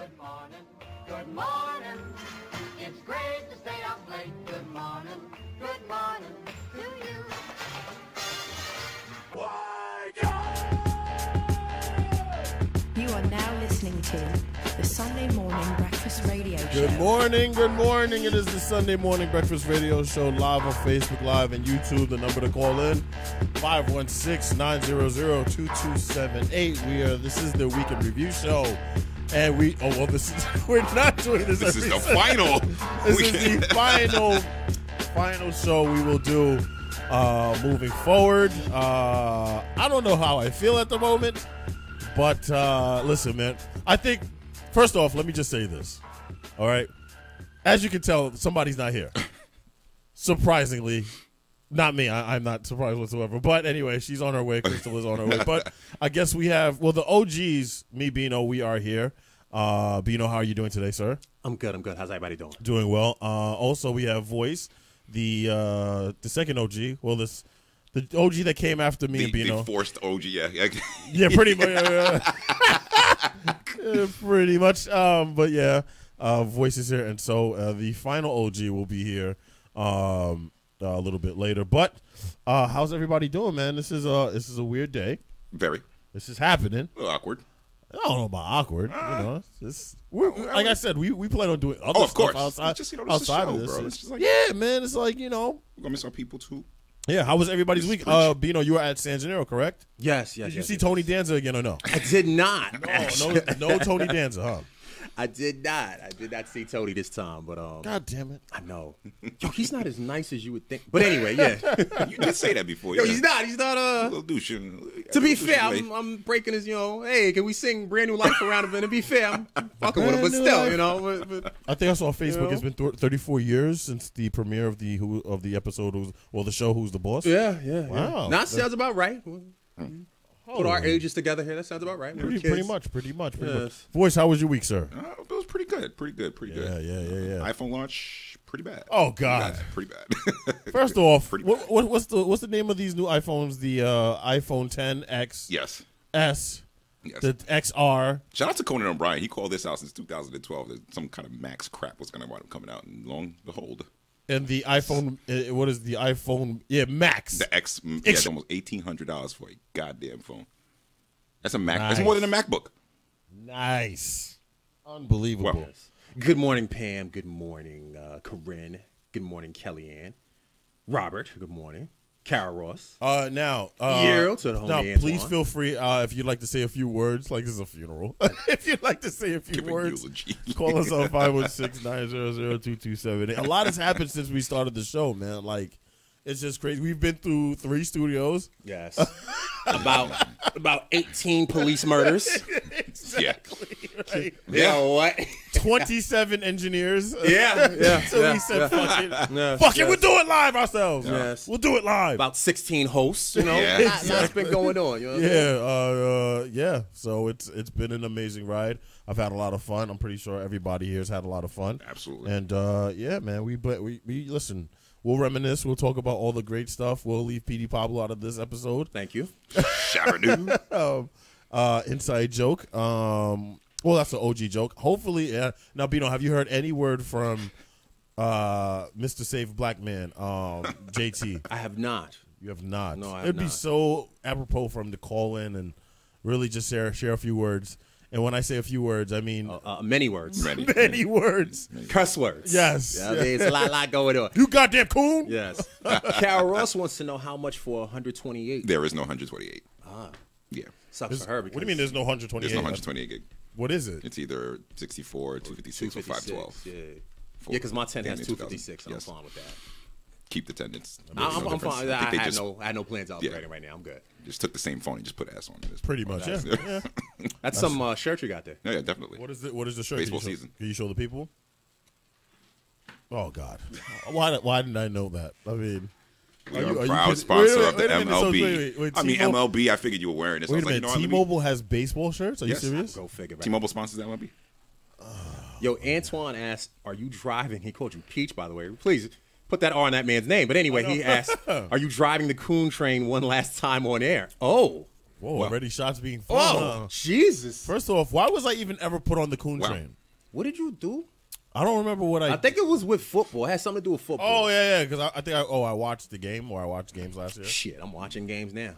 Good morning, good morning. It's great to stay up late. Good morning to you. You are now listening to the Sunday Morning Breakfast Radio Show. Good morning, good morning. It is the Sunday Morning Breakfast Radio Show live on Facebook Live and YouTube. The number to call in, 516-900-2278. This is the Weekend Review Show. And we're not doing this. This is the final. This is the final show we will do moving forward. I don't know how I feel at the moment, but listen, man. I think, first off, let me just say this. All right? As you can tell, somebody's not here. Surprisingly. Not me. I'm not surprised whatsoever. But anyway, she's on her way. Crystal is on her way. But I guess we have, well, the OGs, me, Bino, we are here. Bino, how are you doing today, sir? I'm good. How's everybody doing? Doing well. Also, we have Voice, the second OG. Well, the OG that came after me and Bino. The forced OG, yeah. Yeah, pretty much. Pretty much. But yeah, Voice is here. And so the final OG will be here a little bit later. But how's everybody doing, man? This is a weird day. Very. This is happening. A little awkward. I don't know about awkward. Like I said, we plan on doing other of course. stuff outside, it's just, this outside show, of this. Bro. It's just like, yeah, man. It's like, we're going to miss our people, too. Yeah, how was everybody's week? Bino, you were at San Gennaro, correct? Yes. Did you see Tony Danza again or no? I did not. No Tony Danza, huh? I did not see Tony this time, but God damn it. I know. Yo, he's not as nice as you would think. But anyway, yeah. You did say that before. Yo, he's not a little douche. To be fair, I'm breaking his, hey, can we sing Brand New Life around him? And to be fair, I'm fucking with him, but still, But, I think I saw on Facebook it's been 34 years since the premiere of the episode, the show Who's the Boss? Yeah. Wow. That sounds about right. Put our ages together here. That sounds about right. Pretty much. Voice, how was your week, sir? It was pretty good. Yeah. iPhone launch, pretty bad. Oh, God. Pretty bad. First off, what's the name of these new iPhones? The iPhone 10X. Yes. S. Yes. The XR. Shout out to Conan O'Brien. He called this out since 2012. That some kind of Max crap was going to wind up coming out, and long and behold. And the iPhone, what is the iPhone? Yeah, Max. The X, it's almost $1,800 for a goddamn phone. That's a Mac. Nice. That's more than a MacBook. Nice. Unbelievable. Well, good morning, Pam. Good morning, Corinne. Good morning, Kellyanne. Robert, good morning. Carol Ross. Now, please feel free if you'd like to say a few words, like this is a funeral. If you'd like to say a few words, call us on 516-900-2278. A lot has happened since we started the show, man. Like, it's just crazy. We've been through 3 studios. Yes. about 18 police murders. Exactly. Right. Yeah. What? 27 engineers. Yeah. So we said, fuck it, we'll do it live ourselves. Yes. We'll do it live. About 16 hosts, Yeah. That's been going on. You know yeah. So it's been an amazing ride. I've had a lot of fun. I'm pretty sure everybody here has had a lot of fun. Absolutely. And yeah, man, we listen. We'll reminisce. We'll talk about all the great stuff. We'll leave PD Pablo out of this episode. Thank you. Inside joke. Well, that's an OG joke. Hopefully, now, Bino, have you heard any word from Mr. Safe Black Man, JT? I have not. You have not? No, I have It'd not. be so apropos for him to call in and really just share a few words. And when I say a few words, I mean many words. Many words. Cuss words. Yes. Yeah, there's a lot going on. You goddamn coon. Yes. Carol Ross wants to know how much for 128. There is no 128. Yeah. Sucks for her. What do you mean there's no 128? There's no 128 gig. What is it? It's either 64, 256, or 512. Yeah, because my 10 has 256, and I'm fine with that. Keep the 10. I'm fine. I had no plans of upgrading right now. I'm good. Just took the same phone and just put ass on it. Pretty much, yeah. That's some shirt you got there. Yeah, definitely. What is the shirt? Baseball season. Can you show the people? Oh, God. Why didn't I know that? I mean... You're a proud sponsor of the MLB. Wait, I mean, MLB, I figured you were wearing this. Wait a minute, T-Mobile has baseball shirts? Are you serious? Go figure. Right? T-Mobile sponsors the MLB? Yo, Antoine asked, are you driving? He called you Peach, by the way. Please put that R on that man's name. But anyway, he asked, are you driving the Coon train one last time on air? Oh. Whoa, Well. already shots being thrown. Oh, Jesus. First off, why was I even ever put on the coon Wow. train? What did you do? I don't remember what I think it was with football. It had something to do with football. Oh yeah, because I think I watched the game, or I watched games last year. Shit, I'm watching games now.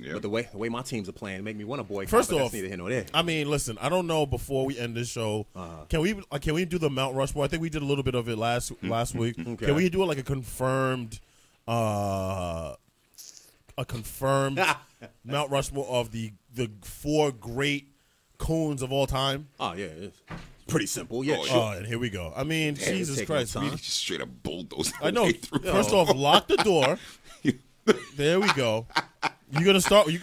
Yeah. But the way my teams are playing make me want to boycott. First but that's off, neither here nor there. I mean, listen, I don't know. Before we end this show, can we do the Mount Rushmore? I think we did a little bit of it last week. Okay. Can we do it like a confirmed Mount Rushmore of the 4 great coons of all time? Oh yeah, it's pretty simple. Yeah, Oh, sure. And here we go. I mean, Damn, Jesus take no Christ. time. He just straight up bulldozed. I know. Way through. First off, lock the door. There we go. You can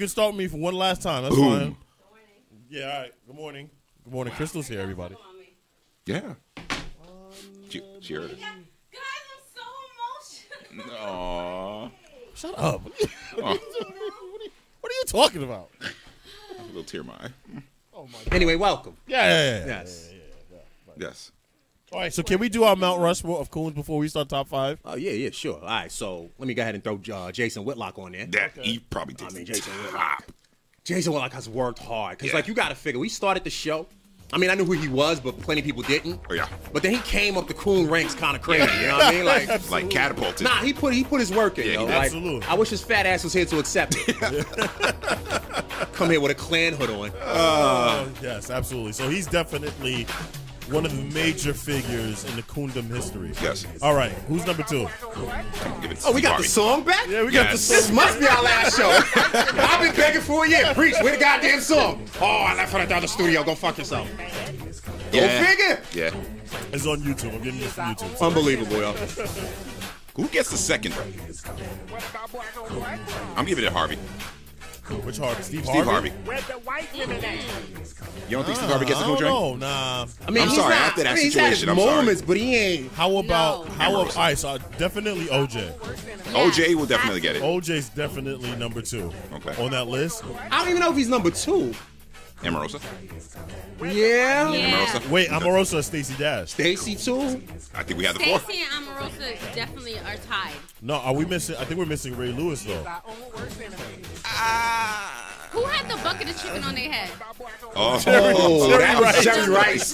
start me for one last time. That's Boom. fine. Yeah. All right. Good morning. Good morning. Crystal's here, everybody. Yeah. She heard it. Guys, I'm so emotional. Aww. Shut up. What are you talking about? A little tear in my eye. Anyway, welcome. Yeah. Yes. Yes. All right. So can we do our Mount Rushmore of coons before we start top 5? Oh yeah, sure. All right, so let me go ahead and throw Jason Whitlock on there. That he probably did. I mean, Jason Whitlock. Jason Whitlock has worked hard because, like, you got to figure, we started the show. I mean, I knew who he was, but plenty of people didn't. Oh, yeah. But then he came up the coon ranks kind of crazy. You know what I mean? Like catapulted. Nah, he put his work in. Yeah, yo. he did. Like, Absolutely. I wish his fat ass was here to accept it. Come here with a Klan hood on. Yes, absolutely. So he's definitely one of the major figures in the coondom history. Yes. All right. Who's number 2? Give it to Oh, we Steve got Harvey. the song back? Yeah, we got the Yes. song. This must be our last show. I've been begging for a year. Preach, where the goddamn song? Oh, I left it at the studio. Go fuck yourself. Go figure. Yeah. It's on YouTube. I'm getting this from YouTube. Unbelievable, yo. Who gets the second? I'm giving it Harvey. Which Harvey? Steve Steve Harvey? Harvey. You don't think Steve Harvey gets the I coon don't train? know. Nah. I mean, I'm he's sorry, not- after that I mean, he's had his situation, I'm sorry. moments, but he ain't. How about No. all right? So definitely OJ. OJ will definitely get it. OJ's definitely number 2. Okay. On that list. I don't even know if he's number 2. Amarosa. Yeah. Yeah. Omarosa. Wait, Omarosa or Stacey Dash? Stacy too. I think we have the 4. Stacey and Omarosa definitely are tied. No, are we missing? I think we're missing Ray Lewis though. Who had the bucket of chicken on their head? Oh, that was Rice. Jerry Rice.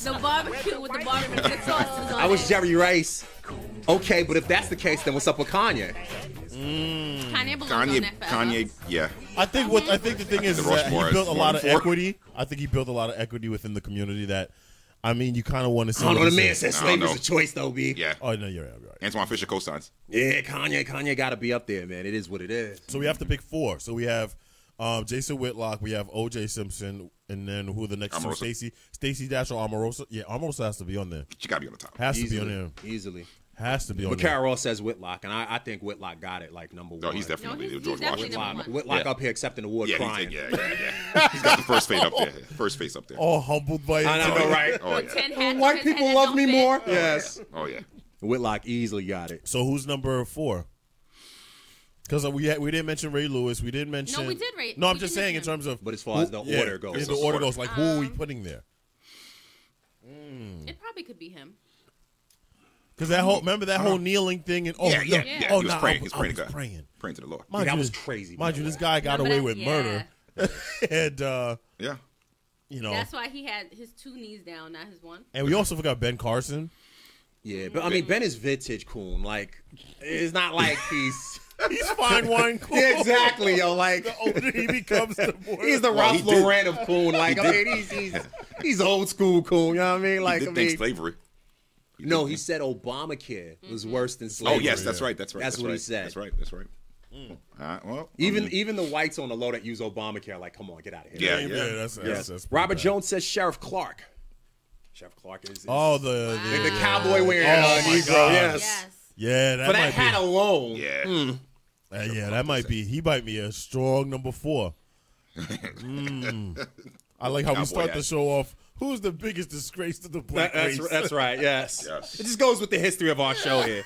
The barbecue with the barbecue sauces on That was it. Jerry Rice. Okay, but if that's the case, then what's up with Kanye? Kanye belongs on Kanye, that forever. Kanye, yeah. I think the thing is The that he Rushmore built a is lot of 1 and 4. equity. I think he built a lot of equity within the community that, I mean, you kind of want to see. I don't know. what The he man said. said I don't slavery's know. a choice, though, B. Yeah. Oh no, you're right. You're right. Antoine Fisher co-signs. Yeah, Kanye got to be up there, man. It is what it is. So we have to pick 4. So we have Jason Whitlock, we have O.J. Simpson, and then who are the next Omarosa. two? Stacey Dash or Omarosa? Yeah, Omarosa has to be on there. She got to be on the top. Has to Easily. be on there. Easily. Has to be on But there. Carol says Whitlock, and I think Whitlock got it like number 1. No, he's definitely No, he's George definitely Washington. number one. Whitlock Yeah. up here accepting the award, Yeah, crying. yeah. He's got the first face up there. First face up there. All humbled by it. I know, right? Oh, With yeah. 10 hats White on his people head love that me don't more. fit. Yes. Oh, yeah. Whitlock easily got it. So who's number 4? Because we didn't mention Ray Lewis. We didn't mention. No, we did Ray- No, I'm we just did saying in mention him. terms of. But as far as the order goes. yeah, the order goes. Like, who are we putting there? It probably could be him. Because that whole remember that whole kneeling thing and Yeah. no, Yeah. oh He was no, praying. I He was was praying to God. praying. Praying to the Lord. Mind that you, was crazy. Mind you, this guy got Remember away that? with Yeah. murder, and Yeah. you know, That's why he had his 2 knees down, not his 1. and we also forgot Ben Carson. Yeah, but I mean, Ben is vintage coon. Like, it's not like he's. He's fine wine cool. Yeah, exactly, yo. Like, The older he becomes, the more he's the Well, Ralph he did- Lauren of coon. Like, I mean, he's old school coon. You know what I mean? Like, He I did think mean, slavery. no, he said Obamacare was worse than slavery. Oh, yes, that's right. That's right. That's what he right. said. That's right. Well, Even the whites on the low that use Obamacare, like, come on, get out of here. Yeah. that's Yes. pretty Robert bad. Jones says Sheriff Clark. Sheriff Clark is Oh, the the cowboy wearing Oh, my Negro. God. Yes. Yes. yeah, that For might that hat be. alone. yeah. Yeah, that might be. He might be a strong number 4. I like how we Cowboy start hat. the show off. Who's the biggest disgrace to the black race? That's right, yes. Yes. It just goes with the history of our show here.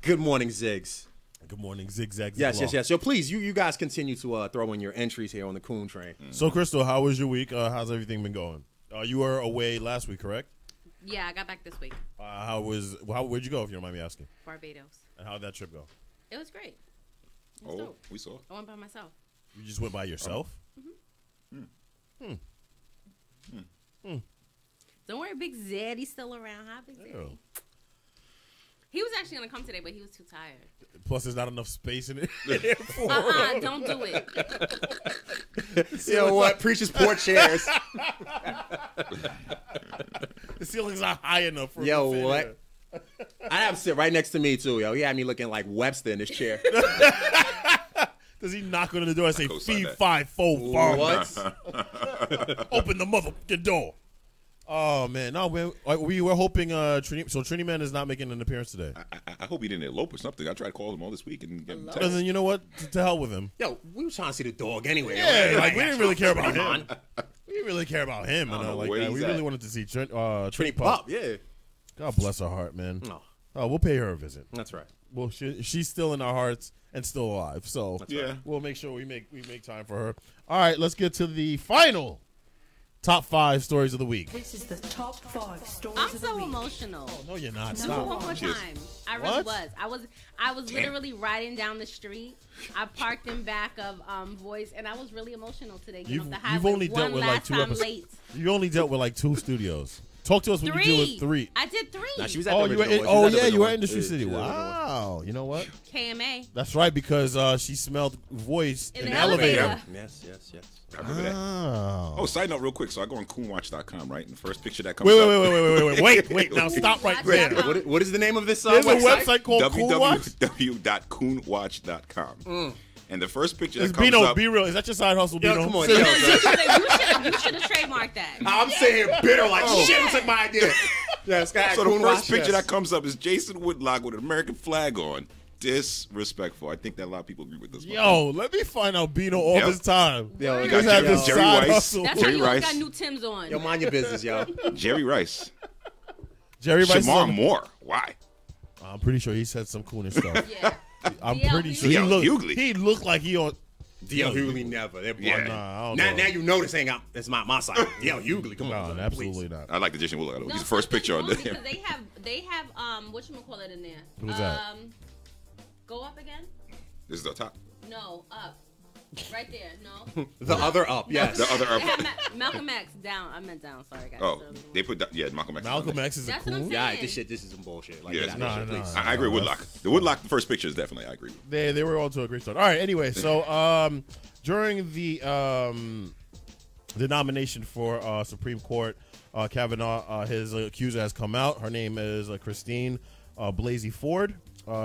Good morning, Ziggs. Good morning, Zigzag. Yes, Ziglaw. yes, yes. So please, you guys continue to throw in your entries here on the Coon Train. So, Crystal, how was your week? How's everything been going? You were away last week, correct? Yeah, I got back this week. Where'd you go, if you don't mind me asking? Barbados. And how'd that trip go? It was great. It was Oh, dope. we saw. I went by myself. You just went by yourself? Don't worry, Big Zeddy's still around. Hi, Big Zeddy. Ew. He was actually going to come today, but he was too tired. Plus, there's not enough space in it. Don't do it. You know what? Preacher's poor chairs. The ceiling's not high enough for Yo, him to fit what? in. I have him sit right next to me too, yo. He had me looking like Webster in this chair. Does he knock on the door and say, Co-sign fee, that. fi, fo, fum? What? Open the motherfucking door. Oh, man. No, we were hoping Trini. So Trini Man is not making an appearance today. I hope he didn't elope or something. I tried to call him all this week and get him And text. then you know what? To hell with him. Yo, we were trying to see the dog anyway. Yeah, yo. like we didn't really care about Come him. We didn't really care about him. I don't know Like where that. he's We really at. wanted to see Trini Trini Pop, Pop. yeah. God bless her heart, man. No, Oh, we'll pay her a visit. that's right. Well, she's still in our hearts and still alive. So Yeah. we'll make sure we make time for her. All right, let's get to the final top 5 stories of the week. This is the top 5 stories I'm of the so week. emotional. No, you're not. Do it Stop. one more Cheers. time. I really What? was. I was literally riding down the street. I parked in back of Voice, and I was really emotional today. Getting off the highway. You've only dealt One with like last 2 time episodes. late. You only dealt with like 2 studios. Talk to us when you deal with 3. I did 3. Nah, she was at Oh, the you were original in, one. oh She was at the yeah, you were original at Industry one. City. Yeah, she was at the original one. Wow. You know what? KMA. That's right, because she smelled Voice in In the the elevator. elevator. Yes. I remember that. Oh. Oh, side note, real quick. So I go on coonwatch.com, right? And the first picture that comes up. Wait. Now stop right there. Coonwatch.com. What is the name of this There's a website called Coonwatch. www.coonwatch.com. And the first picture It's that comes Bino. up. Be real. Is that your side hustle, Yo, Bino? come on, Say- yo. You should have trademarked that. I'm sitting here bitter like shit. Who took my idea? Yes, So the first picture that comes up is Jason Woodlock with an American flag on. Disrespectful. I think that a lot of people agree with this one. Yo, let me find out Bino all Yo. this time. Yo, You got guys have yo. this Jerry side Rice. hustle. That's why Jerry you always Rice. got new Timbs on. Yo, mind your business, yo. Jerry Rice. Jerry Rice. is Shamar on- Moore. Why? I'm pretty sure he said some coonish stuff. Yeah. I'm DL pretty sure he DL looked. Hughley. He looked like he on. DL Hughley never. They're Yeah. yeah. Nah, I don't Now, know. now you know this ain't that's my side. DL Hughley, come on. No, absolutely please. not. I like the Jason Woodlock. No, He's the first something's picture on wrong there. because they have whatchamacallit in there. Who's that? Go up again? This is the top. No, up. Right there. No. The other up, yes. The other They up. have Malcolm X down. I meant down. Sorry, guys. Oh, they put Malcolm X. Malcolm X is a That's what I'm coon. saying. Yeah, this is some bullshit. Like, Yeah, get it's out of no, here, no. please. I agree with Woodlock. The Woodlock first picture is definitely I agree with. They were all to a great start. All right. Anyway, so during the nomination for Supreme Court, Kavanaugh, his accuser has come out. Her name is Christine Blasey Ford.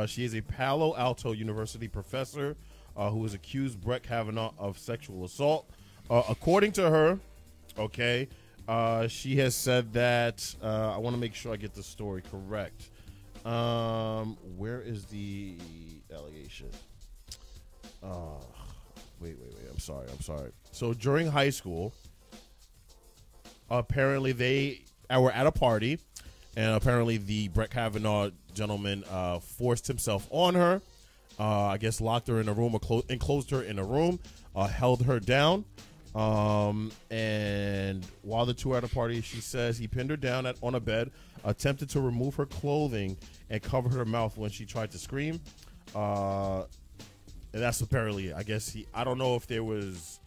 She is a Palo Alto University professor who has accused Brett Kavanaugh of sexual assault. According to her, okay, she has said that I want to make sure I get the story correct. Where is the allegation? Wait. I'm sorry. So during high school, apparently they were at a party, and apparently the Brett Kavanaugh gentleman forced himself on her. I guess locked her in a room or enclosed her in a room, held her down. And while the two were at a party, she says he pinned her down on a bed, attempted to remove her clothing, and covered her mouth when she tried to scream. And that's apparently, I guess I don't know if there was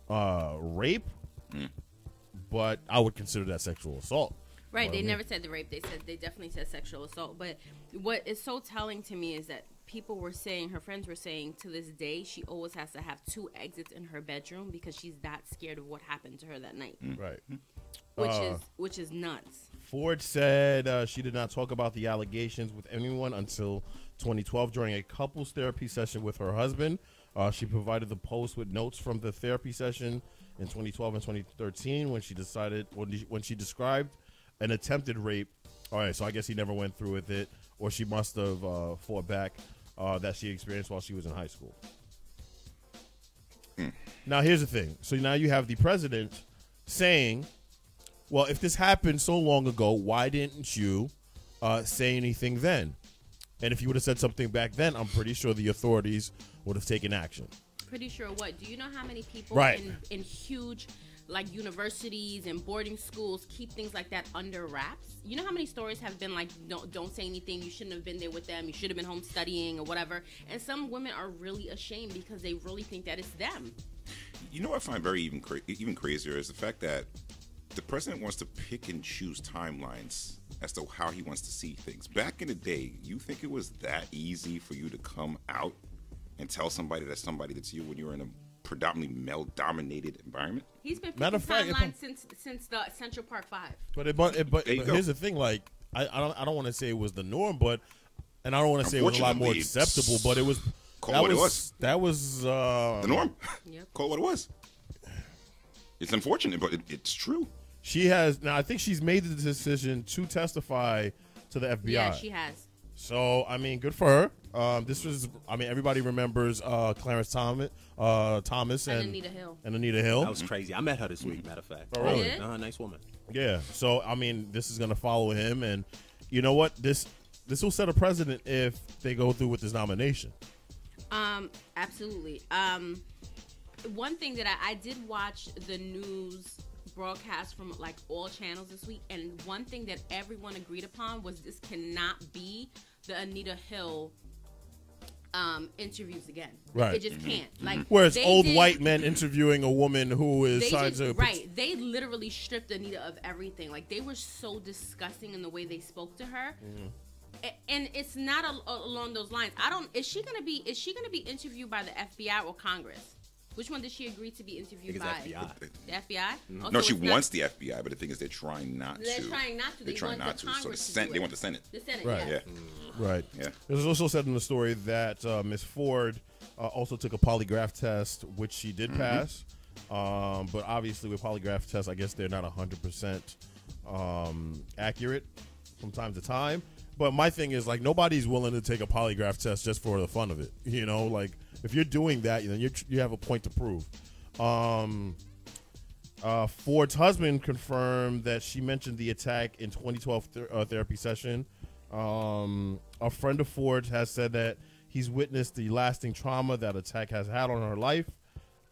rape, but I would consider that sexual assault. Right, Well, they I mean- never said the rape. They definitely said sexual assault. But what is so telling to me is that people were saying, her friends were saying, to this day, she always has to have 2 exits in her bedroom because she's that scared of what happened to her that night. Right. Which is nuts. Ford said she did not talk about the allegations with anyone until 2012 during a couples therapy session with her husband. She provided the post with notes from the therapy session in 2012 and 2013 when she described an attempted rape. All right, so I guess he never went through with it, or she must have fought back that she experienced while she was in high school. Now, here's the thing. So now you have the president saying, well, if this happened so long ago, why didn't you say anything then? And if you would have said something back then, I'm pretty sure the authorities would have taken action. Pretty sure what? Do you know how many people Right. in huge, like universities and boarding schools keep things like that under wraps. You know how many stories have been like, don't say anything, you shouldn't have been there with them, you should have been home studying or whatever. And some women are really ashamed because they really think that it's them. You know what I find very even crazier is the fact that the president wants to pick and choose timelines as to how he wants to see things. Back in the day, you think it was that easy for you to come out and tell somebody that's you when you were in a predominantly male-dominated environment? He's been Matter picking of fact, timelines since the Central Park 5. But There you go. here's the thing, like I don't want to say it was the norm, but and I don't want to say it was a lot more Unfortunately, acceptable, but it was that was the norm. Yep. Call it what it was. It's unfortunate, but it's true. She has now. I think she's made the decision to testify to the FBI. Yeah, she has. So I mean, good for her. This was. I mean, everybody remembers Clarence Thomas and Anita Hill. And Anita Hill. That was crazy. I met her this week, matter of fact. Oh, really? Yeah. Nice woman. Yeah. So I mean, this is gonna follow him, and you know what? This will set a precedent if they go through with this nomination. Absolutely. One thing that I did watch the news broadcast from like all channels this week, and one thing that everyone agreed upon was this cannot be the Anita Hill interviews again. Right. It just can't. Like Where it's they old did- white men interviewing a woman who is they trying just, to right. They literally stripped Anita of everything. Like they were so disgusting in the way they spoke to her. And it's not along those lines. Is she gonna be interviewed by the FBI or Congress? Which one did she agree to be interviewed by? FBI. The FBI? Oh, No, so she it's not- wants the FBI, but the thing is, they're trying not to. They're trying not to. They're trying want not the to. So Congress to do they it. want the Senate. The Senate, Right. yeah. Right. Yeah. It was also said in the story that Miss Ford also took a polygraph test, which she did pass. But obviously, with polygraph tests, I guess they're not 100% accurate from time to time. But my thing is, like, nobody's willing to take a polygraph test just for the fun of it. You know, like, if you're doing that, then you have a point to prove. Ford's husband confirmed that she mentioned the attack in 2012 therapy session. A friend of Ford's has said that he's witnessed the lasting trauma that attack has had on her life.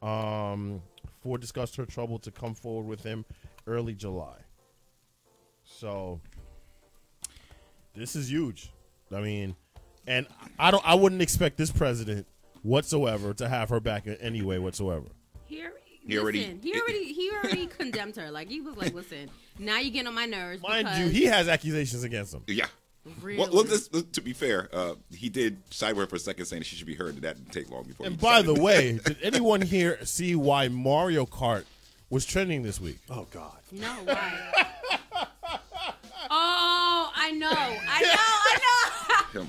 Ford discussed her trouble to come forward with him early July. So this is huge. I mean, and I wouldn't expect this president whatsoever to have her back in any way whatsoever. He already condemned her. Like he was like, "Listen, now you're getting on my nerves." Mind you, he has accusations against him. Yeah. Really? Well, to be fair, he did side with her for a second, saying that she should be heard, and that didn't take long before. And he by decided. the way, did anyone here see why Mario Kart was trending this week? Oh, God. No, why? Oh, I know.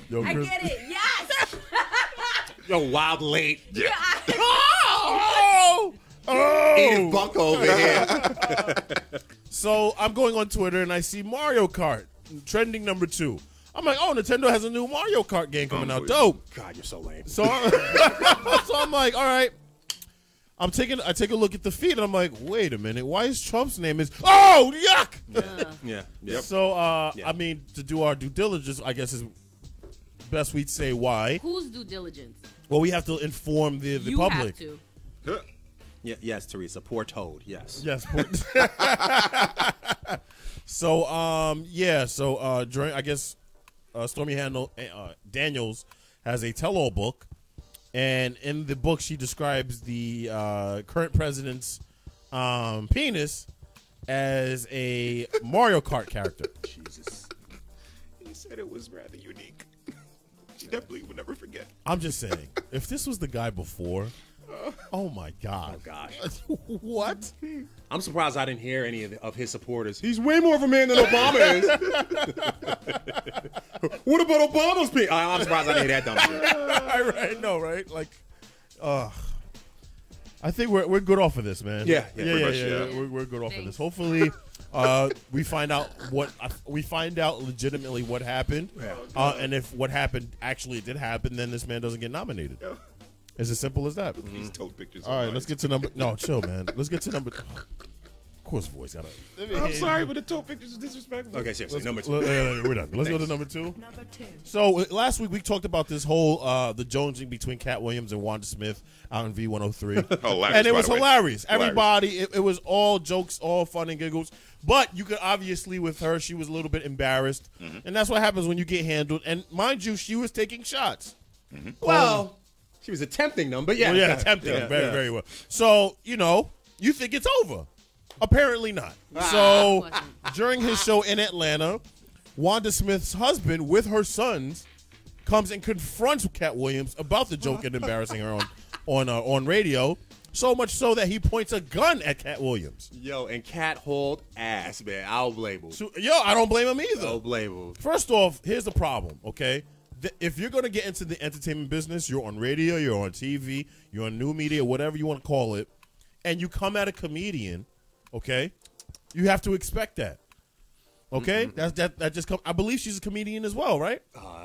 Yo, I Chris- get it. Yes. Yo, wild late. Yeah. Oh! Edith Bunker over here. So I'm going on Twitter and I see Mario Kart trending number 2. I'm like, oh, Nintendo has a new Mario Kart game coming out. Dope. God, you're so lame. So, so I'm like, all right. I take a look at the feed and I'm like, wait a minute, why is Trump's name is? Oh, yuck! Yeah. Yep. So, I mean, to do our due diligence, I guess is best we'd say why. Whose due diligence? Well, we have to inform the You public. have to. Yeah, yes, Teresa. Poor Toad. Yes. Yes. So, during, I guess, Stormy Daniels has a tell-all book, and in the book she describes the current president's penis as a Mario Kart character. Jesus. He said it was rather unique. She definitely would never forget. I'm just saying, if this was the guy before, oh my God. Oh, gosh. What? I'm surprised I didn't hear any of his supporters. He's way more of a man than Obama is. What about Obama's penis? I'm surprised I didn't hear that dumb shit. Right? No, right? Like, I think we're good off of this, man. Yeah, pretty much, yeah. We're good off of this. Thanks. Hopefully, we find out legitimately what happened, and if what happened actually did happen, then this man doesn't get nominated. Yeah. It's as simple as that. These toad pictures. All right, let's get to number. No, chill, man. Let's get to number. course, voice got I'm sorry, but the toe pictures is disrespectful. Okay, seriously, number 2. We're done. Let's go to number 2. Number 2. So last week we talked about this whole the jonesing between Cat Williams and Wanda Smith out in V103. Hilarious, and it by was the way. hilarious. Hilarious. Everybody, it was all jokes, all fun and giggles. But you could obviously, with her, she was a little bit embarrassed, and that's what happens when you get handled. And mind you, she was taking shots. Well, she was attempting them, but yeah. Well, yeah, attempting very well. So you think it's over. Apparently not. So during his show in Atlanta, Wanda Smith's husband with her sons comes and confronts Cat Williams about the joke and embarrassing her on radio. So much so that he points a gun at Cat Williams. Yo, and Cat hauled ass, man. I'll blame him. So, I don't blame him either. I'll blame him. First off, here's the problem, okay? If you're going to get into the entertainment business, you're on radio, you're on TV, you're on new media, whatever you want to call it, and you come at a comedian, okay, you have to expect that. Okay? That just comes. I believe she's a comedian as well, right?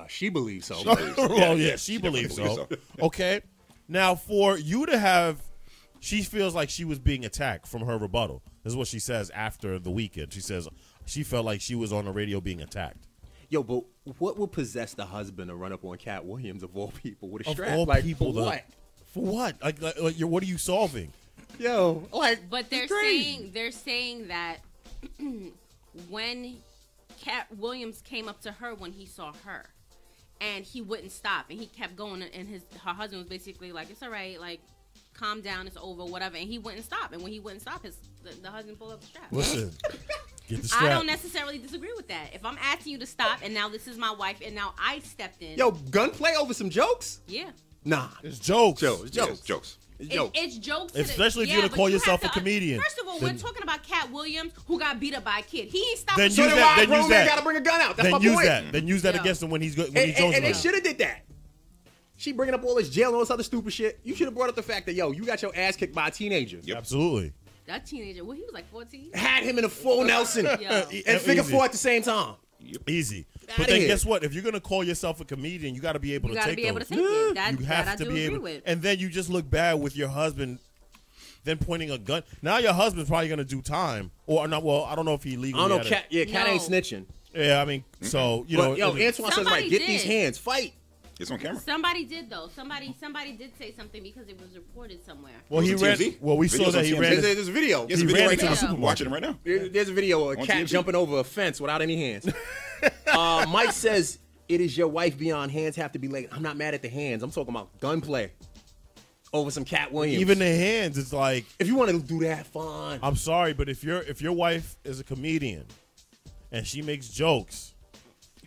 She believes so. She believes so. Okay? Now, for you to have, she feels like she was being attacked from her rebuttal. This is what she says after the weekend. She says she felt like she was on the radio being attacked. Yo, but what would possess the husband to run up on Cat Williams of all people with a Of strap? all Like, people, for what? For what? Like what are you solving? Yo, like, But they're saying that when Cat Williams came up to her when he saw her, and he wouldn't stop, and he kept going, and her husband was basically like, "It's all right, like, calm down, it's over, whatever," and he wouldn't stop. And when he wouldn't stop, the husband pulled up the strap. Listen, get the strap. I don't necessarily disagree with that. If I'm asking you to stop, and now this is my wife, and now I stepped in. yo, gunplay over some jokes? Yeah. Nah. It's jokes. It's jokes. Yes, jokes. It's jokes. It's jokes. Especially if yeah, you're gonna but call you yourself have a to comedian. First of all, Then- we're talking about Cat Williams, who got beat up by a kid. He ain't stopping. Then So use then that. why Then a grown use man that. got to bring a gun out? That's Then my use point. that. Then use that Yo. against him when he's And jonesing. they around. should have did that. She bringing up all this jail and all this other stupid shit. You should have brought up the fact that, yo, you got your ass kicked by a teenager. Yep. Absolutely. That teenager, well, he was like 14. Had him in a full Nelson Yo. and figure Easy. 4 at the same time. Easy. Outta But then here. guess what? If you're gonna call yourself a comedian, you got to be able You to gotta take be able to those. take it. That, You have that I to do be agree able. with. And then you just look bad with your husband. Then pointing a gun. Now your husband's probably gonna do time, or not. Well, I don't know if he legally. I don't know, had it. Cat. Yeah, Cat No. ain't snitching. Yeah, I mean, so you know. But, yo, it- Antoine says, Somebody right, get did. these hands, fight. It's on camera. Somebody did though. Somebody did say something because it was reported somewhere. well, he It was on ran. TMZ. Well, we saw Videos that on he TMZ. ran. There's a video. There's a He video ran right into now. the supermarket. I'm watching it right now. There's a video of a On cat TMZ. jumping over a fence without any hands. Mike says, it is your wife beyond hands have to be late. I'm not mad at the hands. I'm talking about gunplay over some Cat Williams. Even the hands, it's like, if you want to do that, fine. I'm sorry, but if your wife is a comedian and she makes jokes,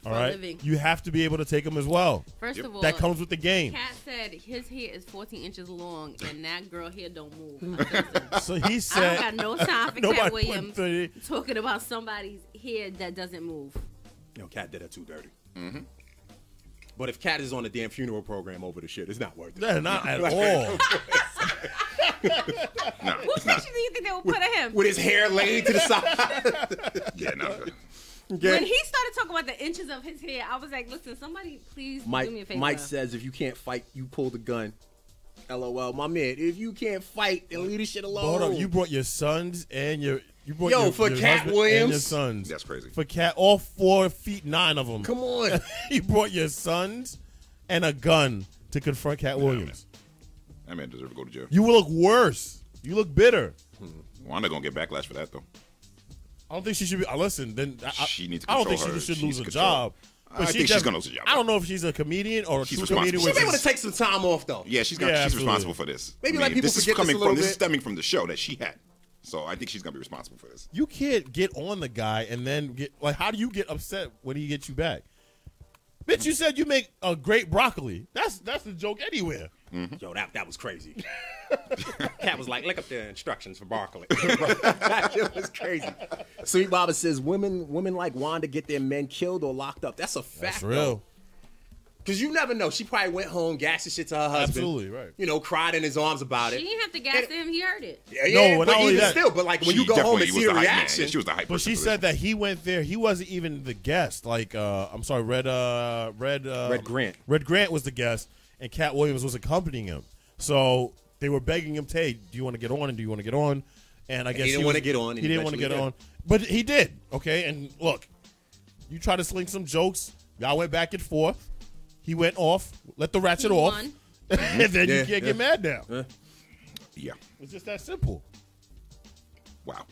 all a right, living. you have to be able to take them as well. First of all, That comes with the game. Cat said his hair is 14 inches long, and that girl hair don't move. Listen, So he I said, don't got no time for Nobody Cat put Williams 30 talking about somebody's hair that doesn't move. Yo, Cat did that too dirty. But if Cat is on a damn funeral program over the shit, it's not worth it. "Yeah, not at all." No, What it's not. picture do you think they would put of him? With his hair laid to the side. Yeah, no. When he started talking about the inches of his hair, I was like, listen, somebody please do me a Mike, favor. Mike says, if you can't fight, you pull the gun. LOL, my man. If you can't fight, then leave this shit alone. Hold up, you brought your sons and you brought Yo, your, for your Cat husband Williams? and your sons. That's crazy. For Cat, all 4'9" of them. Come on. You brought your sons and a gun to confront Cat Williams. That man deserves to go to jail. You will look worse. You look bitter. Wanda gonna get backlash for that though. I don't think she should be. Listen, then She needs to I don't control think her. she should She lose a needs to control. job. I think she's gonna lose a job. I don't know if she's a comedian or a She's true responsible. comedian. She may want Which to is, take some time off, though. Yeah, she's Yeah, she's absolutely. responsible for this. Maybe let people this is forget this coming a little from this is bit. stemming from the show that she had. So I think she's gonna be responsible for this. you can't get on the guy and then get like. How do you get upset when he gets you back? Bitch, you said you make a great broccoli. That's the joke anywhere. Yo, that was crazy. Cat was like, look up the instructions for Barkley. That shit was crazy. Sweet Baba says, women like Wanda get their men killed or locked up. That's a fact, That's real. Because you never know. She probably went home, gassed the shit to her husband. Absolutely, right. You know, cried in his arms about it. She didn't have to gas him. He heard it. Yeah, No, but not only even that- still, but like when She you go home and definitely see the was hype man. reaction. Yeah, she was the hype But person she for said this. that he went there. He wasn't even the guest. Like, I'm sorry, Red Grant. Red Grant was the guest, and Cat Williams was accompanying him. So they were begging him, "Hey, do you want to get on? And do you want to get on?" And I guess he didn't want to get on. He didn't want to get on, but he did. Okay, and look, you try to sling some jokes. Y'all went back and forth. He went off, let the ratchet off, won. and then you can't get mad now. Yeah. It's just that simple. Wow.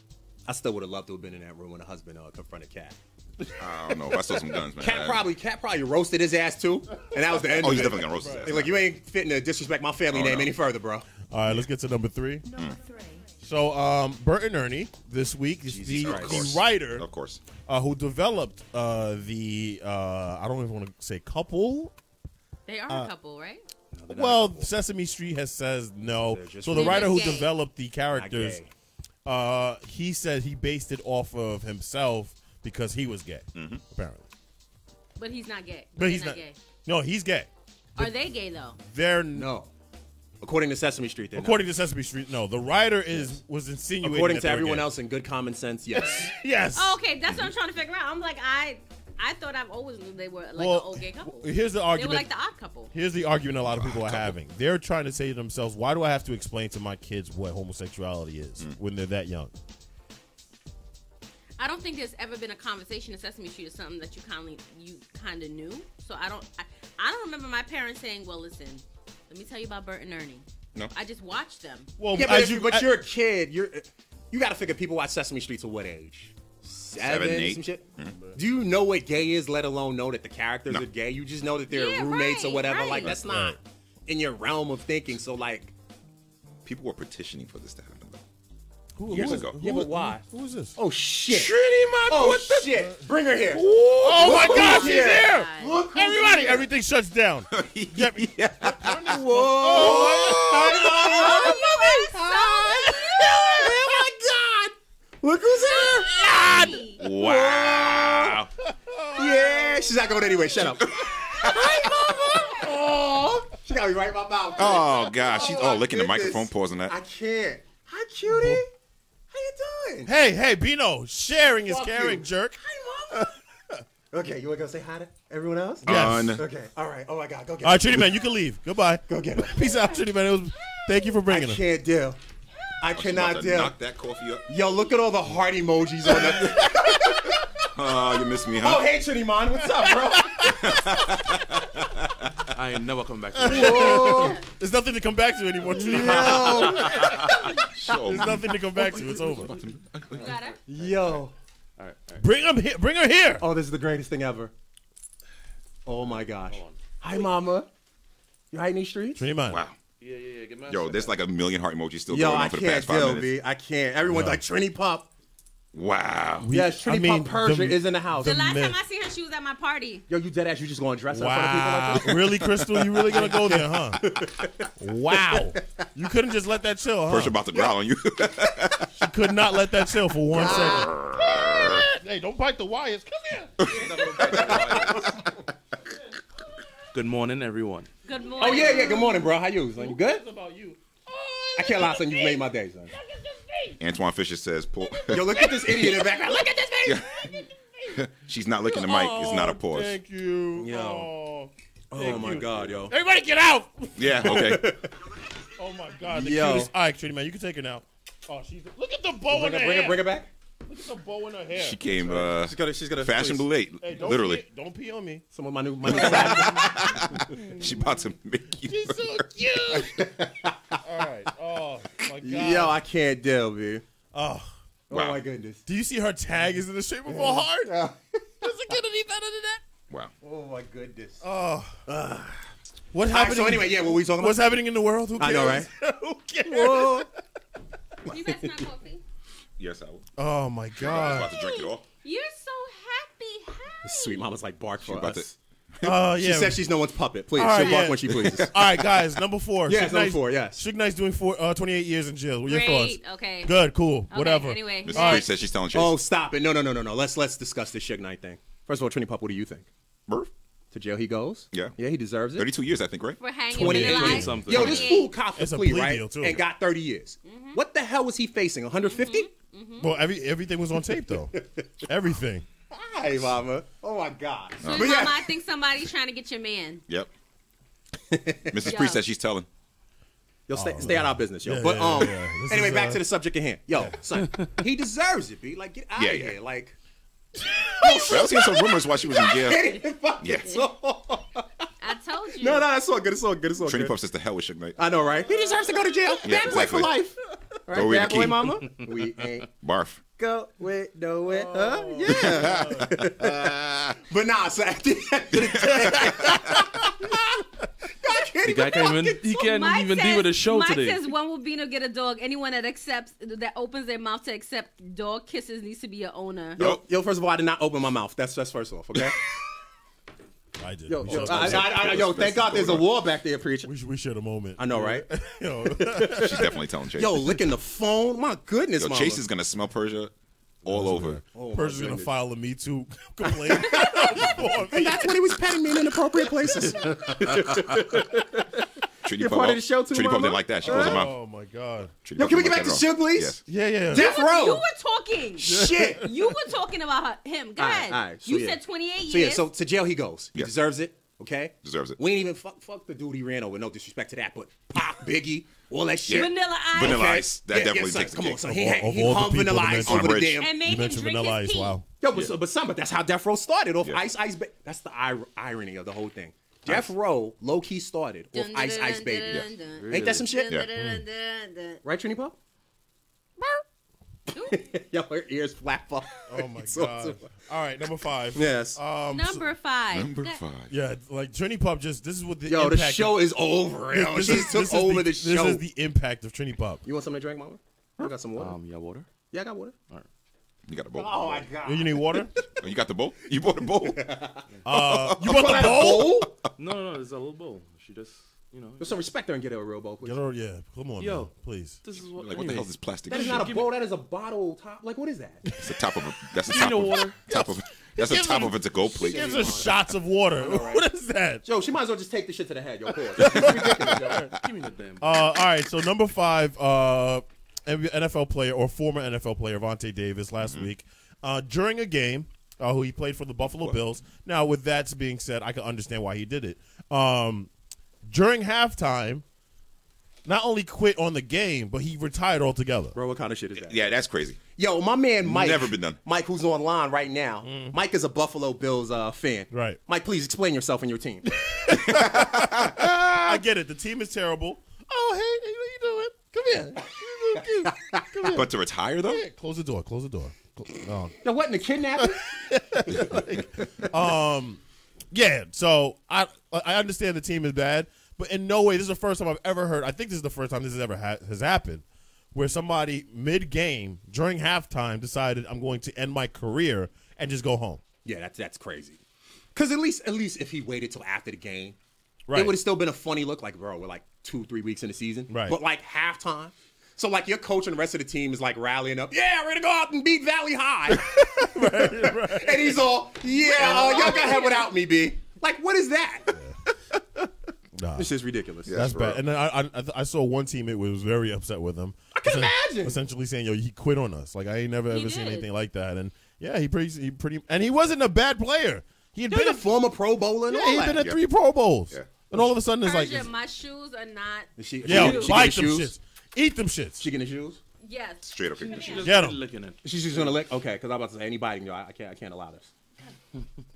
I still would have loved to have been in that room when the husband confronted Cat. I don't know. If I saw some guns, man. Cat probably roasted his ass too, and that was the end. Oh, of he's it. definitely gonna roast his ass. Like, you ain't fitting to disrespect my family name any further, bro. All right, let's get to number 3. Number 3. So, Bert and Ernie this week is the writer, of course, who developed the I don't even want to say couple. They are a couple, right? No, Well, Sesame Street says no. So the They're writer who gay. developed the characters, he said he based it off of himself because he was gay, apparently. But he's not gay. But he's They're not gay. No, he's gay. Are they gay though? They're No. According to Sesame Street, they're according to Sesame Street. No, the writer was insinuating. not. According that to they were everyone gay. else in good common sense, yes. Yes. Oh, okay, that's what I'm trying to figure out. I'm like, I thought I've always knew they were like an old gay couple. Here's the They argument. were like the odd couple. Here's the argument a lot of people are having. They're trying to say to themselves, why do I have to explain to my kids what homosexuality is when they're that young? I don't think there's ever been a conversation in Sesame Street or something that you kind of knew. So I don't remember my parents saying, "Well, listen, let me tell you about Bert and Ernie." No. I just watched them. Well, Yeah, but you're a kid. You got to figure people watch Sesame Street to what age? 7, 8. some shit. Do you know what gay is? Let alone know that the characters are gay. You just know that they're Yeah, roommates or right, whatever. right. Like that's not in your realm of thinking. So like, people were petitioning for this to happen. Though. Years ago. Yeah, but why? Who is this? Oh shit! Trini, my Oh shit! Bring her here. Oh my Look God, who's she's here. here! Look who's Everybody, here. everything shuts down. Yeah. Oh my God! Look who's here! Wow. Yeah, she's not going anyway. Shut up. Hi, mama. Oh, she got me right in my mouth. Oh God, she's my licking the goodness. microphone, pausing that. I can't. Hi, cutie. How you doing? Hey, Bino, sharing is Fuck caring, you. jerk. Hi, mama. Okay, you want to go say hi to everyone else? Yes. Okay. All right. Oh my God. Go get All right, her. Trinity Man, you can leave. Goodbye. Go get her. Peace out, Trinity Man. Thank you for I bringing her. can't deal. I She's cannot about to deal. knock that coffee up. Yo, look at all the heart emojis on that. Oh, you miss me, Oh, huh? hey, Trinity Man. What's up, bro? I ain't never coming back to this. Whoa. There's nothing to come back to anymore, Trinity Man. Yo. There's nothing to come back to. It's over. You got her? Yo. All right. Bring her here. Oh, this is the greatest thing ever. Oh my gosh. Hi, mama. You hiding these streets? Trinity Man. Wow. Yeah. Get my Yo, there's like a million heart emojis still Yo, going I on for the can't past 5 deal, minutes. B. I can't. Everyone's No. like, Trini Pup. Wow. Yes, Trini Pup Persia is in the house. The last myth. time I seen her, she was at my party. Yo, you dead ass. You just going to dress up in front of people Wow. like this? Really, Crystal? You really going to go there, huh? Wow. You couldn't just let that chill, huh? Persia about to growl on you. You could not let that chill for 1 second. Hey, don't bite the wires. Come here. Good morning, everyone. Good morning. Oh, yeah. Good morning, bro. How you? Son? You good? It's about you. I can't lie, son. You made my day, son. Antoine Fisher says, "Pull." Yo, look at this idiot in the background. Look at this face. She's not licking the mic. It's not a pause. Thank you. Yo. Oh, Oh, my God, yo. everybody get out. Yeah. Okay. Oh, my God. The Yo. cutest. All right, Trinity Man, you can take her now. Oh, look at the bow in her Bring hair. her back. Look at the bow in her hair. She came She's gonna fashionably late. Hey, don't Literally. Don't pee on me. Some of my new side. She about to make you. She's so cute. All right. Oh, my God. Yo, I can't deal, B. Oh. Oh, Wow. my goodness. Do you see her tag is in the shape of a heart? Yeah. Does it get any better than that? Wow. Oh, my goodness. Oh. What All right, happened? so anyway, yeah, what were we talking about? What's happening in the world? Who cares? I know, right? Who cares? Whoa. You guys not coffee? Yes, I will. Oh my I was God. about to drink it all. You're so happy. Hi. Sweet mama's like bark for about us. Oh She yeah. says she's no one's puppet. Please, All right, she'll bark yeah. when she pleases. All right, guys. Number 4. Yes, Suge number Knight's- 4, yes. Suge Knight's doing 28 years in jail. What are your Great. thoughts? Okay. Good. Cool. Okay, Whatever. Anyway. Mrs. next. Priest says she's telling Chase. Oh, stop it. No. Let's discuss this Suge Knight thing. First of all, Trini Pup, what do you think? Birth? To jail he goes? Yeah. Yeah, he deserves it. 32 years, I think, right? For hanging 28 with years. Something. Yo, this fool copped a It's a plea, plea right? deal, too. And got 30 years. What the hell was he facing? 150? Well, everything was on tape though. Everything. Hi, mama. Oh, my God. So, But Mama, yeah. I think somebody's trying to get your man. Yep. Mrs. Yo. Priest says she's telling. Yo, stay out of our business, yo. Yeah, But yeah. This anyway, is, back to the subject at hand. Yo, son, he deserves it, B. Like, get out of here. Like, I was hearing some rumors while she was in jail. Yeah. I told you. No, that's all good. It's all good. It's all Trini good. Puff says the hell with Suge Knight. I know, right? He deserves to go to jail. Yeah, Bad boy exactly. for life. Right, Throw away bad the boy, key. mama. We ain't Barf. go with nowhere. Huh? Yeah. But nah, so at the end of the day, The guy can't Mike even says, deal with a show Mike today. says, when will Bino get a dog? Anyone that opens their mouth to accept dog kisses needs to be an owner. yo, first of all, I did not open my mouth. That's first off, okay? I did. Yo, We yo, shared- thank God there's a war back there, preacher. we shared a moment. I know, right? Yo, She's definitely telling Chase. Yo, licking the phone. My goodness, Yo, mama. Chase is gonna smell Persia all over. Oh, my Person's gonna goodness. file a Me Too complaint. And that's when he was petting me in inappropriate places. Trini You're Puff, part of the show too, Trini Puff mama? didn't like that. She closed her mouth. Oh my God. Trini Yo, Puff can we didn't get back to like that at Suge, all. please? Yes. Yeah. Death You Row. were talking. Shit. You were talking about him. Go ahead. All right, so you yeah. said 28 years. So yeah, so to jail he goes. He Yeah. deserves it. Okay, Deserves it. We ain't even fuck the dude he ran over. No disrespect to that, but Pac, Biggie, all that shit. Vanilla Ice. Vanilla Okay? Ice. That definitely son, takes the come on, cake. son. Of He all the hung people Vanilla to Ice mention- over the Bridge. damn. And made You him mentioned drink Vanilla his Ice. pee. Wow. Yo, but that's how Death Row started off Yeah. Ice Ice. That's the irony of the whole thing. Death Row low key started off Ice Ice Baby. Ain't that some shit? Right, Trini Pop? Yo, her ears flap up. Oh my So- God. All right, number 5. Yes. Number 5. Number 5. Yeah, like Trini Pop this is what the Yo, the impact show of, is over. Yo, this she is- took this is over the This show. is the impact of Trini Pop. You want something to drink, mama? I got some water. Yeah, water. Yeah, I got water. You got the bowl. Oh my god. You need water? Oh, you got the bowl? You bought a bowl? You want the bowl? No, it's a little bowl. She just, Put some respect there and get her a real bowl, please. Get her, yeah. Come on, Yo. man, please. This is what. Like, what the hell is this plastic That is shit? not a bowl. That is a bottle top. Like, what is that? It's the top of a. That's the Give me top the of water. top of. That's the top of a to-go plate. Gives her shots of water. What is that? Yo, she might as well just take the shit to the head. Yo, pause. It's ridiculous, yo. Give me the damn. All right, so number 5, NFL player or former NFL player Vontae Davis last week during a game who he played for the Buffalo Bills. Now, with that being said, I can understand why he did it. During halftime, not only quit on the game, but he retired altogether. Bro, what kind of shit is that? Yeah, that's crazy. Yo, my man Mike. Never been done. Mike, who's online right now. Mike is a Buffalo Bills fan. Right. Mike, please explain yourself and your team. I get it. The team is terrible. Oh, hey, how you doing? Come here. You look cute. Come here. But to retire though, Yeah, close the door. Close the door. Yo, what in the kidnapping? Yeah, so I understand the team is bad, but in no way, this is the first time I've ever heard. I think this is the first time this has ever has happened, where somebody mid-game during halftime decided I'm going to end my career and just go home. Yeah, that's crazy. Because at least if he waited till after the game, Right. it would have still been a funny look. Like, bro, we're like 2-3 weeks in the season. Right. But like halftime. So like your coach and the rest of the team is like rallying up. Yeah, we're gonna go out and beat Valley High. right. And he's all, yeah, y'all got ahead without me, B. Like, what is that? Nah, This is ridiculous. that's bro. bad. And then I saw one teammate was very upset with him. I can imagine. Essentially saying, "Yo, he quit on us. Like I ain't never He ever seen did. anything like that." And yeah, he pretty, and he wasn't a bad player. He had He's been a former Pro Bowler and yeah, all he'd that. been at Yeah. 3 Pro Bowls. Yeah. And all of a sudden it's like, Persia, my shoes are not. She yo, getting bite the them shoes? shits, eat them shits. She getting the shoes? Yes. straight up. She Get him, Licking it. She's just gonna lick. Okay, because I'm about to say anybody. Yo, I can't allow this.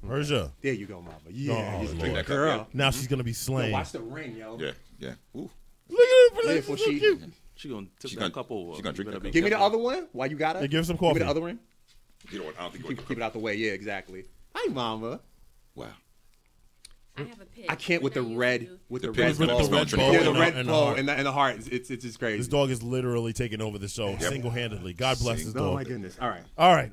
Persia. There you go, mama. Yeah, Oh, you Lord. drink that cup. girl. Yeah. Now she's gonna be Yo, slain. watch the ring, yo. Yeah, yeah. Ooh. Look at Yeah, it, before so she- cute. She gonna tip She that gonna- cup over. she gonna drink You better that be cup. Give me the careful. other one. Why you got it? Yeah, give her some Give me coffee. the other ring. You know what? I don't think. Keep it out the way. Yeah, exactly. Hi, mama. Wow. I have a pig. I can't with the What I red used to do. with the The red pig with bow. the red bow Yeah, the and red the bow heart. and the heart. It's just crazy. This dog is literally taking over the show single-handedly. God bless this Oh dog. my goodness. All right. All right.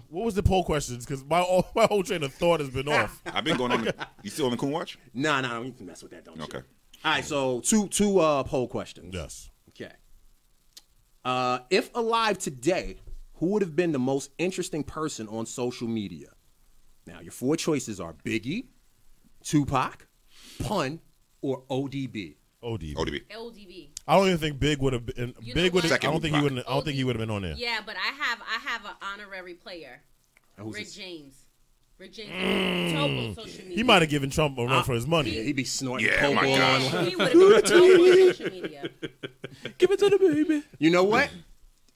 What was the poll questions? Because my whole train of thought has been off. I've been going on. You still on the Coon Watch? Nah, you can mess with that, don't you? Okay. All right. So two poll questions. Yes. Okay. If alive today, who would have been the most interesting person on social media? Now, your 4 choices are Biggie, Tupac, Pun, or ODB. ODB. ODB. LDB. I don't even think Big would have been. You Big know would. what? I don't think he Second would. I don't think he would have been on there. Yeah, but I have an honerary player, Who's Rick this? James. Rick James total social media. He might have given Trump a run for his money. Yeah, he be snorting Yeah, coke my on. gosh. He would have been total social media. Give it to the baby. You know what?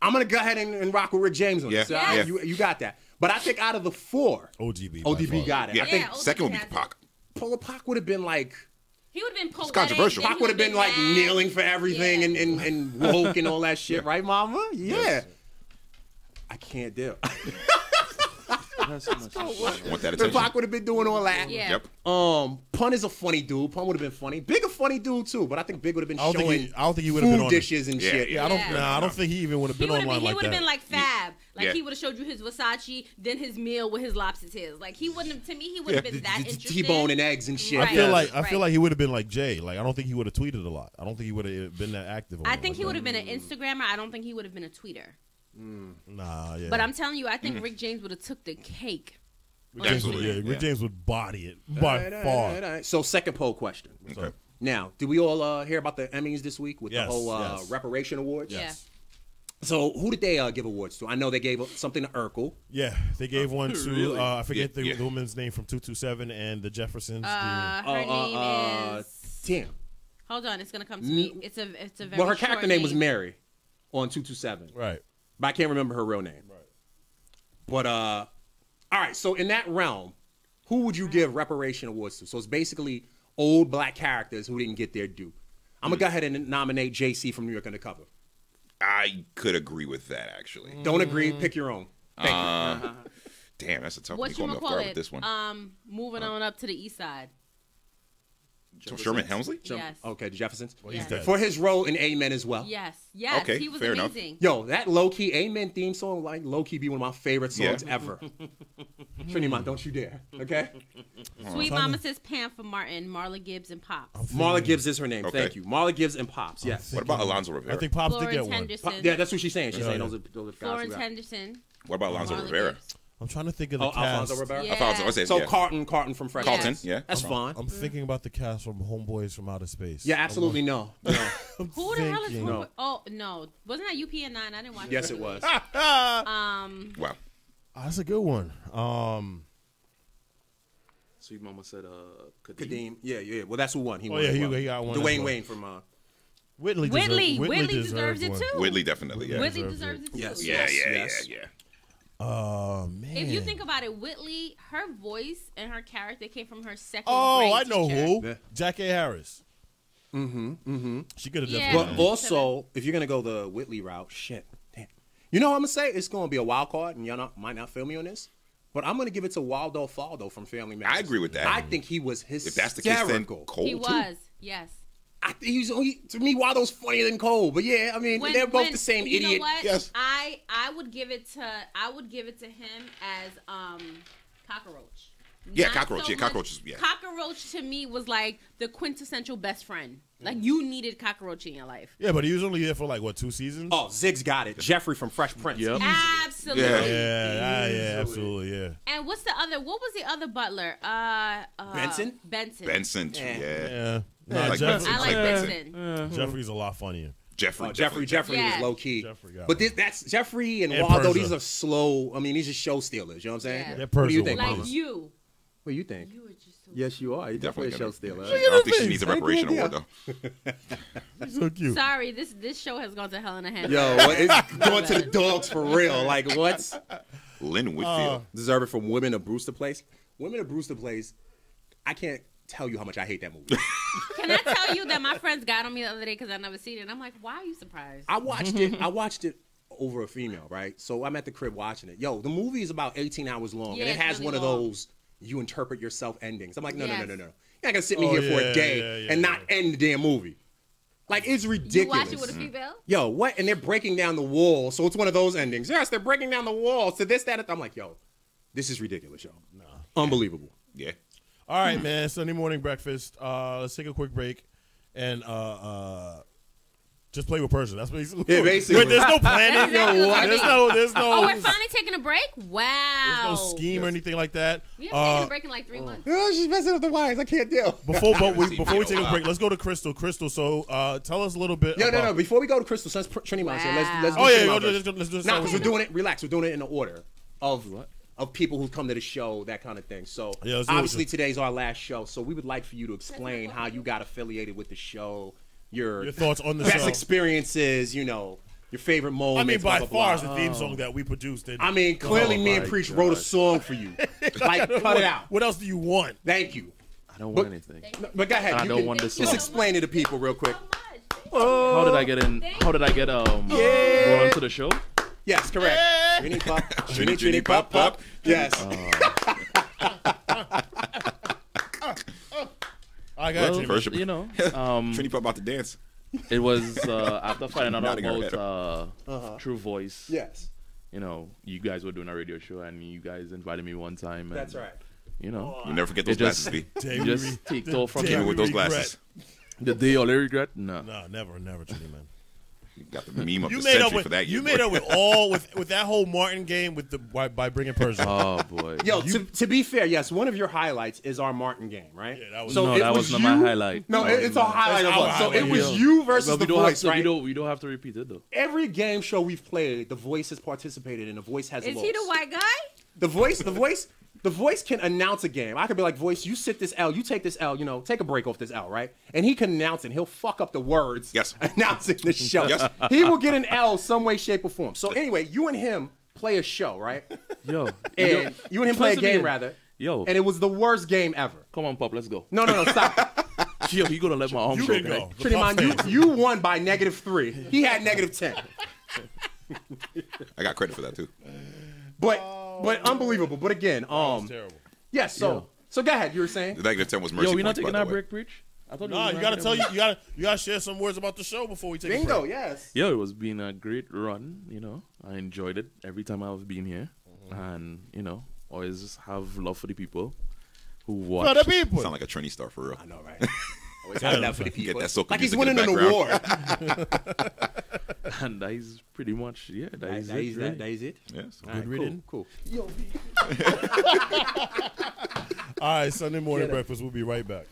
I'm gonna go ahead and rock with Rick James on this. Yeah. You got that. But I think out of the four, ODB. by ODB far. got it. Yeah, I think ODB second would be has it. Pac. Polar Pac would have been like. He would have been poetic. controversial. then he Pac would have been like mad. kneeling for everything Yeah. and woke and all that shit, right, Mama? Yeah. Yes. I can't do. That's so much. I want that So attention. Pac would have been doing all that. Yeah. Yep. Pun is a funny dude. Pun would have been funny. Big a funny dude too, but I think Big would have been I don't showing think he would have been food on dishes and Yeah, shit. Yeah, I don't. Yeah. Nah, I don't think he even would have He been would have online been, like that. been like Fab. Like Yeah. he would have showed you his Versace, then his meal with his lobster tails. Like he wouldn't have. To me, he would have been that interested. T-bone and eggs and shit. I Right. feel like Right. he would have been like Jay. Like I don't think he would have tweeted a lot. I don't think he would have been that active. I think he would have been an Instagrammer. I don't think he would have been a tweeter. Nah, yeah. But I'm telling you, I think Rick James would have took the cake. Absolutely. Yeah, Rick Yeah. James would body it by All far. right. So second poll question. Okay. Now, did we all hear about the Emmys this week with Yes, the whole yes. reparation awards? Yeah. So who did they give awards to? I know they gave something to Urkel. Yeah, they gave one to Really? I forget Yeah, the woman's name from 227 and the Jeffersons. Her name is. Damn. Hold on, it's gonna come to me. It's a very. Well, her short character name was Mary on 227. right. But I can't remember her real name. Right. But all right. So in that realm, who would you give reparation awards to? So it's basically old black characters who didn't get their due. I'm gonna go ahead and nominate JC from New York Undercover. I could agree with that, actually. Don't agree? Pick your own. Thank you. Damn, that's a tough one. What You you caught me gonna off call guard it? with this one. Moving on up to the east side. Sherman Helmsley? Yes. Okay, the Jeffersons. Yes. dead. For his role in Amen as well. Yes. Yes. Okay, He was fair enough. amazing. Yo, that low-key Amen theme song, like low-key be one of my favorite songs Yeah. ever. Trinity, don't you dare, okay? Sweet Mama says Pam for Martin, Marla Gibbs, and Pops. Marla Gibbs is her name. Okay. Thank you. Marla Gibbs and Pops, yes. What about Alonzo I Rivera? think Pops did get Florence one. Henderson. Yeah, that's what she's saying. She's Yeah, saying yeah. those guys. Florence Henderson. What about Alonzo Marla Rivera? Gibbs. I'm trying to think of the Oh, cast. Alfonso Rivera? Yeah. Alfonso, I said, So yeah. Carton from Fresh Carlton, Prince. yeah. That's fine. I'm thinking about the cast from Homeboys from Outer Space. Yeah, absolutely no. Who the hell is thinking. who? Oh no, wasn't that UPN 9? I didn't watch. Yes, it was. Wow. That's a good one. Sweet Mama said, Kadeem. Kadeem. Yeah. Well, that's who won. He Oh, won. yeah, as he well. got one as Dwayne well. Wayne from. Whitley Whitley deserves it one. too. Whitley definitely, yeah. Whitley deserves it too. Yes. Yeah, yeah, Yes. yeah. Oh man. If you think about it, Whitley, her voice and her character came from her second Oh, grade I know teacher. who. Yeah. Jackie Harris. She could have Yeah. definitely. But also, if you're gonna go the Whitley route, shit, damn. You know what I'm gonna say? It's gonna be a wild card, and y'all might not feel me on this. But I'm gonna give it to Waldo Faldo from Family Matters. I agree with that. I think he was hysterical. If that's the case, then Cole, He too. was, yes. I think to me, Waldo's funnier than Cole. But yeah, I mean, they're both the same you idiot. Know what? Yes. I would give it to him as Cockroach. Yeah, Not Cockroach, so yeah, much- Cockroach is- yeah. Cockroach to me was like the quintessential best friend. Like you needed Cockroach in your life. Yeah, but he was only there for like what, 2 seasons? Oh, Ziggs got it. Jeffrey from Fresh Prince. Yep. Absolutely. yeah, absolutely, yeah. And what was the other butler? Benson? Benson. Benson, Yeah. Yeah. I like Jeff- Benson. I like Benson. Benson. Jeffrey's a lot funnier. Jeffrey. Oh, Jeffrey Yeah. was low key. Jeffrey got But one. that's Jeffrey and And Waldo. Persia. These are slow. I mean, these are show stealers. You know what I'm saying? Yeah. They're What do you Persia think, women. Like Mama? you. What do you think? You were just so Yes, you are. You're definitely a show stealer. I don't think she needs a reparation award, though. He's so cute. Sorry, this show has gone to hell in a handbasket. Yo, it's going to the dogs for real. Like, what? Lynn Whitfield. Deserve it from Women of Brewster Place. Women of Brewster Place, I can't tell you how much I hate that movie. Can I tell you that my friends got on me the other day because I never seen it? And I'm like, why are you surprised? I watched it over a female, right? So I'm at the crib watching it. Yo, the movie is about 18 hours long, Yeah, and it it's has really one of long. those you interpret yourself endings. I'm like, no. Yes. You're not gonna sit me Oh, here for yeah, a day yeah, and not end the damn movie. Like, it's ridiculous. You watch it with a female? Yo, what? And they're breaking down the wall, so it's one of those endings. Yes, they're breaking down the wall. So this, that, I'm like, yo, this is ridiculous, yo. Unbelievable. Yeah. All right, man. Sunday morning breakfast. Let's take a quick break and just play with Persia. That's basically. Yeah, basically. There's no planning. That's exactly what There's no. Oh, we're finally taking a break? Wow. There's no scheme or anything like that. We haven't taken a break in like 3 months. Oh, she's messing up the wires. I can't deal. Before we See, take a wow. break, let's go to Crystal. Crystal, so tell us a little bit. No. about, Before we go to Crystal, since Trinity Mouse here, let's do Oh yeah, Trinity Mouse let's first. do Nah, Crystal. we're doing it. Relax. We're doing it in the order of of people who come to the show, that kind of thing. So Yeah, let's do it. obviously today's our last show, so we would like for you to explain how you got affiliated with the show, your thoughts on the best show. experiences, you know, your favorite I moments. mean, by blah, blah, far, blah. is the theme song that we produced. And, I mean, clearly me and my Preach wrote a God. song for you. Like, cut it out. What else do you want? Thank you. I don't want anything. But go ahead. I you don't can want this just song. explain it to people real quick. How did I get in? How did I get brought onto the show? Yes, correct. Trini pop, Trini pop pop. Yes. I got Well, you. First- you know, Trini Pop about to dance. it was after finding out Nodding her about True Voice. Yes. You know, you guys were doing a radio show, and you guys invited me one time. And, That's right. You know, You never forget those It just- glasses, B. Day you we just re- take the off from day Even there. we with those regret. glasses. The day all regret? No. No, never, Trini, man. You got the meme of You the made up century with for that. you year, made boy. up with all with that whole Martin game with the by bringing Persia. Oh boy. Yo, to be fair, yes, one of your highlights is our Martin game, right? Yeah, that was- No, it that was not my highlight. No, No, it's a highlight of That's us. So our it highlight, was yeah. you versus But the we don't voice, have to. right? We don't have to repeat it though. Every game show we've played, the voice has participated and the voice has Is lost. he the white guy? The voice can announce a game. I could be like, voice, you sit this L, you take this L, you know, take a break off this L, right? And he can announce it. He'll fuck up the words. Yes. Announcing the show. Yes. He will get an L some way, shape, or form. So anyway, you and him play a show, right? Yo, And you and him play a listen to game, me. rather. Yo, And it was the worst game ever. come on, Pop, let's go. No, stop. Yo, you gonna let my arm You go? can go. The Trinity, Puff man, fans. you won by -3. He had -10. I got credit for that too. But unbelievable. But again, That was terrible. yes. So go ahead. You were saying. The -10 was mercy. Yo, we not points, by taking the our way. break, Preach? I thought Nah, we you were gotta not tell gonna- you gotta share some words about the show before we take a Bingo. break. Yes. Yo, it was been a great run. You know, I enjoyed it every time I've been here, and you know, always have love for the people who watch. For the people. Sound like a Trini star for real. I know, right? Always have that for the Get people. that soca Like he's music in winning the an background. award. And that is pretty much that is That it. is really. that is it. Yes. All right, reading. Cool. All right, Sunday morning breakfast. We'll be right back.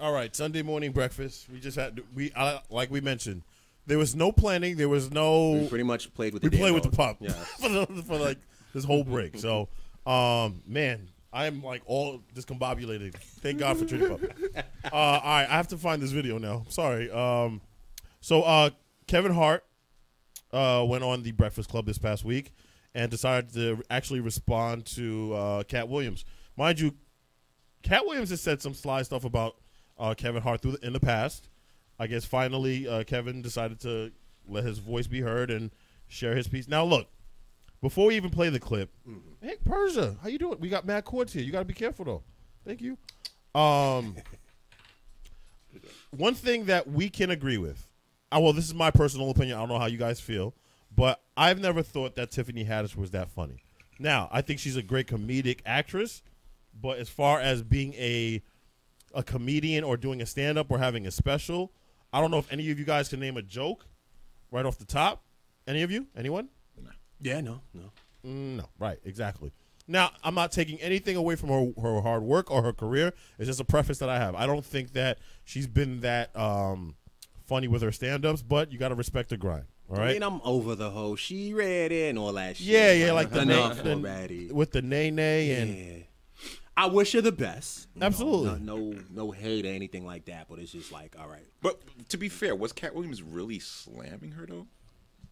All right, Sunday morning breakfast. We just had like we mentioned, there was no planning. There was no. We pretty much played with. We the played with the dog. pup Yeah. for like this whole break. So, man, I am like all discombobulated. Thank God for Trinity Pup. All right, I have to find this video now. Sorry. So Kevin Hart went on the Breakfast Club this past week and decided to actually respond to Cat Williams. Mind you, Cat Williams has said some sly stuff about Kevin Hart in the past. I guess finally Kevin decided to let his voice be heard and share his piece. Now, look, before we even play the clip, hey, Persia, how you doing? We got mad chords here. You got to be careful, though. Thank you. One thing that we can agree with, well, this is my personal opinion. I don't know how you guys feel, but I've never thought that Tiffany Haddish was that funny. Now, I think she's a great comedic actress, but as far as being a comedian or doing a stand-up or having a special, I don't know if any of you guys can name a joke right off the top. Any of you? Anyone? Yeah, no. No, right, exactly. Now, I'm not taking anything away from her hard work or her career. It's just a preface that I have. I don't think that she's been that funny with her stand-ups, but you got to respect her grind, all right? I mean, I'm over the whole she read it and all that shit. Yeah, like the with the nay and... Yeah. I wish her the best. Absolutely. No hate or anything like that, but it's just like, all right. But to be fair, was Cat Williams really slamming her though?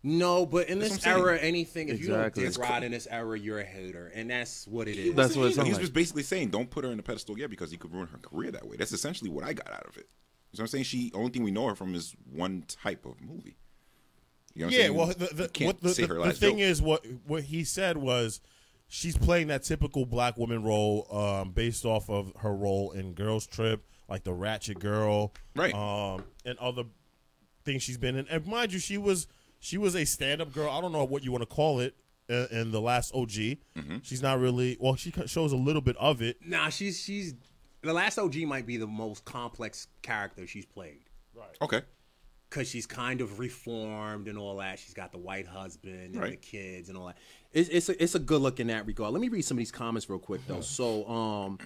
No, but in That's this what I'm saying. era, anything, if you don't Exactly. dick ride in this era, you're a hater. And that's what it is. That's what it He sounds was like. just basically saying, don't put her in a pedestal yet because he could ruin her career that way. That's essentially what I got out of it. You know what I'm saying? Only thing we know her from is one type of movie. You know what I'm saying? Well, the thing joke. is, what he said was she's playing that typical black woman role based off of her role in Girls Trip, like the ratchet girl, right? And other things she's been in. And mind you, she was a stand-up girl. I don't know what you want to call it in the last OG. Mm-hmm. She's not really. Well, she shows a little bit of it. Nah, she's the last OG might be the most complex character she's played. Right. Okay. Because she's kind of reformed and all that. She's got the white husband and Right. the kids and all that. It's a good look in that regard. Let me read some of these comments real quick, though. So,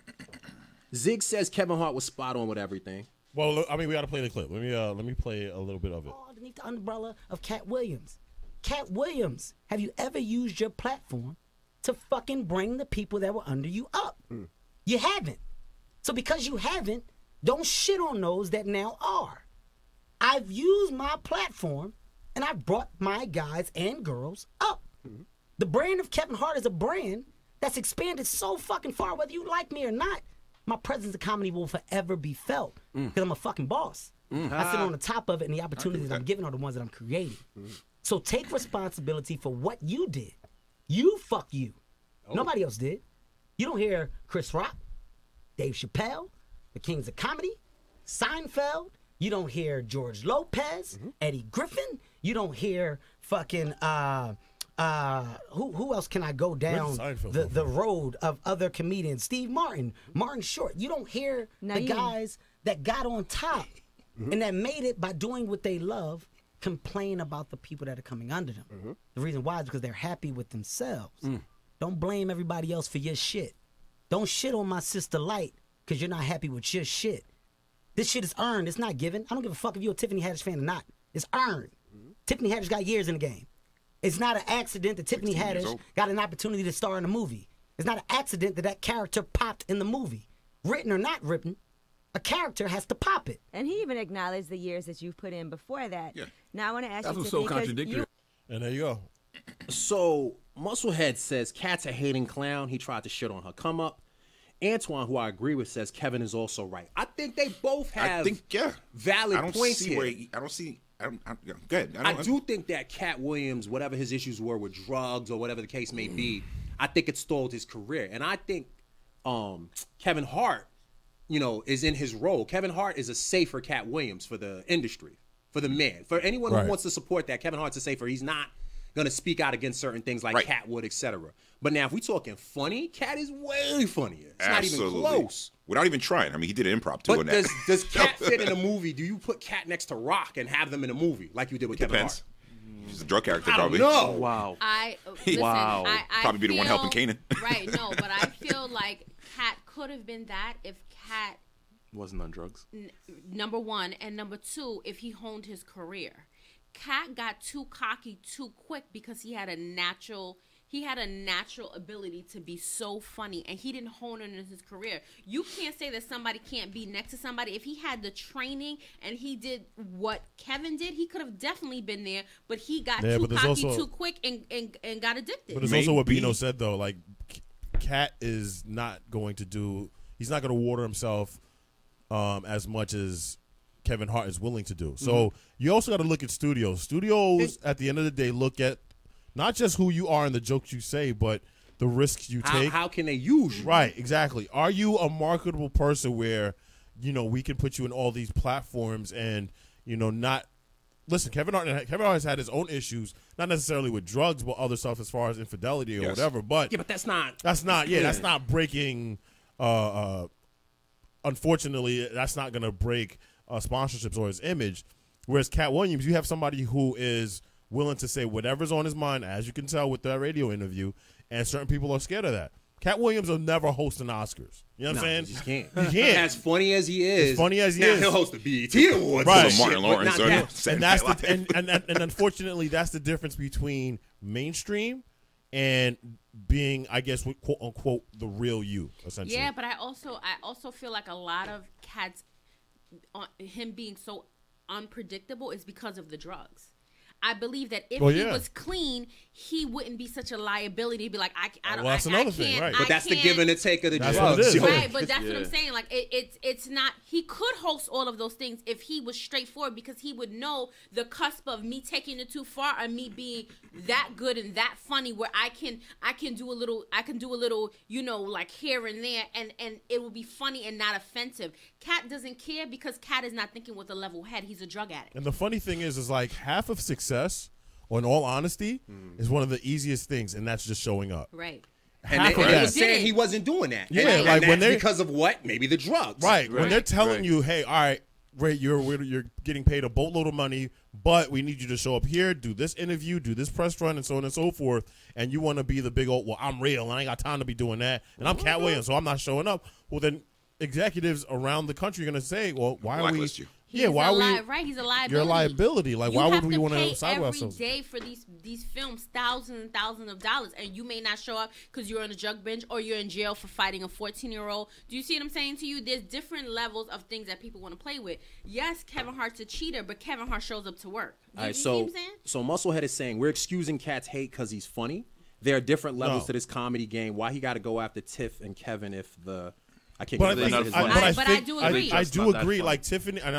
Zig says Kevin Hart was spot on with everything. Well, I mean, we got to play the clip. Let me play a little bit of it. Underneath the umbrella of Cat Williams. Cat Williams, have you ever used your platform to fucking bring the people that were under you up? You haven't. So because you haven't, don't shit on those that now are. I've used my platform and I've brought my guys and girls up. The brand of Kevin Hart is a brand that's expanded so fucking far, whether you like me or not. My presence in comedy will forever be felt because I'm a fucking boss. I sit on the top of it, and the opportunities I'm giving are the ones that I'm creating. So take responsibility for what you did. You fuck you. Nobody else did. You don't hear Chris Rock, Dave Chappelle, the Kings of Comedy, Seinfeld. You don't hear George Lopez, Eddie Griffin. You don't hear fucking who else can I go down the road of other comedians? Steve Martin, Martin Short. You don't hear the guys that got on top and that made it by doing what they love complain about the people that are coming under them. The reason why is because they're happy with themselves. Don't blame everybody else for your shit. Don't shit on my sister Light because you're not happy with your shit. This shit is earned. It's not given. I don't give a fuck if you're a Tiffany Haddish fan or not. It's earned. Tiffany Haddish got years in the game. It's not an accident that Tiffany Haddish got an opportunity to star in a movie. It's not an accident that that character popped in the movie. Written or not written, a character has to pop it. And he even acknowledged the years that you've put in before that. Yeah. Now I want to ask That you, was Tiffany, so 'cause contradictory. And there you go. So, Musclehead says Cat's a hating clown. He tried to shit on her come up. Antoine, who I agree with, says Kevin is also right. I think they both have valid points here. Go ahead. I do think that Cat Williams, whatever his issues were with drugs or whatever the case may be, I think it stalled his career. And I think Kevin Hart, is in his role. Kevin Hart is a safer Cat Williams for the industry, for the man. For anyone who wants to support that, Kevin Hart's a safer. He's not going to speak out against certain things like Cat would, etc. But now, if we talking funny, Cat is way funnier. It's not even close. Without even trying. I mean, he did an improv too. But does Cat fit in a movie? Do you put Cat next to Rock and have them in a movie like you did with Kevin Hart? He's a drug character, I don't probably. know. Wow. Wow. I probably be the one helping Kanan. Right, no, but I feel like Cat could have been that if Cat Wasn't on drugs. Number one, and number two, if he honed his career. Cat got too cocky too quick because he had a natural ability to be so funny, and he didn't hone it in his career. You can't say that somebody can't be next to somebody. If he had the training and he did what Kevin did, he could have definitely been there, but he got too cocky too quick and got addicted. But it's also what Bino said, though. Like, Cat is not going to do – he's not going to water himself as much as Kevin Hart is willing to do. So you also got to look at studios. Studios, at the end of the day, look at not just who you are and the jokes you say, but the risks you take. How can they use you? Right, exactly. Are you a marketable person where, we can put you in all these platforms and, not – listen, Kevin Hart has had his own issues, not necessarily with drugs, but other stuff as far as infidelity or whatever. But yeah, but that's not breaking unfortunately, that's not going to break sponsorships or his image. Whereas Cat Williams, you have somebody who is willing to say whatever's on his mind, as you can tell with that radio interview, and certain people are scared of that. Cat Williams will never host an Oscars. You know what I'm saying? He just can't. He can't. As funny as he is. He'll host the BET Awards. Right. Martin Lawrence. And that's and unfortunately, that's the difference between mainstream and being, I guess, quote unquote, the real you, essentially. Yeah, but I also feel like a lot of Cat's him being so unpredictable is because of the drugs. I believe that if he was clean, he wouldn't be such a liability to be like, I don't. Well, that's another thing, right? But that's the give and the take of the drugs, right? But that's what I'm saying. Like, it's not. He could host all of those things if he was straightforward, because he would know the cusp of me taking it too far and me being that good and that funny, where I can do a little, like here and there, and it will be funny and not offensive. Cat doesn't care because Cat is not thinking with a level head. He's a drug addict. And the funny thing is like half of success, or in all honesty, is one of the easiest things, and that's just showing up. Right. And they were saying he wasn't doing that. Yeah, and like when that's because of what? Maybe the drugs. Right. When they're telling you, hey, all right, great, you're getting paid a boatload of money, but we need you to show up here, do this interview, do this press run, and so on and so forth, and you want to be the big old, well, I'm real, and I ain't got time to be doing that, and I'm Cat Williams, so I'm not showing up. Well, then executives around the country are going to say, well, why are we... you. Yeah, why are we? Right, he's a liability. You're a liability. Like, why would we want to side every ourselves? day for these films, thousands and thousands of dollars, and you may not show up because you're on a drug binge or you're in jail for fighting a 14-year-old. Do you see what I'm saying to you? There's different levels of things that people want to play with. Yes, Kevin Hart's a cheater, but Kevin Hart shows up to work. All right, see what I'm saying? so Musclehead is saying we're excusing Cat's hate because he's funny. There are different levels to this comedy game. Why he got to go after Tiff and Kevin if the I can't But get I do agree. I do agree. Like Tiffany, and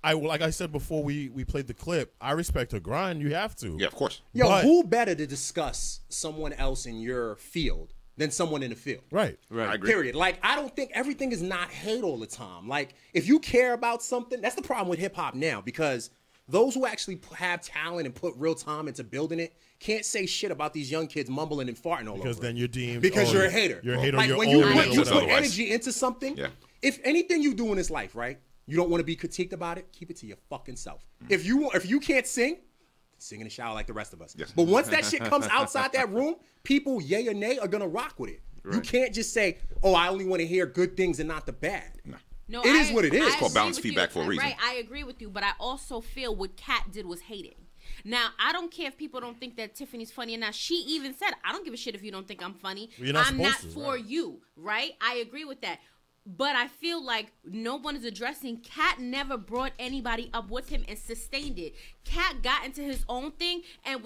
like I said before we played the clip, I respect her grind. You have to. Yeah, of course. Yo, who better to discuss someone else in your field than someone in the field? Right. I agree. Period. Like, I don't think everything is not hate all the time. Like, if you care about something, that's the problem with hip hop now, because those who actually have talent and put real time into building it can't say shit about these young kids mumbling and farting all over. Because then you're deemed you're a hater. You're a hater. Like, you're when you old, put energy into something, Yeah. if anything you do in this life, right, you don't want to be critiqued about it, keep it to your fucking self. If you can't sing in the shower like the rest of us. Yes. But once that shit comes outside that room, people, yay or nay, are gonna rock with it. Right. You can't just say, oh, I only want to hear good things and not the bad. No, it is what it is. It's called balanced feedback for a reason. Right, I agree with you, but I also feel what Kat did was hating. Now, I don't care if people don't think that Tiffany's funny or not. She even said, I don't give a shit if you don't think I'm funny. I'm not for you, right? I agree with that. But I feel like no one is addressing. Kat never brought anybody up with him and sustained it. Kat got into his own thing, and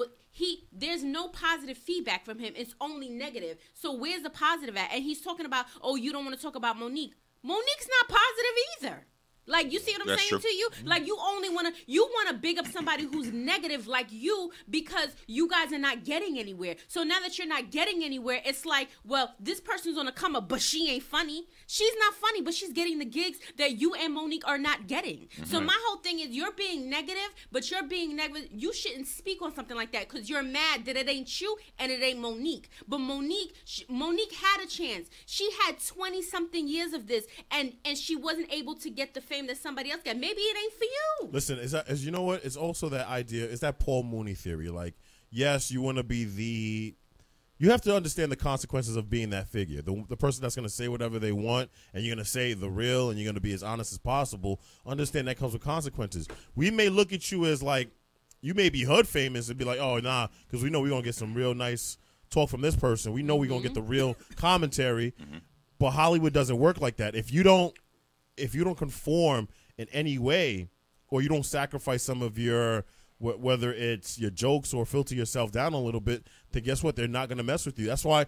there's no positive feedback from him. It's only negative. So where's the positive at? And he's talking about, oh, you don't want to talk about Monique. Monique's not positive either. Like, you see what I'm saying to you? Like, you want to big up somebody who's negative like you because you guys are not getting anywhere. So now that you're not getting anywhere, it's like, well, this person's on a come up, but she ain't funny. She's not funny, but she's getting the gigs that you and Monique are not getting. Mm-hmm. So my whole thing is, you're being negative, but you're being negative. You shouldn't speak on something like that because you're mad that it ain't you and it ain't Monique. But Monique had a chance. She had 20-something years of this, and she wasn't able to get the fame that somebody else got. Maybe it ain't for you. Listen, is you know what? It's also that idea. It's that Paul Mooney theory. Like, yes, you want to be you have to understand the consequences of being that figure. The person that's going to say whatever they want, and you're going to say the real, and you're going to be as honest as possible. Understand that comes with consequences. We may look at you as like, you may be hood famous and be like, oh, nah, because we know we're going to get some real nice talk from this person. We know we're going to get the real commentary. But Hollywood doesn't work like that. If you don't conform in any way, or you don't sacrifice some of your, whether it's your jokes or filter yourself down a little bit, then guess what? They're not going to mess with you. That's why,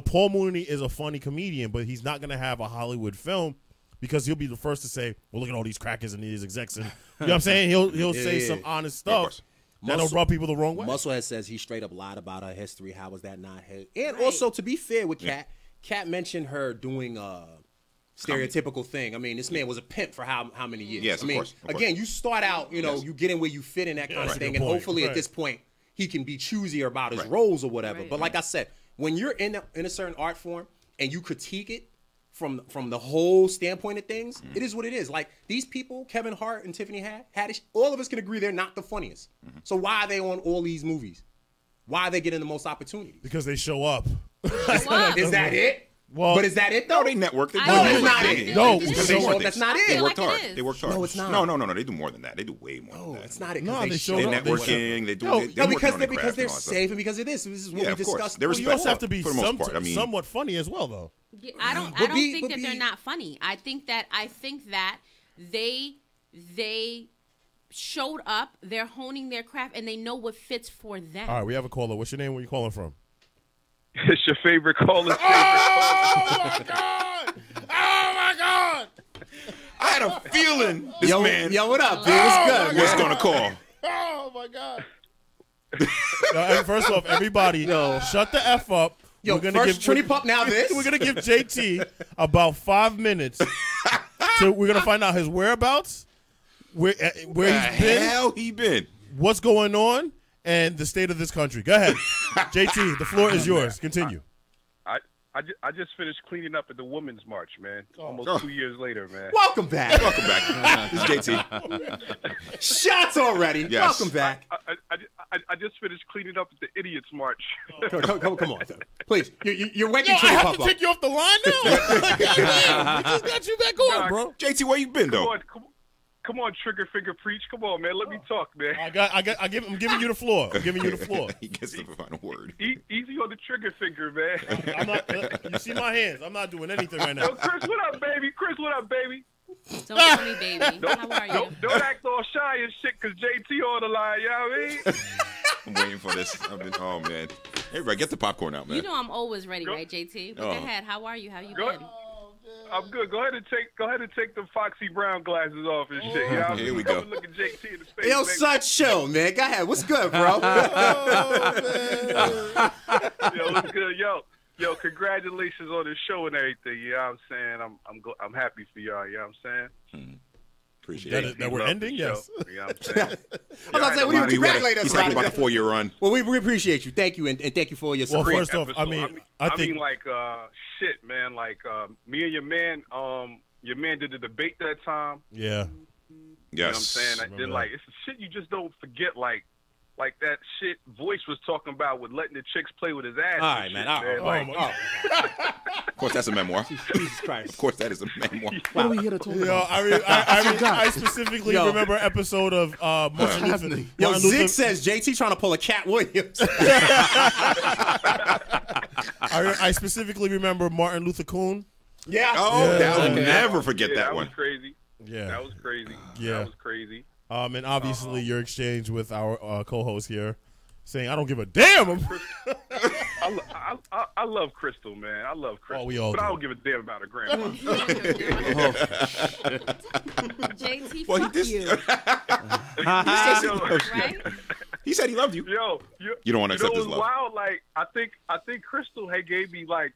Paul Mooney is a funny comedian, but he's not going to have a Hollywood film because he'll be the first to say, well, look at all these crackers and these execs. And, you know what I'm saying? He'll say some honest stuff that'll rub people the wrong way. Musclehead says he straight up lied about her history. How was that not his? And also, to be fair with Kat mentioned her doing stereotypical thing. I mean, this man was a pimp for how many years? Yes, I mean, of course. Again, you start out, you get in where you fit in that kind of thing, and hopefully at this point he can be choosier about his roles or whatever. But like I said, when you're in a certain art form and you critique it from the whole standpoint of things, it is what it is. Like these people, Kevin Hart and Tiffany Haddish, all of us can agree they're not the funniest. So why are they on all these movies? Why are they getting the most opportunities? Because they show up. Is that it? Well, but is that it though? No, they network. No, that's not it. No, that's not it. They worked hard. They worked hard. No, it's not. No. They do more than that. They do way more than that. It's not it. No, they show They're up. networking. They do. No, because they're safe and because of this. This is what we discussed. They're you also have to be for the most part. somewhat funny as well, though. Yeah, I don't think that they're not funny. I think that they showed up. They're honing their craft and they know what fits for them. All right, we have a caller. What's your name? Where you calling from? It's your favorite caller's favorite Oh my God! Oh my God! I had a feeling this man. Yo, what up, dude? What's good? What's gonna call? Oh my God! No, first off, everybody, shut the F up. Yo, we're gonna give Trini Pup now this. We're gonna give JT about 5 minutes. We're gonna find out his whereabouts, where he's been, hell he been, what's going on, and the state of this country. Go ahead, JT. The floor is yours. Continue. I just finished cleaning up at the Women's March, man. Almost 2 years later, man. Welcome back. Welcome back. It's JT. Shots already. Yes. Welcome back. I just finished cleaning up at the Idiots March. Come on, please. You're waking I have up. to take you off the line now. We just got you back on, bro. JT, where you been though? Come on, trigger finger preach. Come on, man. Let me talk, man. I'm giving you the floor. I'm giving you the floor. He gets the final word. Easy on the trigger finger, man. I'm not, you see my hands. I'm not doing anything right now. Yo, Chris, what up, baby? Chris, what up, baby? Don't call me baby. How are you? Don't act all shy and shit because JT on the line, you know what I mean? I'm waiting for this. Oh, man. Everybody, get the popcorn out, man. You know I'm always ready, right, JT? But go ahead. How are you? How you been? I'm good. Go ahead and take the Foxy Brown glasses off and shit. You know what I mean? Here we go. Look at JT in the face. Yo, son, chill, man. Go ahead. What's good, bro? Yo, what's good? Yo, congratulations on the show and everything. You know what I'm saying? I'm happy for y'all. You know what I'm saying? Appreciate it. That we're ending, yes. You know what I'm saying? I was about to say, what do you congratulate us He's talking about the 4-year run. Well, we appreciate you. Thank you, and thank you for your support. Well, first off, I think like shit, man. Like me and your man did the debate that time. Yeah. You know what I'm saying? Then like it's the shit you just don't forget. Like that shit Voice was talking about with letting the chicks play with his ass. All right, man. Of course, that's a memoir. Jesus Christ. Of course, that is a memoir. What are we here to talk about? I specifically remember an episode of Martin Luther. Yo, Zig says JT trying to pull a Cat Williams. I specifically remember Martin Luther Coon. Yeah. Oh, I'll never forget that one. That was crazy. Yeah. That was crazy. Yeah. That was crazy. And obviously your exchange with our co-host here, saying I don't give a damn. I love Crystal, man. I love Crystal. Oh, we all but do. I don't give a damn about her grandma. JT, fuck you. He said he loved you. Yo, you don't want to accept his love. Wow, like I think Crystal had gave me like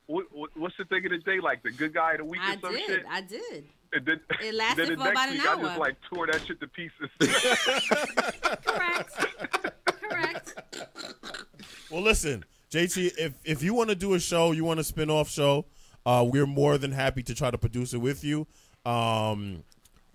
what's the thing of the day, like the good guy of the week or some shit. I did. It lasted for about an hour. I just like tore that shit to pieces. Correct. Well, listen, JT, if you want to do a show, you want a spin-off show, we're more than happy to try to produce it with you.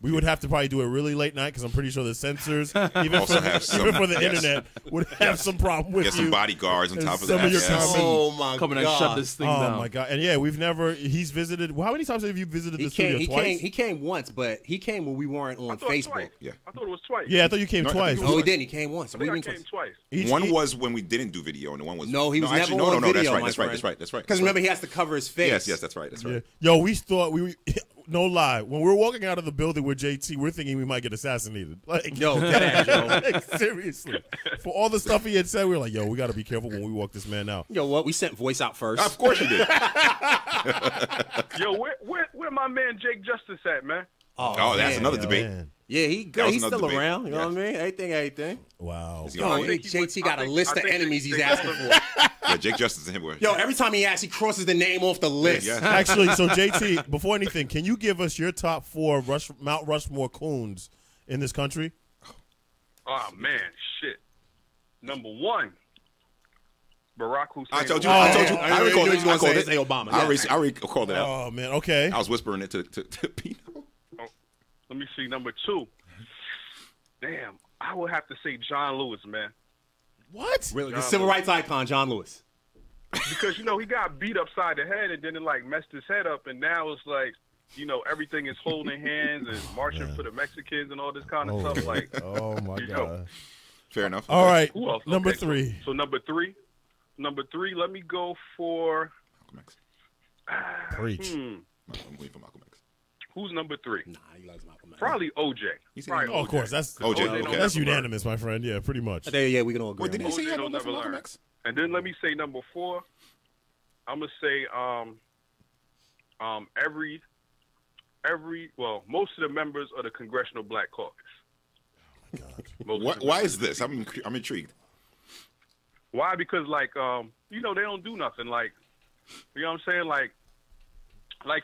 We would have to probably do it really late night because I'm pretty sure the censors, even Also for, have some- even for the yes. internet, would have some problem with Get you. some bodyguards on And top of some that. of your yes. comments. Oh my Coming and God. shut this thing Oh down. my God! And yeah, we've never. He's visited. Well, how many times have you visited the studio? Twice. He came once, but he came when we weren't on I thought Facebook. twice. Yeah. I thought it was twice. Yeah, I thought you came No, I twice. think No, he didn't. He came once. I We think I went came twice. twice. One was when we didn't do video, and the one was No, he was actually, never on no. video, That's right. my That's right. friend. That's right. That's right. Because remember, he has to cover his face. Yes, that's right. That's right. Yeah. Yo, we thought we. No lie. When we were walking out of the building with JT, we're thinking we might get assassinated. Like, Yo, dead ass, yo. like, seriously. For all the stuff he had said, we were like, yo, we got to be careful when we walk this man out. Yo, what? We sent voice out first. Of course you did. Yo, where my man Jake Justice at, man? Oh, that's man. another Yo, debate. man. Yeah, he That good. was He's another still debate. around. You know Yes. what I mean? Everything. Wow. Is he Yo, on? I think he JT went- got I a think- list I of think enemies they- he's they asking called for. Yeah, Jake Justice and him were. Yo, every time he asks, he crosses the name off the list. Yeah. Actually, so JT, before anything, can you give us your top 4 Mount Rushmore coons in this country? Oh man, shit. Number 1, Barack Hussein. I told you. Oh, I told you. I I knew recalled he it. was gonna I called say it. Obama. I recalled it out. Oh, man. Okay. I was whispering it to Pino. Let me see. Number 2. Damn, I would have to say John Lewis, man. What? Really, the John civil Lewis. rights icon, John Lewis. Because, he got beat upside the head and then it, messed his head up. And now it's like, everything is holding hands and marching for the Mexicans and all this kind of stuff. Like, Oh, my You know. God. Fair enough. All right. who else? Number Okay, 3. So number 3, let me go for, Malcolm X. Preach. I'm waiting for Malcolm X. who's number 3? Nah, he likes Malcolm X. Probably OJ. He said Probably Oh, of OJ. course. That's OJ, don't okay. that's never unanimous, my friend. Yeah, pretty much. Yeah, we can all agree Wait, on didn't that. he say he OJ had don't one for never Malcolm learn. X? And then let me say number 4. I'm gonna say most of the members of the Congressional Black Caucus. Why is this? I'm intrigued. Why? Because they don't do nothing. Like, you know what I'm saying? Like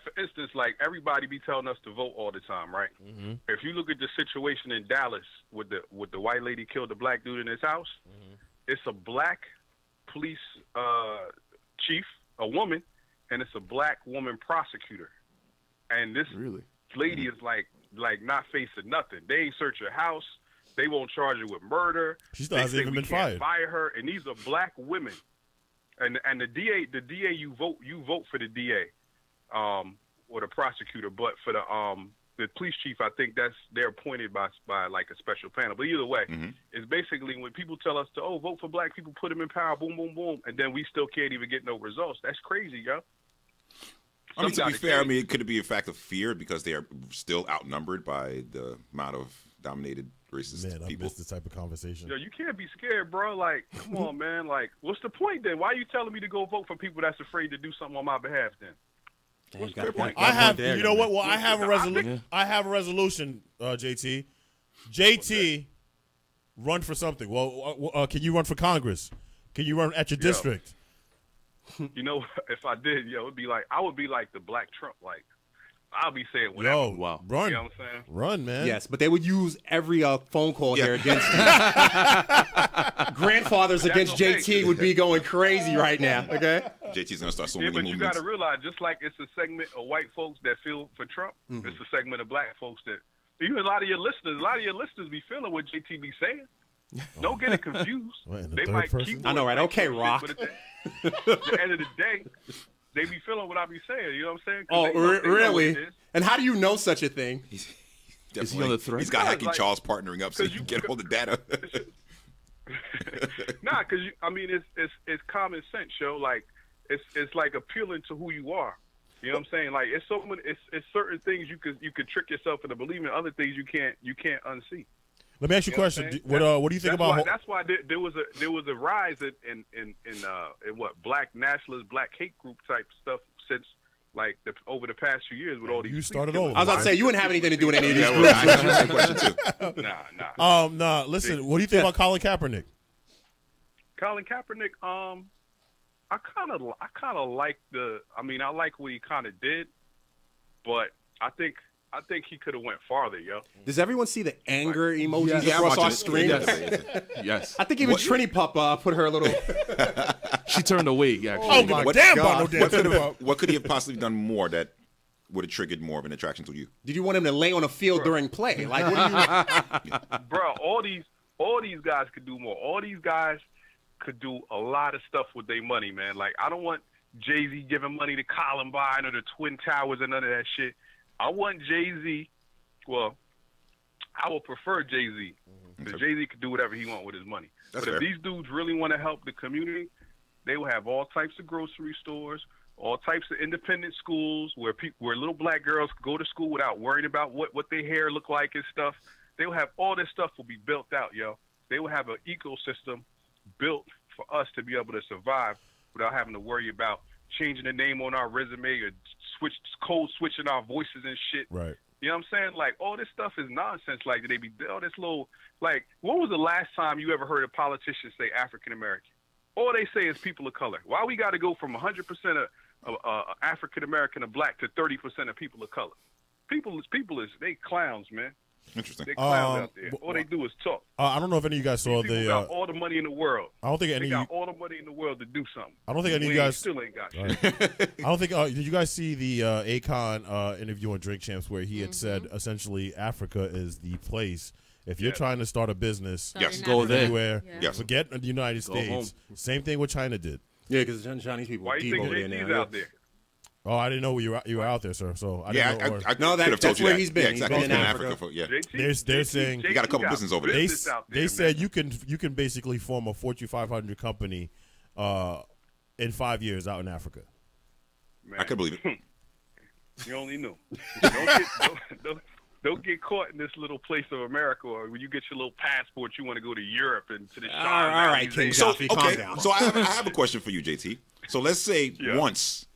for instance, like everybody be telling us to vote all the time, right? Mm-hmm. If you look at the situation in Dallas with the white lady killed the black dude in his house, it's a black police chief, a woman, and it's a black woman prosecutor. And this lady is like not facing nothing. They ain't search her house. They won't charge her with murder. She still They hasn't say even we been can't fired. Fire her. And these are black women. And the DA you vote for the DA, or the prosecutor, but for the police chief, I think they're appointed by like a special panel. But either way, it's basically when people tell us to vote for black people, put them in power, boom, boom, boom, and then we still can't even get no results. That's crazy, yo. I mean, to be Somebody fair, change. could it be a fact of fear because they are still outnumbered by the amount of dominated racist Man, I people? missed this type of conversation. Yo, you can't be scared, bro. Like, come on, man. Like, what's the point then? Why are you telling me to go vote for people that's afraid to do something on my behalf then? What's the point? I have, you know what? Well, I have a resolution. I have a resolution, JT. JT, run for something. Well, can you run for Congress? Can you run at your district? You know, if I did, I would be like the Black Trump. Like, I'll be saying whatever. Yo, Wow. run, You know what I'm saying? run, man. Yes, but they would use every phone call here against you. Grandfathers against okay. JT would be going crazy right now. Okay. JT's gonna start so Yeah, many but you movements. got to realize, just like it's a segment of white folks that feel for Trump, it's a segment of black folks that even a lot of your listeners be feeling what JT be saying. Don't get it confused. What, in the They third might person? keep I know, right? Okay, Rock. But at the end of the day, they be feeling what I be saying. You know what I'm saying? 'Cause Oh, they know what really? it is. And how do you know such a thing? He's Is he on the thread? He's got Yeah, Hacking like- Charles partnering up so you can get all the data. Nah, because it's common sense, yo. Like it's like appealing to who you are. You know what I'm saying? Like it's so many, it's certain things you could trick yourself into believing, other things you can't unsee. Let me ask you a You know question. what I'm What do you think That's about? why, that's why there was a rise in what black nationalist, black hate group type stuff since like over the past few years with all these. You police started killings. over. I was about to say you wouldn't have anything to do with any of these Yeah, groups. well, I asked you the same question too. Nah. Nah. Listen. What do you think about Colin Kaepernick? Colin Kaepernick, I kind of like I like what he kind of did, but I think he could have went farther, yo. Does everyone see the anger emojis Yeah, I'm across our watching screen? Yes. Yes. I think even Trini Pup put her little. She turned away, actually. Oh, give a my damn God. about no damn. What could he have possibly done more that would have triggered more of an attraction to you? Did you want him to lay on a field during play? Like, what do you? Bro, all these guys could do more. All these guys could do a lot of stuff with their money, man. Like, I don't want Jay-Z giving money to Columbine or the Twin Towers and none of that shit. I want Jay-Z. Well, I would prefer Jay-Z because Jay-Z could do whatever he wants with his money. That's but fair. if these dudes really want to help the community, they will have all types of grocery stores, all types of independent schools where little black girls go to school without worrying about what their hair look like and stuff. They will have all this stuff will be built out, yo. They will have an ecosystem built for us to be able to survive without having to worry about changing the name on our resume or code switching our voices and shit. Right. You know what I'm saying? Like, all this stuff is nonsense. Like, they be all this little, like, when was the last time you ever heard a politician say African American? All they say is people of color. Why we got to go from 100% of African American or black to 30% of people of color? People is they clowns, man. Interesting. They clowns out there. All they do is talk. I don't know if any of you guys saw These people got all the money in the world. I don't think any. They got all the money in the world to do something. I don't think any of you guys still ain't got shit. Right. I don't think. Did you guys see the Akon interview on Drink Champs where he had said essentially Africa is the place. If you're trying to start a business, go there. Anywhere. Yeah. Forget the United States. home. Same thing what China did. Yeah, because Chinese people Why deep you think over there JT's now. out there? Oh, I didn't know you were out there, sir. So I Yeah, didn't know. I No, could have told that's you where that. he's been. Yeah, He's exactly. been in Africa. for, yeah. They're saying You got a couple business over there. business out there, they said man. you can basically form a Fortune 500 company in 5 years out in Africa. Man. I could believe it. You only knew. Don't get caught in this little place of America, or when you get your little passport, you want to go to Europe and to the All right, King So, Joffy, calm okay, down. so I have a question for you, JT. So let's say once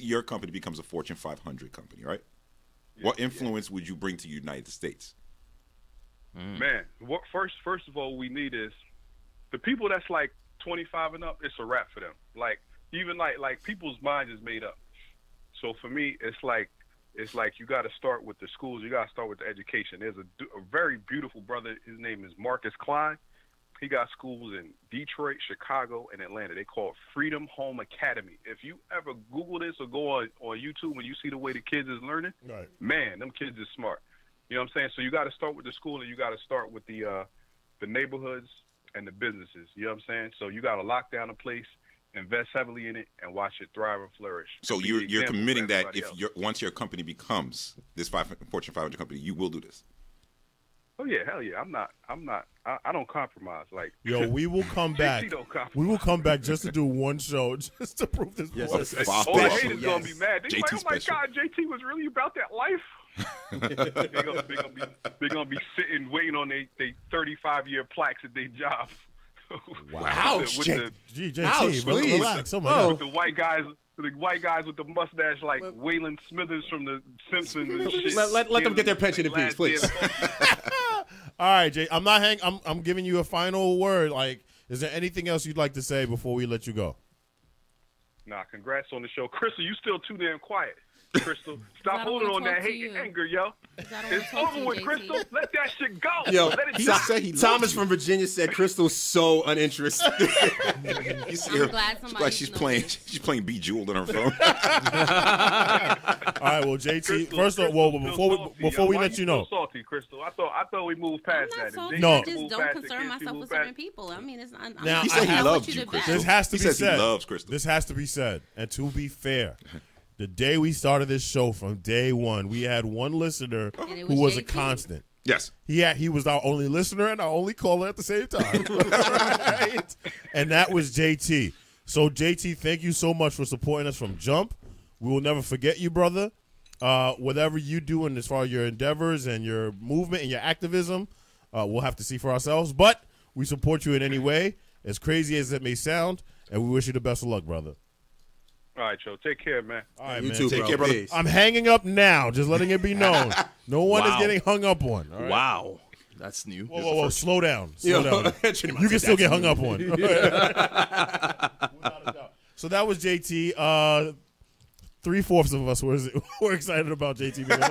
your company becomes a Fortune 500 company, right? What influence would you bring to the United States? Man, what first of all we need is the people that's like 25 and up. It's a wrap for them. Like even like people's minds is made up. So for me, it's like you got to start with the schools. You got to start with the education. There's a very beautiful brother. His name is Marcus Klein. He got schools in Detroit, Chicago, and Atlanta. They call it Freedom Home Academy. If you ever Google this or go on YouTube and you see the way the kids is learning, man, them kids is smart. You know what I'm saying? So you got to start with the school, and you got to start with the neighborhoods and the businesses. You know what I'm saying? So you got to lock down a place, invest heavily in it, and watch it thrive and flourish. So Be you're the example committing for that everybody else. once your company becomes this Fortune 500 company, you will do this. Oh yeah, hell yeah. I don't compromise. Like Yo, we will come back. JT don't compromise. We will come back just to do one show, just to prove this. Yes, point. it's All the haters gonna be mad. They JT like, oh my special. God, JT was really about that life. They're gonna be sitting waiting on they 35-year plaques at their job. Wow. Ouch, with Jay. Gee, JT, Ouch, please. relax. Oh my God. the white guys with the mustache like Waylon Smithers from the Simpsons and shit. Let them get their pension in peace, please. All right, Jay. I'm giving you a final word. Like, is there anything else you'd like to say before we let you go? Nah, congrats on the show. Crystal, you still too damn quiet. Crystal, stop I don't holding wanna on that talk to hate and you. anger, yo. I don't wanna It's talk to over you, with, JT. Crystal. Let that shit go. Yo, Let it He die. said he Thomas from Virginia said Crystal's so uninterested. You see I'm her, glad it's somebody like she's playing Bejeweled on her phone. All right, well, JT. Crystal, First of Crystal all, still before salty, we yo. let Why you know, so salty, Crystal. I thought we moved past I'm not that. salty. If No. I JT just moved don't past it, concern can't you myself move with past certain it? people. I mean, Now, I He said he want loved you you, the Crystal. best. this has to He be says he said. loves Crystal. This has to be said. And to be fair, the day we started this show, from day one, we had one listener it who was a JT. constant. Yes. He was our only listener and our only caller at the same time. Right? And that was JT. So, JT, thank you so much for supporting us from Jump. We will never forget you, brother. Whatever you do in as far as your endeavors and your movement and your activism, we'll have to see for ourselves. But we support you in any way, as crazy as it may sound, and we wish you the best of luck, brother. All right, Joe. Take care, man. All right, You man. too, Take bro. care, brother. Peace. I'm hanging up now, just letting it be known. No one is Wow. getting hung up on. All right? Wow, that's new. Whoa, whoa, whoa. Slow down. Yo, Slow down. Trinity You can said still get that's hung up on. Without a doubt. So that was JT. 3/4 of us were excited about JT being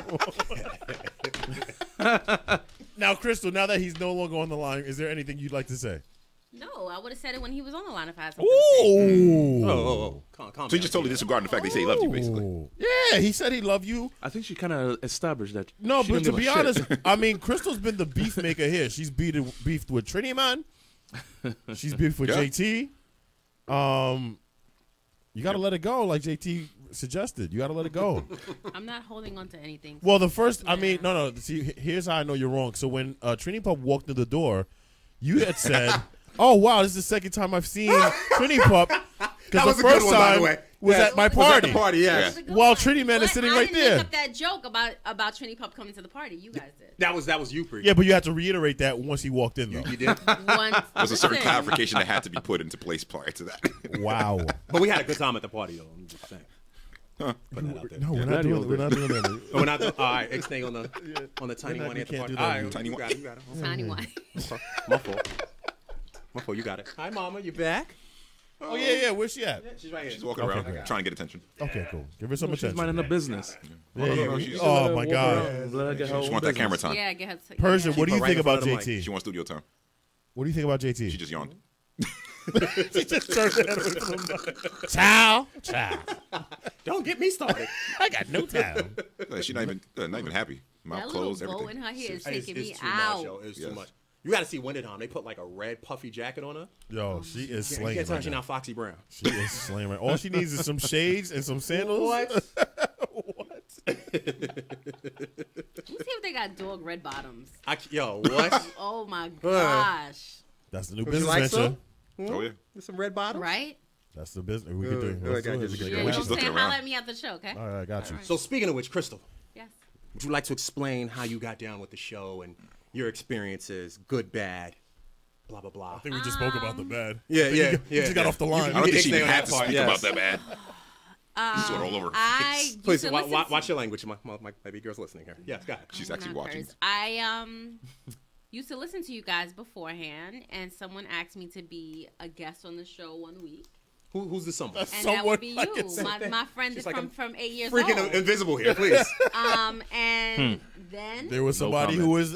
on. Now, Crystal, now that he's no longer on the line, is there anything you'd like to say? No, I would have said it when he was on the line if I had something Ooh. Oh. Calm So you just totally disregarding the fact they say he loved you, basically. Yeah, he said he loved you. I think she kind of established that. No, she but don't to give be a shit. honest, I mean, Crystal's been the beef maker here. She's beefed with Trini, man. She's beefed with Yeah. JT. You got to let it go, like JT suggested. You got to let it go. I'm not holding on to anything. Well, the first, I mean, no. See, here's how I know you're wrong. So when Trini Pup walked through the door, you had said, "Oh wow, this is the second time I've seen Trini Pup." That was Because the a good first one, by the time way. was Yeah. at my Was at party. the party, yes. That was a good While one. Trini Man is But sitting I right didn't there. make up that joke about Trini Pup coming to the party. You guys did. That was you, Preach. Yeah, but you had to reiterate that once he walked in, though. You did. Once. There's a certain Listen. clarification that had to be put into place prior to that. Wow. But we had a good time at the party, though. I'm just saying. Putting that out there. No, we're not doing that. Oh, we're not. All right, X-Nay on the tiny one we at the can't party. do All that. right, Tiny you one. got it. You got it. Tiny one. My fault. My fault. You got it. Hi, Mama. You back? Oh, yeah. Where's she at? She's right here. She's walking Okay, around great. trying to get attention. Okay, cool. Give her some She's attention. minding her business. Yeah. Oh, my God. She She wants that camera time. Yeah, get her. Persian, what do you her right think in front about of the mic. JT? She wants studio time. What do you think about JT? She just yawned. She just turned her head over to Ciao. Don't get me started. I got no time. She's not even happy. Mouth That little closed, bow everything. in her hair is It's taking me too much, out. yo. It's too Yes. much. You got to see Winter Time. They put like a red puffy jacket on her. Yo, she is You slaying can't tell right she's now. not Foxy Brown. She is slaying right. All she needs is some shades and some sandals. What? Let's see if they got dog red bottoms. Yo, what? Oh my gosh. That's the new Would you business like venture. some? Oh, yeah. With some red bottoms? Right? That's the business. We could do it. Good. Let's do I it. got you. We Yeah, could you do know it. what I'm saying? looking Holler around. at me at the show, okay? All right, I got you. So speaking of which, Crystal, Yes. would you like to explain how you got down with the show and your experiences, good, bad, blah, blah, blah? I think we just spoke about the bad. Yeah, I think yeah, you yeah. just got off the line. I don't think she Ixnay even on had that to part, speak yes. about that bad. She's all over. I used Please, to listen to- watch your language. My baby girl's listening here. Yes, go ahead. She's I'm actually not watching. cursed. I used to listen to you guys beforehand, and someone asked me to be a guest on the show one week. Who's the someone? That's And someone that would be like you, it's- my friend She's is like from 8 years Freaking old. invisible here, please. And then There was No somebody who comment. was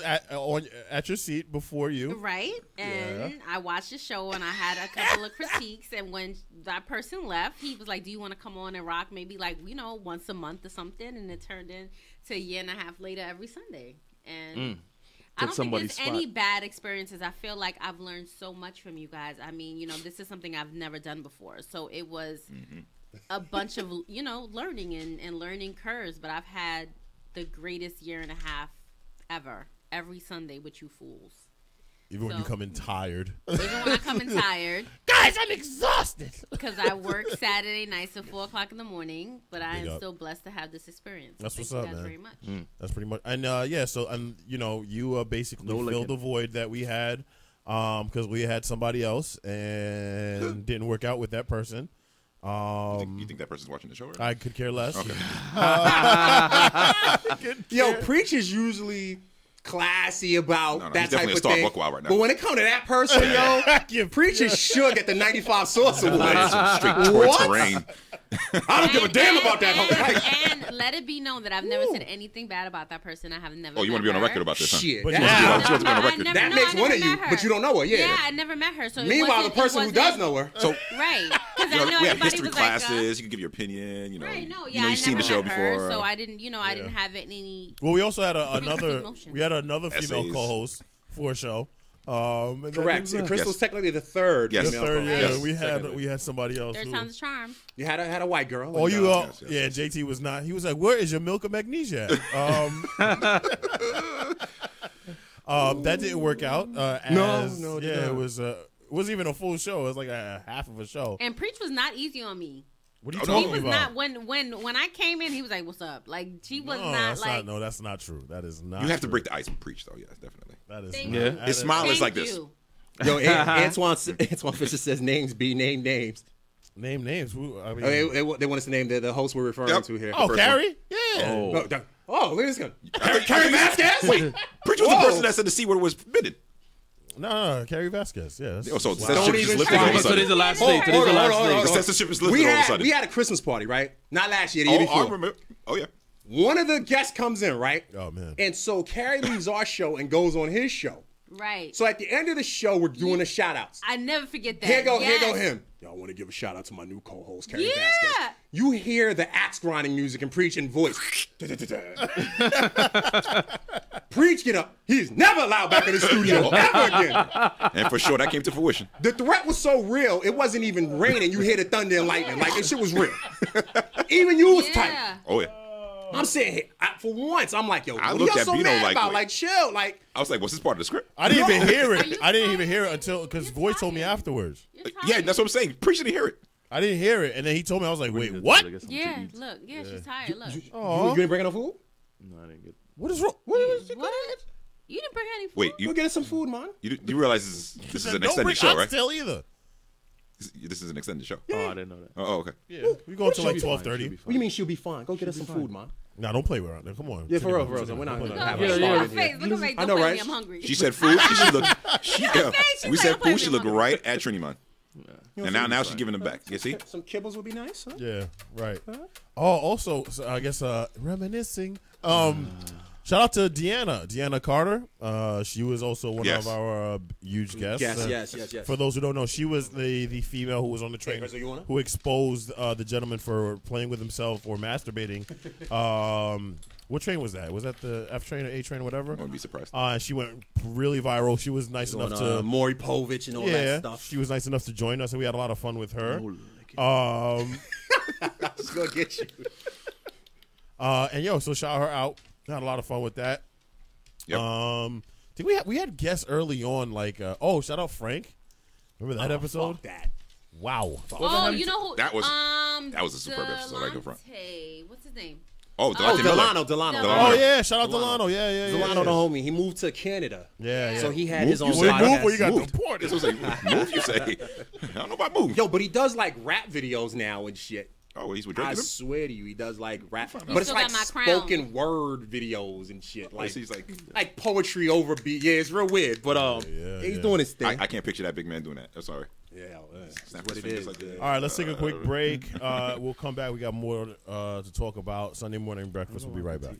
at your seat before you. right, and I watched the show and I had a couple of critiques. And when that person left, he was like, "Do you want to come on and rock? Maybe like once a month or something." And it turned into a year and a half later every Sunday. And I don't think somebody's there's any spot. bad experiences. I feel like I've learned so much from you guys. I mean, this is something I've never done before. So it was a bunch of, learning and learning curves. But I've had the greatest year and a half ever, every Sunday with you fools. Even when you So- come in tired. Even when I come in tired, Guys, I'm exhausted. because I work Saturday nights at 4 o'clock in the morning. But I Big am up. still blessed to have this experience. That's Thank what's you up, guys man. very much. That's pretty much. And you basically No filled licking. the void that we had because we had somebody else and didn't work out with that person. You think that person's watching the show? Right? I could care less. Okay. Yo, Preacher's usually classy about No, he's that type definitely of a star thing. buckwild right now. But when it comes to that person, yo, Preacher shook at the 95 Source Award. Straight toward What? terrain. I don't give a damn about that. And let it be known that I've never said anything bad about that person. I have never. Oh, you want to be on the record about this? Huh? Shit. But that- you She Yeah. wants to be on the record. never- that no, makes I one never of you, met her. but you don't know her. Yeah. Yeah, I never met her. So it Meanwhile, the wasn't- person it who does wasn't- know her. So right? Because you know, I know we have everybody history was like, classes. You can give your opinion. right? No, you yeah, know, I you've seen never the show met her, before. so I didn't. I didn't have any. Well, we also had another. emotions. We had another female Essays. co-host for a show. And then Correct. there was Crystal's Yes. technically the third. Yes. the female third, co-host. yeah, Yes. we had somebody else. Third who- time's a charm. You had a white girl. Oh, and, you all? yes, Yeah, JT was not. He was like, "Where is your milk of magnesia?" At? That didn't work out. No, it did yeah, not. it was. It wasn't even a full show. It was like a half of a show. And Preach was not easy on me. What are you Oh, no. He talking was about? not when I came in. He was like, "What's up?" Like she was No, not that's like. no, that's not true. That is not. You have to true. break the ice and preach, though. Yes, definitely. That is. Thank not- you. that His is- smile is Thank like this. you. Yo, Antoine Fisher says names be named names. Name names. Who, I mean, They want us to name the host we're referring Yep. to here. oh, first Carrie. Yeah. Oh, look at this guy. Carrie Vasquez? Wait, preach was Whoa. the person that said the C word was forbidden. No, Carrie Vasquez. Yeah. Oh, so the Don't censorship is even just lifted all of a try. Today's sudden. the last Hold day. on, Today's the hold last on, hold day. on. The censorship is lifted We all of a had sudden. we had a Christmas party, right? Not last year, the year Oh, before. I remember. Oh, yeah. One of the guests comes in, right? Oh man. And so Carrie leaves our show and goes on his show. Right. So at the end of the show, we're doing the shout outs. I never forget that. Here go Yes. him. Y'all want to give a shout out to my new co-host, Carrie Yeah. Vasquez. You hear the axe grinding music and preaching voice. Preach, get up. He's never allowed back in the studio ever again. And for sure, that came to fruition. The threat was so real, it wasn't even raining. You hear the thunder and lightning. Like, this shit was real. Even you was tight. Oh, yeah. I'm saying, for once, I'm like, yo, I what looked are y'all at so Bino mad like, about? wait. Like, chill. Like, I was like, what's this part of the script? I didn't even hear it. I didn't even hear it until because Voice told me afterwards. Yeah, that's what I'm saying. Preach didn't hear it. I didn't hear it, and then he told me. I was like, wait, what? Yeah, look. Yeah, she's tired. Look. you didn't bring her no food? No, I didn't get. What is wrong? What? You didn't bring any food? Wait, You get us some food, man. you realize this is an Don't extended bring show, right? oxtail either. This is an extended show. Oh, I didn't know that. Oh, okay. Yeah, we go until like She'll be fine, 12:30. she'll be What do you mean she'll be fine? Go get us some food, man. Nah, don't play with her. Come on. Yeah, for real, Sit down. We're not Come gonna on. have Look her at starving her here. face. Look at her face. I Don't know, play right? with me, I'm hungry. She said food. She look. She's We like, said "Don't play food. with She me, looked I'm right at Trini Man. And now she's giving them back. You see? Some kibbles would be nice, huh? Yeah, right. Oh, also, so I guess reminiscing. Shout out to Deanna Carter. She was also one Yes. of our huge guests. Yes. For those who don't know, she was the female who was on the train Rizzo, you wanna? who exposed the gentleman for playing with himself or masturbating. What train was that? Was that the F train or A train or whatever? I wouldn't be surprised. She went really viral. She was nice enough to Maury Povich and all that stuff. She was nice enough to join us, and we had a lot of fun with her. It's gonna get you. So shout her out. Had a lot of fun with that. Yep. I think we had guests early on, like shout out Frank. Remember that episode? Fuck that. Wow. Oh, you know who? That was a superb episode. Right in front. Delante. What's his name? Oh, Delante Miller. Delano. Oh yeah, shout out Delano. Yeah. Delano, the homie. He moved to Canada. Yeah. So he had Move, his own you say podcast. Move or you got Moved. deported. This was like move. You say? I don't know about move. Yo, but he does like rap videos now and shit. Oh, he's with Drake. I and them? swear to you, he does like rap, but You it's still like got my crown. spoken word videos and shit. Like he's like poetry over beat. Yeah, it's real weird, but he's doing his thing. I can't picture that big man doing that. I'm sorry. Yeah, that's Snap what his it fingers is. like that. All right, let's take a quick break. We'll come back. We got more to talk about. Sunday morning breakfast. We'll be right back.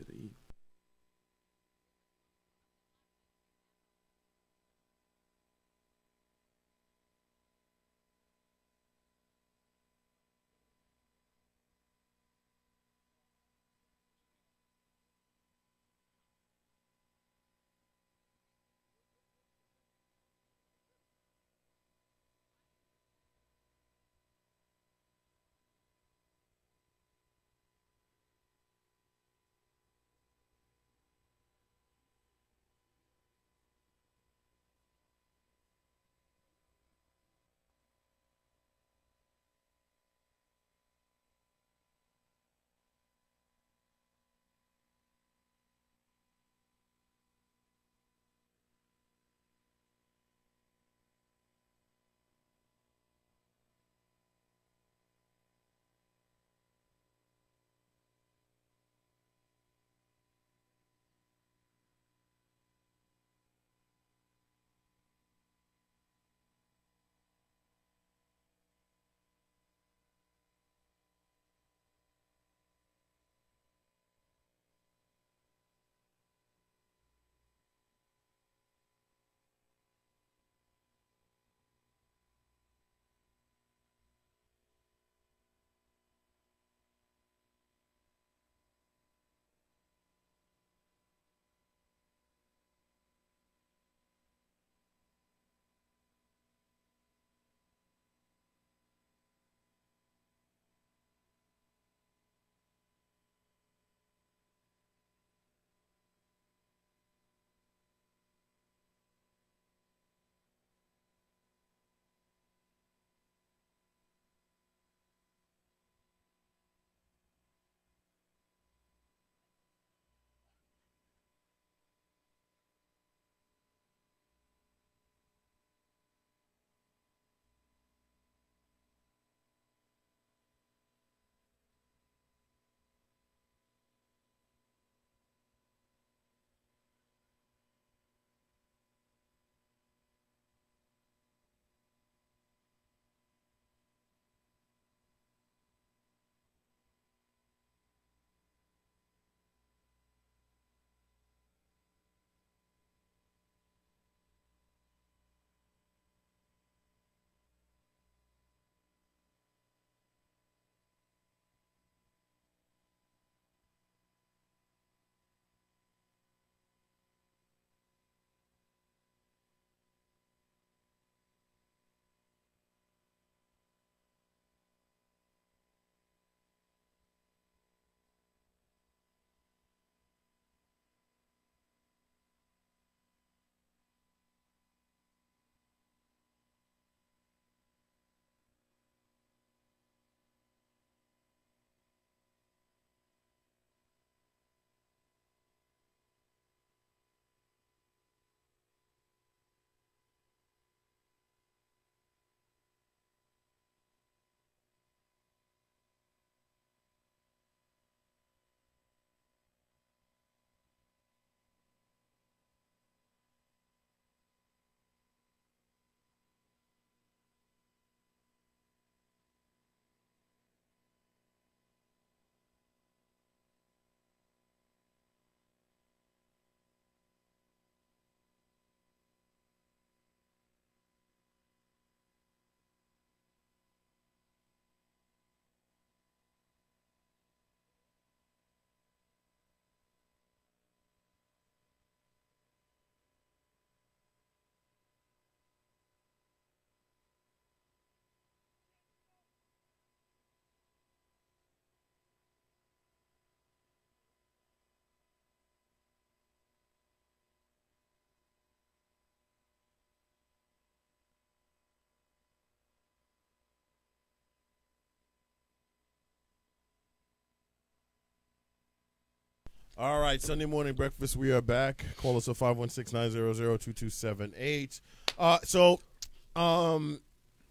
All right, Sunday morning breakfast. We are back. Call us at 516-900-2278.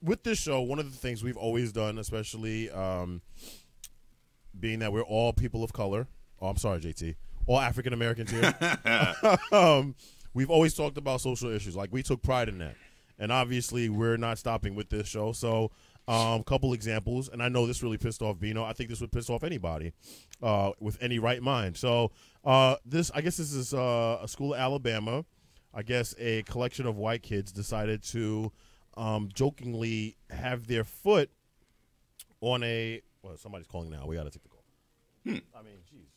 With this show, one of the things we've always done, especially being that we're all people of color. Oh, I'm sorry, JT. All African Americans here. We've always talked about social issues. Like, we took pride in that. And obviously, we're not stopping with this show. So, couple examples. And I know this really pissed off Bino. I think this would piss off anybody with any right mind. So, I guess this is a school in Alabama. I guess a collection of white kids decided to jokingly have their foot on a. Well, somebody's calling now. We got to take the call. I mean, jeez.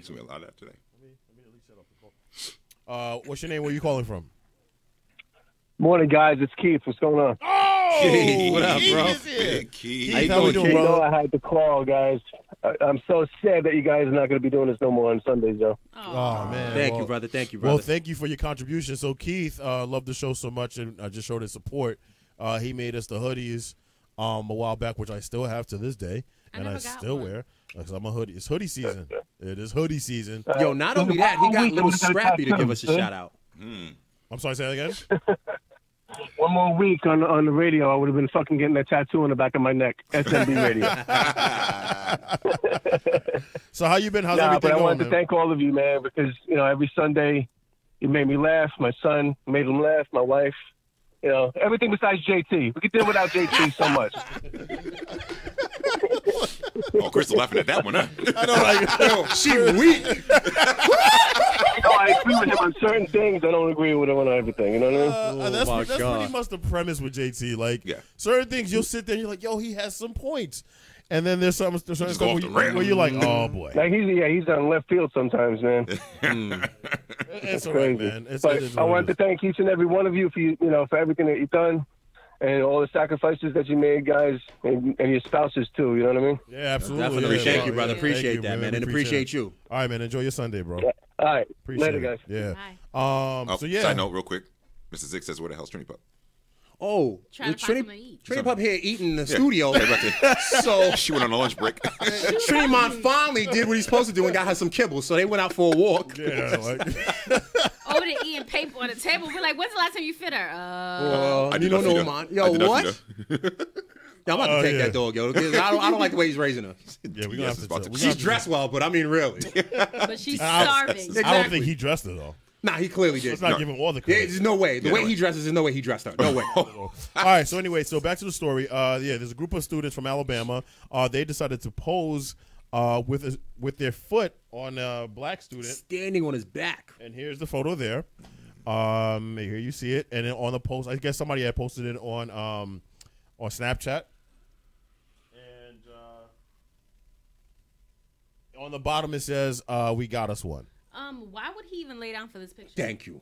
So we allowed that today. Let me at least set up the call. What's your name? Where are you calling from? Morning, guys. It's Keith. What's going on? Oh, Keith, what up, bro? Keith, How you how we doing, doing, You know bro? I had to call, guys. I'm so sad that you guys are not going to be doing this no more on Sundays, though. Oh, man. Thank you, Well, brother. Thank you, brother. Well, thank you for your contribution. So, Keith loved the show so much and just showed his support. He made us the hoodies a while back, which I still have to this day, and I still wear because I'm a hoodie. It's hoodie season. It is hoodie season. Yo, not only that, he got little Scrappy to give us a shout out. I'm sorry, say that again? One more week on the radio, I would have been fucking getting that tattoo on the back of my neck. SMB radio. So how you been? How's everything but I going, wanted man? to thank all of you, man, because, every Sunday you made me laugh. My son made him laugh. My wife. Everything besides JT. We could do without JT so much. Oh, Crystal laughing at that one, huh? I know, Yo, she weak. I agree with him on certain things. I don't agree with him on everything. You know what I mean? That's my pretty God. much the premise with JT. Like, Yeah. certain things you'll sit there and you're like, yo, he has some points. And then there's certain go stuff off where, the rails. where you're like, oh, boy. Like he's on left field sometimes, man. It's all right, Crazy. man. It But is I what it wanted to is. thank each and every one of you for everything that you've done and all the sacrifices that you made, guys, and your spouses too. You know what I mean? Yeah, absolutely. Definitely. Yeah, Thank you, brother. Yeah, Appreciate thank you, that, man. And appreciate you. All right, man. Enjoy your Sunday, bro. Yeah. All right. Appreciate Later, it. guys. Yeah. So, Side yeah. note, real quick. Mr. Zig says, where the hell's Trini Pup? Oh, Trying to find something to eat. Trini Pup here eating in the studio. So She went on a lunch break. Trinimon finally did what he's supposed to do and got her some kibble. So they went out for a walk. Yeah, like, Over there eating paper on the table. We're like, when's the last time you fed her? I You did don't not feed know, her. man. I Yo, did not what? feed her. Yeah, I'm about to take that dog, yo. 'Cause I don't like the way he's raising her. yeah, we're going Yes, to it's about have to- to. She's dressed well, but I mean, really. But she's I starving. don't think he dressed her, though. Nah, he clearly did. Let's not give him all the credit. There's no way. The way he dresses is no way he dressed her. No way. All right, so anyway, back to the story. There's a group of students from Alabama. They decided to pose with their foot on a black student. Standing on his back. And here's the photo there. Here you see it. And then on the post, I guess somebody had posted it on Snapchat. And on the bottom it says, "We got us one." Why would he even lay down for this picture? Thank you.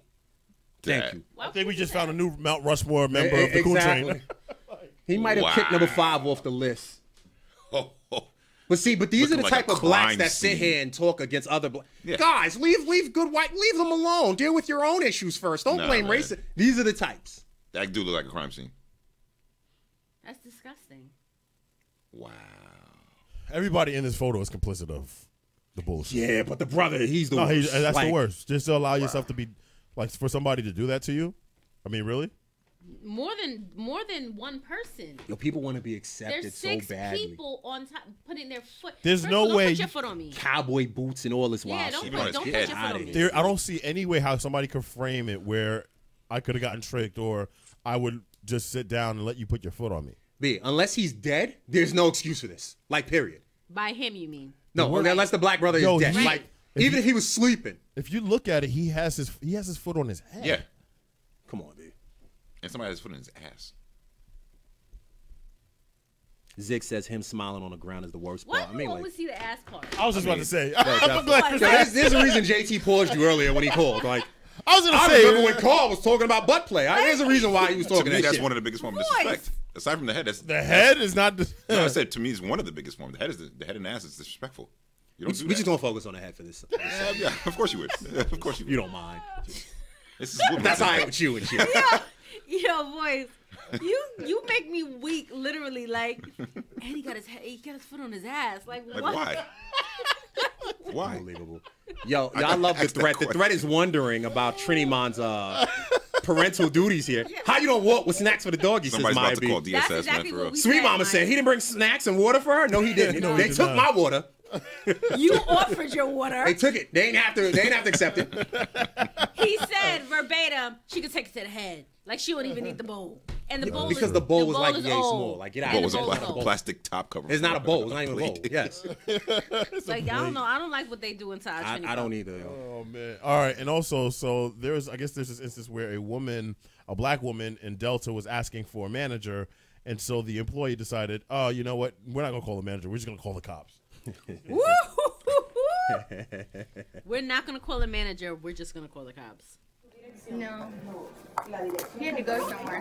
Thank you. I think we just found a new Mount Rushmore member of the Coon Train. He might have kicked number 5 off the list. But see, these are the Looking like type a of blacks crime that sit scene. here and talk against other blacks. Yeah. Guys, leave good white, leave them alone. Deal with your own issues first. Don't Nah, blame man. race. These are the types. That dude look like a crime scene. That's disgusting. Wow. Everybody in this photo is complicit of the bullshit. Yeah, but the brother, he's the No, worst. that's Like, the worst. Just to allow yourself to be, like, for somebody to do that to you. I mean, really? More than one person. Yo, people want to be accepted There's so 6 badly. people on top putting their foot. There's First no of all, way Don't put you- your foot on me. Cowboy boots and all this Yeah, wild don't shit. put your foot on me. I don't see any way how somebody could frame it where I could have gotten tricked or I would just sit down and let you put your foot on me. B, unless he's dead, there's no excuse for this. Like, period. By him, you mean? No, unless the black brother Yo, is dead. he- Like, even if he was sleeping. If you look at it, he has his foot on his head. Yeah. Come on, B. And somebody has his foot in his ass. Zig says him smiling on the ground is the worst Why part. do you always see the ass part? I was just about to say. There's a reason JT paused you earlier when he called. Like, I was gonna say. remember when Carl was talking about butt play. There's a reason why he was talking To me, that that's shit. one of the biggest forms of disrespect. Aside from the head, that's The head is not. No, I said to me, it's one of the biggest forms. The head is the head and ass is disrespectful. You don't do We that. just gonna focus on the head for this. Yeah, of course you would. Of course you would. You don't mind. This is That's all right with you and shit. Yo, boys, you make me weak, literally. Like, and he got his foot on his ass. Like what? Why? Why? Unbelievable. Yo, y'all love the threat. The threat is wondering about Trinimon's parental duties here. How you don't walk with snacks for the doggy? Somebody's says about to call B. DSS, exactly man, for real. Sweet Mama said he didn't bring snacks and water for her. No, he didn't. No, they took my water. You offered your water. They took it. They ain't have to accept it. He said verbatim, she could take it to the head. Like she wouldn't even need the bowl. And the bowl because is, the bowl was like is yay old. small. Like get out. Bowl was a plastic top cover. It's not a bowl. It's not even a bowl. Yes. Like I don't know. I don't like what they do inside. I don't either. Yo. Oh man. All right. And also, so there's this instance where a black woman in Delta was asking for a manager, and so the employee decided, oh, you know what? We're not gonna call the manager. We're just gonna call the cops. We're not gonna call the manager. We're just gonna call the cops. No. He had to go somewhere.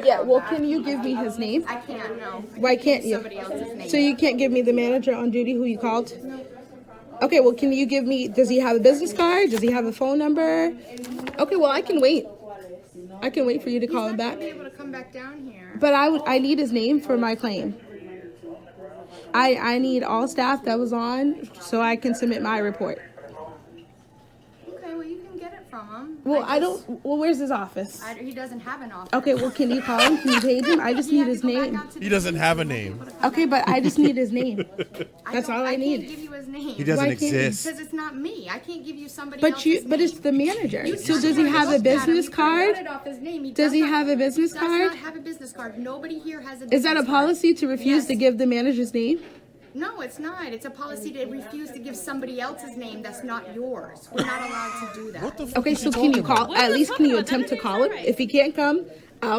Yeah, well, can you give me his name? I can't, no. Why can't you? Somebody else's name. So you can't give me the manager on duty who you called? Okay, well, can you give me, does he have a business card? Does he have a phone number? Okay, well, I can wait. I can wait for you to call him back. He's not going to be able to come back down here. But I need his name for my claim. I need all staff that was on so I can submit my report. Okay, well, you can get it from him. Well, well, where's his office? He doesn't have an office. Okay, well, can you call him? Can you page him? I just need his name. He doesn't have a name. Okay, but I just need his name. That's all I need. I can't give you his name. He doesn't exist. Because it's not me. I can't give you somebody But else's but it's the manager. So does he have a business card? Does he have a business card? Does not have a business card. Nobody here has a business card. Is that a policy to refuse to give the manager's name? No, it's not. It's a policy to refuse to give somebody else's name that's not yours. We're not allowed to do that. Okay, so can you call? At least can you attempt to call him? If he can't come, I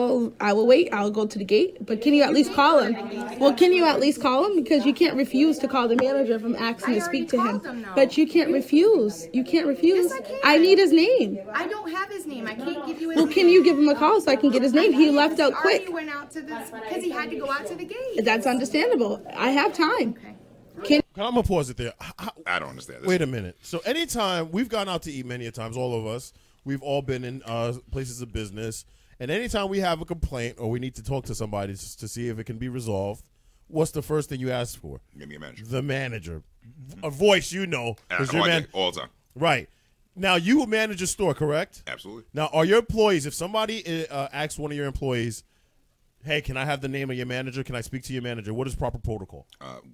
will wait. I'll go to the gate. But can you at least call him? Well, can you at least call him? Because you can't refuse to call the manager if I'm asking to speak to him. But you can't refuse. You can't refuse. Yes, I can. I need his name. I don't have his name. I can't give you his Well, name. can you give him a call so I can get his name? He left out Already quick. went out to this because he had to go out to the gate. That's understandable. I have time. I'm gonna pause it there. I don't understand this. Wait a minute. So anytime we've gone out to eat many a times, all of us, we've all been in places of business, and anytime we have a complaint or we need to talk to somebody to see if it can be resolved, what's the first thing you ask for? Give me a manager. The manager, a voice you know, because all the time. Right. Now you manage a store, correct? Absolutely. Now, are your employees? If somebody asks one of your employees, hey, can I have the name of your manager? Can I speak to your manager? What is proper protocol?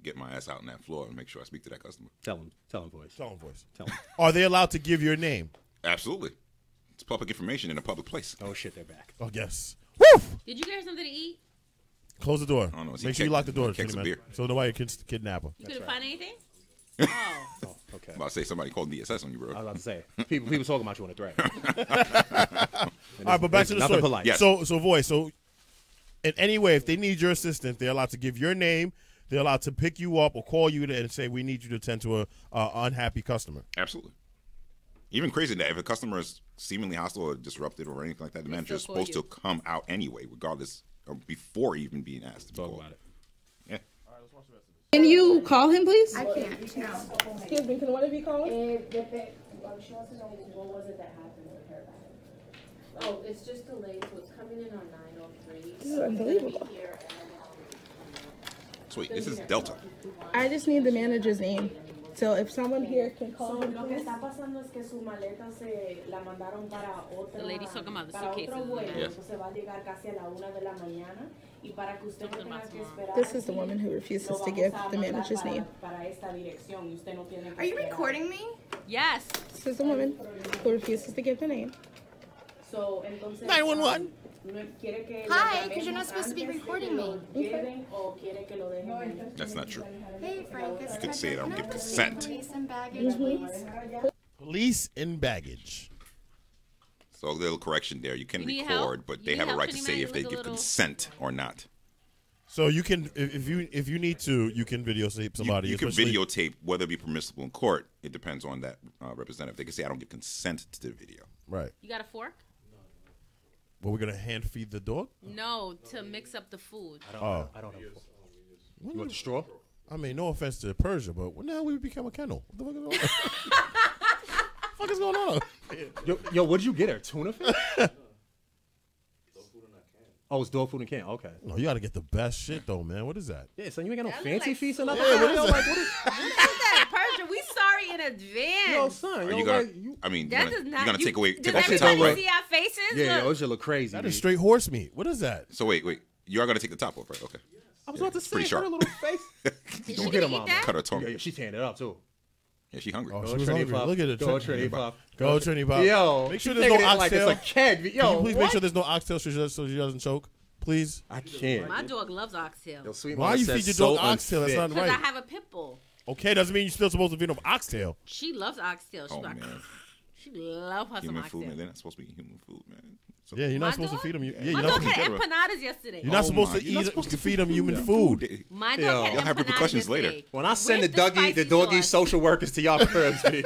Get my ass out on that floor and make sure I speak to that customer. Tell him voice. Tell him voice. Tell him. Are they allowed to give your name? Absolutely. It's public information in a public place. Oh, shit, they're back. Oh, yes. Woo! Did you get her something to eat? Close the door. Oh, no, Make sure you lock the door. Keg some beer. So nobody can kidnap her. You couldn't find anything? Oh, okay. I'm about to say somebody called DSS on you, bro. I was about to say people talking about you on the thread. All right, but back to the story. Polite. Yes. So voice. So in any way, if they need your assistance, they're allowed to give your name. They're allowed to pick you up or call you and say, we need you to attend to a unhappy customer. Absolutely. Even crazy that if a customer is seemingly hostile or disrupted or anything like that, the manager is supposed to come out anyway, regardless or before even being asked to talk about it. Yeah. Can you call him, please? I can't. No. Excuse me. Can one of you call him? She wants to know what was it that happened with her. Oh, it's just delayed, so it's coming in on 9:03. This is unbelievable. Sweet. This is Delta. I just need the manager's name. So if someone here can call him, Lo que please. está pasando es que su maleta se la mandaron para otra. The lady's talking about the para suitcases. otro vuelo, Yes. entonces va a llegar casi a la 1 de la mañana y para que usted no tenga que esperar. This is the woman who refuses to give the manager's name. Para esta dirección y usted no tiene que Are you esperar. recording me? Yes. This is the woman who refuses to give the name. So, entonces, 911. ¿Quiere que Hi, because you're not supposed to be recording me. lleven o quiere que lo dejen? That's not true. Hey, Frank. It's You could Ted. say it, I don't Can give have consent. Police and baggage, please. Police in baggage. So a little correction there. You can You need record, help? but You they need have a help, right to Kenny say Man, if they with a give little- consent or not. So you can, if you need to, you can videotape somebody. You can especially- videotape whether it be permissible in court. It depends on that representative. They can say, I don't give consent to the video. Right. You got a fork? Well, we're gonna hand feed the dog. No, to mix up the food. I don't know. You want the straw? I mean, no offense to Persia, but now we become a kennel. What the fuck is going on? Yo, what did you get her? Tuna fish? Oh, it's dog food in can. Okay. No, you got to get the best shit though, man. What is that? Yeah, son, you ain't got no fancy feast or nothing. Yeah, what is that? Like, what is? What is that, Persia? We sorry way in advance. Yo, son, Are yo, you gonna? like, you, I mean, That you're does gonna, not. you're gonna take away. Does Take off the everybody top, right? see our faces? yeah, Look. yo, it should look crazy. That B. is straight horse meat. What is that? So wait. You are gonna take the top off, right? Okay. I was about to say, pretty her sharp. little face. Did Don't she get her eat mama. that? Cut her tongue. Yeah, she tanned it up too. Yeah, she hungry. Oh, Go she was Trinity hungry. Pop. Look at it. Go Trinity Pop. Go Trinity Pop. Yo, make sure she's there's no taking it like oxtail. it's a kid. Yo, Can you please make what? sure there's no oxtail so she doesn't choke? Please. I can't. My dog loves oxtail. Yo, Sweet Why Mama you says feed your dog so oxtail? That's unfit. not Because right. I have a pit bull. Okay, doesn't mean you're still supposed to feed them oxtail. She loves oxtail. She's Oh, like, man. she loves her some Human oxtail. food, man. They're not supposed to be eating human food, man. So, Yeah, you're not My supposed dog? to feed them. Yeah, My you're dog not supposed had to. empanadas yesterday. You're not Oh supposed my, to you're not eat. supposed To to feed them feed human them food. food. My dog Yo. had You'll have empanadas repercussions later. yesterday When I send the with the Dougie, the spicy doggy sauce. social workers to y'all cribs, B.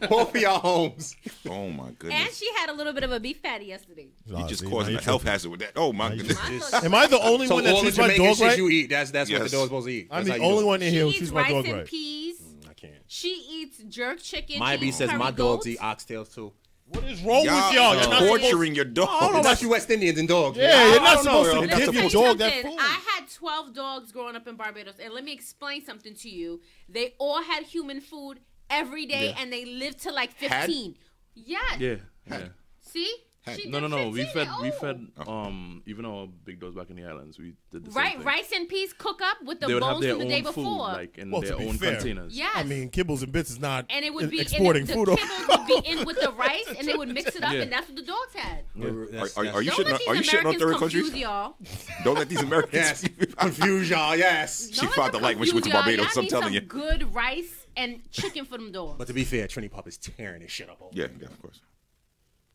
Both of y'all homes. Oh my And goodness. she had a little bit of a beef patty yesterday. You just see, caused now a you health tripping. hazard with that. Oh my Now you goodness. just- Am I the only So one that all the treats my Jamaican dog shit right? you eat, that's what Yes. the dog's supposed to eat. I'm That's the how you only do it. one in here who She treats eats my rice dog and right. peas. I can't. She eats jerk chicken. My she B eats says curry my dogs goat. eat oxtails too. What is wrong Y'all with y'all? are You're not supposed- torturing your I don't know dog. about you West Indians and dogs. Yeah, I you're don't not know, supposed yo. to Let give me your tell you dog that something. food. I had 12 dogs growing up in Barbados, and let me explain something to you. They all had human food every day, Yeah. and they lived to like 15. Yes. Yeah. Yeah. See? She No, did no, no. We 15 fed and even our big dogs back in the islands. We did the same Right, thing. rice and peas cook up with the They would have bones their from the own day food, before. like in Well, to their be own fair, containers. Yes. I mean, Kibbles and Bits is not And it would be exporting the food. kibbles would be in with the rice, and they would mix it up, Yeah. and that's what the dogs had. Are you Don't shitting? let Are you these shitting on Americans third confuse countries? y'all. Don't let these Americans. Yes. Confuse y'all, yes. She found the light when she went to Y'all Barbados. I'm need telling some you. good rice and chicken for them dogs. But to be fair, Trini Pup is tearing this shit up. Over. Yeah, of course.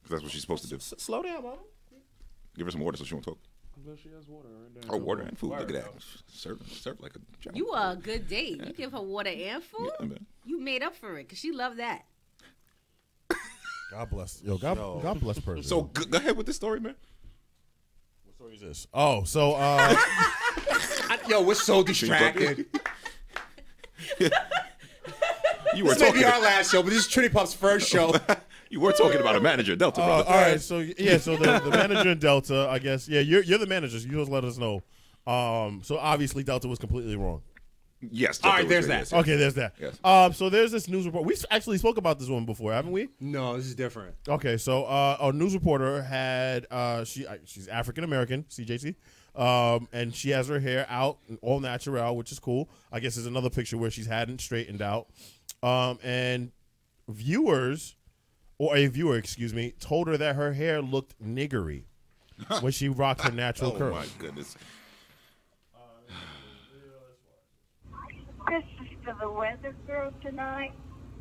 Because that's what she's supposed to do. Slow down, mama. Give her some water so she won't talk. She has water right there. Oh, water and food. Look at that. Serve like a child. You are a good date. You give her water and food. Yeah, man. You made up for it because she loved that. God bless. Yo, God bless person. So go ahead with the story, man. what story is this? Oh, so Yo, we're so distracted. You were This may talking. be our last show, but this is Trini Pup's first show. You were talking about a manager, Delta. Brother. all right. So yeah, so the manager in Delta, I guess. Yeah, you're the manager. So you just let us know. So obviously Delta was completely wrong. Yes. All Delta right, was there's right, that. yes, yes. Okay, there's that. Yes. So there's this news report. We actually spoke about this one before, haven't we? No, this is different. Okay, so a news reporter had she's African American, CJC, and she has her hair out all natural, which is cool. I guess there's another picture where she's hadn't straightened out, and a viewer, excuse me, told her that her hair looked niggery when she rocked her natural curls. Oh my goodness. This is for the weather girl tonight.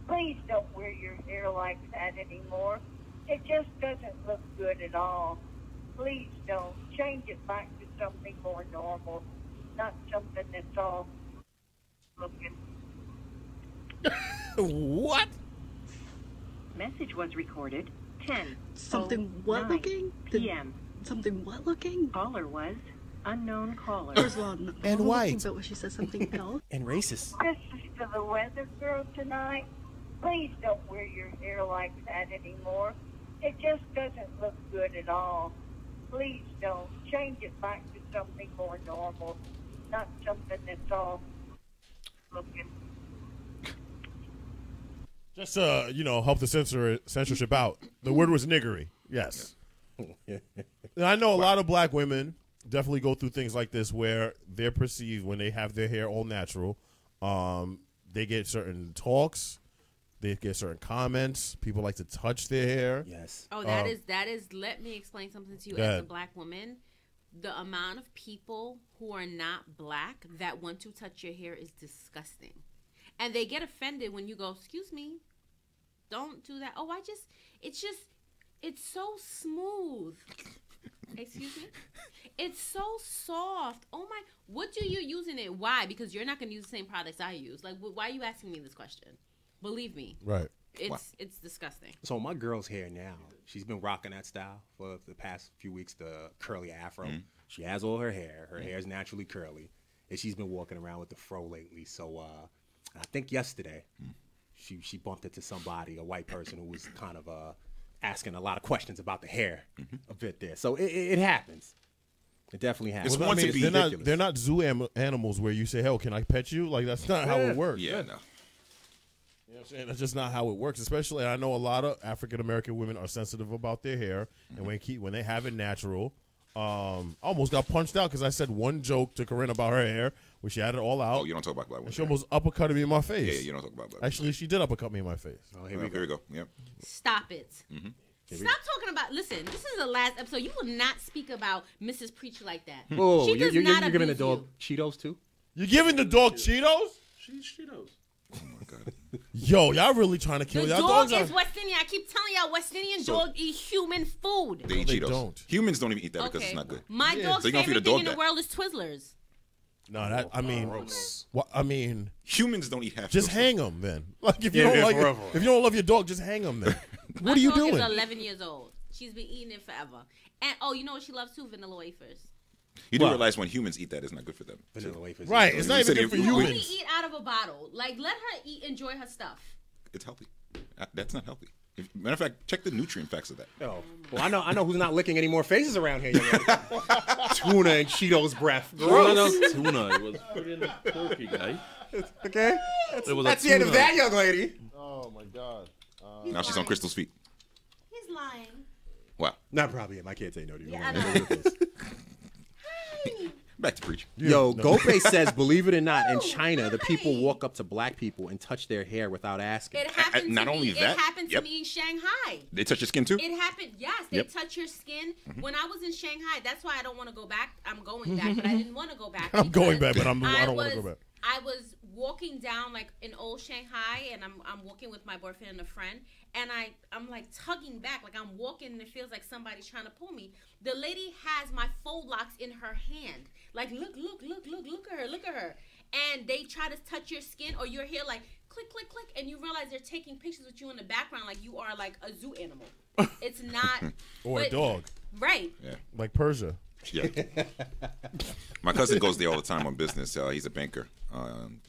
Please don't wear your hair like that anymore. It just doesn't look good at all. Please don't. Change it back to something more normal, not something that's all looking. What? Message was recorded 10. Something what looking? p.m. Something what looking? Caller was unknown caller. First of all, And white. But when she said something else. And racist. This is for the weather girl tonight. Please don't wear your hair like that anymore. It just doesn't look good at all. Please don't. Change it back to something more normal, not something that's all looking. Just help the censorship out. The word was niggery. Yes. And I know a lot of black women definitely go through things like this where they're perceived when they have their hair all natural. They get certain talks, they get certain comments. People like to touch their hair. Yes. Oh, that is. Let me explain something to you as a black woman. The amount of people who are not black that want to touch your hair is disgusting, and they get offended when you go, "Excuse me, don't do that." Oh, it's so smooth. Excuse me? It's so soft. Oh my, what do you use in it? Why? Because you're not going to use the same products I use. Like, why are you asking me this question? Believe me. Right. It's disgusting. So my girl's hair now, she's been rocking that style for the past few weeks, the curly afro. Mm-hmm. She has all her hair. Her hair is naturally curly. And she's been walking around with the fro lately. So I think yesterday she bumped into somebody, a white person who was kind of asking a lot of questions about the hair a bit there. So it happens. It definitely happens. It's one to be ridiculous. They're not zoo animals where you say, "Hell, can I pet you?" Like that's not how it works. Yeah, no. You know what I'm saying? That's just not how it works. Especially, I know a lot of African American women are sensitive about their hair, and when they have it natural, I almost got punched out because I said one joke to Corinne about her hair, where she had it all out. Oh, you don't talk about black women. And she almost uppercutted me in my face. Yeah, you don't talk about black Actually, she did uppercut me in my face. Oh, here we go. Yep. Stop it. Mm-hmm. Stop talking about. Listen, this is the last episode. You will not speak about Mrs. Preach like that. Oh, she does not you're giving the abuse dog Cheetos too? You're giving the dog Cheetos? She's Cheetos. Oh my god. Yo, y'all really trying to kill The y'all dog dogs? is West Indian. I keep telling y'all, West Indian dog eat human food. They eat they Cheetos. don't. Humans don't even eat that because it's not good. My dog's So you gonna feed a favorite thing dog in the that? world is Twizzlers. No, that I mean, humans don't eat half. Just hang them then. Like if you Yeah, don't yeah, like, forever. if you don't love your dog, just hang them then. My What are you dog doing? is 11 years old. She's been eating it forever. And you know what she loves too? Vanilla wafers. You do realize when humans eat that, it's not good for them. Vanilla wafers. Right, it's not even good for You only humans. eat out of a bottle. Like let her enjoy her stuff. It's healthy. That's not healthy. Matter of fact, check the nutrient facts of that. Oh, well, I know who's not licking any more faces around here. Tuna and Cheetos breath. Gross. No, tuna. It was freaking turkey, guy. Okay, It was that's a the end of tuna. that young lady. Oh my god. Now she's on Crystal's feet. He's lying. Wow. Not probably him. I can't say no to you. Yeah, I know. Back to preach. Yo, Gope says, believe it or not, in China, the people walk up to black people and touch their hair without asking. It happened not to only me. that, It happened to yep. me in Shanghai. They touch your skin too? It happened. Yes, they Yep. touch your skin. When I was in Shanghai, that's why I don't want to go back. I'm going back, but I didn't want to go back. I'm going back, because but I don't want to go back. I was walking down like in old Shanghai, and I'm walking with my boyfriend and a friend, and I'm like tugging back, like I'm walking, and it feels like somebody's trying to pull me. The lady has my fold locks in her hand, like look at her, and they try to touch your skin or your hair, like click, and you realize they're taking pictures with you in the background, like you are like a zoo animal. It's not Or a dog. right? Yeah. Like Persia. Yeah. My cousin goes there all the time on business. He's a banker.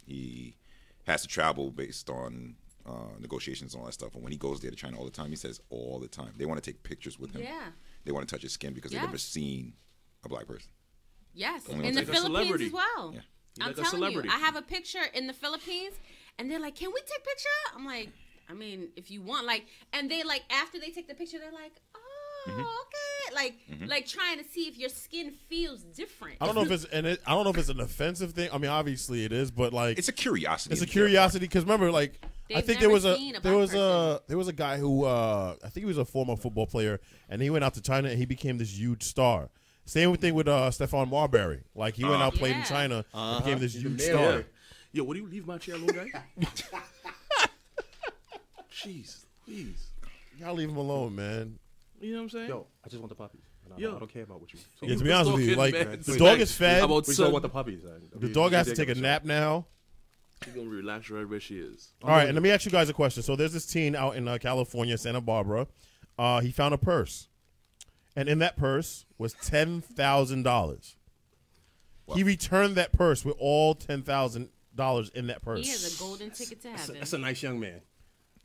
He has to travel based on negotiations and all that stuff. And when he goes there to China all the time, he says all the time they want to take pictures with him. Yeah. They want to touch his skin because they've Yes. never seen a black person. Yes, Only in the like a Philippines celebrity. as well. Yeah. You're I'm like a telling you, celebrity. I have a picture in the Philippines, and they're like, "Can we take picture?" I'm like, "I mean, if you want." Like, and they like after they take the picture, they're like, "Oh, okay," like trying to see if your skin feels different. I don't know if it's an offensive thing. I mean, obviously it is, but like it's a curiosity. It's a curiosity because remember, like I They've think never there was seen a there black was a guy who I think he was a former football player, and he went out to China and he became this huge star. Same thing with Stephon Marbury. Like he went out, played in China, and became this huge star. Yo, would you leave my chair alone, guy? Jeez, please. Y'all leave him alone, man. You know what I'm saying? Yo, I just want the puppies. I Yo. don't care about what you. So Yeah, to be honest with you, like man. the dog is fed. About we son. don't want the puppies. The dog has to take a nap now. She's gonna relax right where she is. All right, and let me ask you guys a question. So there's this teen out in California, Santa Barbara. He found a purse, and in that purse was $10,000. He returned that purse with all $10,000 in that purse. He has a golden ticket to heaven. That's a nice young man.